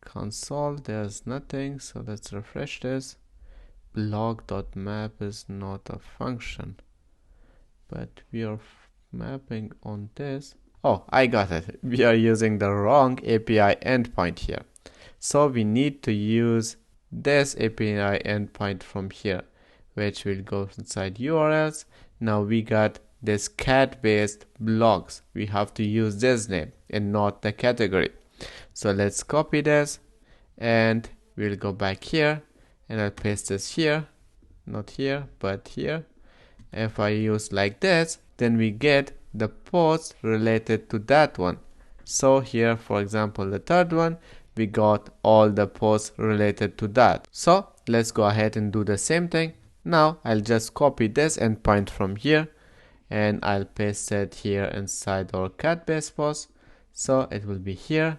Speaker 1: console, there's nothing. So let's refresh this. Blog.map is not a function, but we are mapping on this. Oh, I got it. We are using the wrong API endpoint here. So we need to use this API endpoint from here, which will go inside URLs. Now we got this cat-based blogs. We have to use this name and not the category. So let's copy this and we'll go back here and I'll paste this here, not here, but here. If I use like this, then we get the posts related to that one. So here, for example, the third one, we got all the posts related to that. So let's go ahead and do the same thing. Now I'll just copy this endpoint from here and I'll paste it here inside our cat-based post. So it will be here.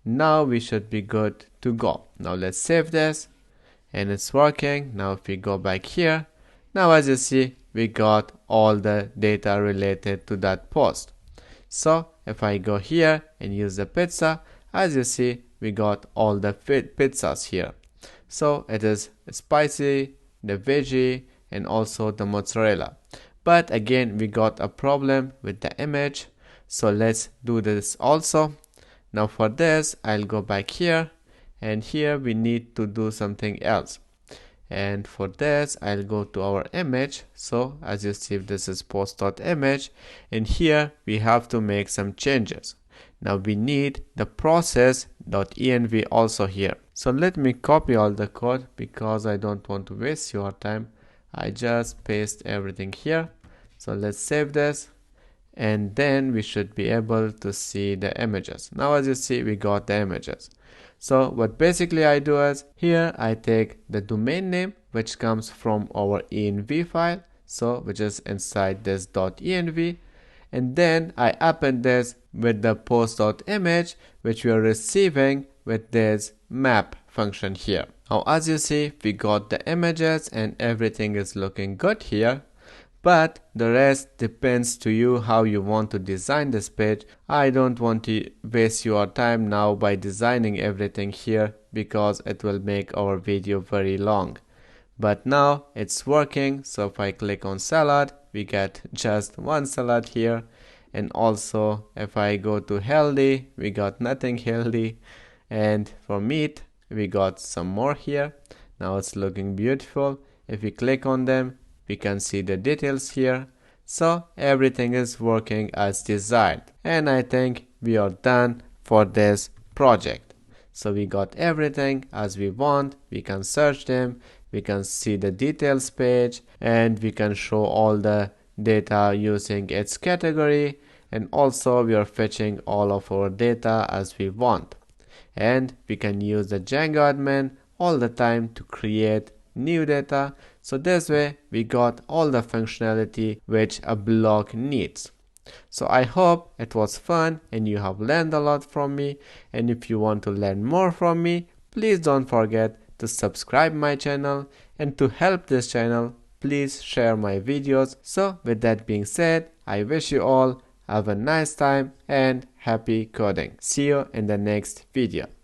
Speaker 1: Now we should be good to go. Now let's save this. And it's working. Now if we go back here, now as you see, we got all the data related to that post. So if I go here and use the pizza, as you see, we got all the pizzas here. So it is spicy, the veggie, and also the mozzarella. But again, we got a problem with the image. So let's do this also. Now for this, I'll go back here. And here we need to do something else. And for this, I'll go to our image. So as you see, this is post.image. And here we have to make some changes. Now we need the process.env also here. So let me copy all the code because I don't want to waste your time. I just paste everything here. So let's save this. And then we should be able to see the images. Now as you see, we got the images. So what basically I do is here I take the domain name which comes from our env file, so which is inside this .env, and then I append this with the post.image which we are receiving with this map function here. Now as you see, we got the images and everything is looking good here. But the rest depends to you how you want to design this page. I don't want to waste your time now by designing everything here because it will make our video very long. But now it's working. So if I click on salad, we get just one salad here. And also if I go to healthy, we got nothing healthy. And for meat, we got some more here. Now it's looking beautiful. If we click on them, we can see the details here. So everything is working as desired. And I think we are done for this project. So we got everything as we want. We can search them. We can see the details page. And we can show all the data using its category. And also we are fetching all of our data as we want. And we can use the Django admin all the time to create new data. So this way we got all the functionality which a blog needs. So I hope it was fun and you have learned a lot from me. And if you want to learn more from me, please don't forget to subscribe my channel, and to help this channel, please share my videos. So with that being said, I wish you all have a nice time and happy coding. See you in the next video.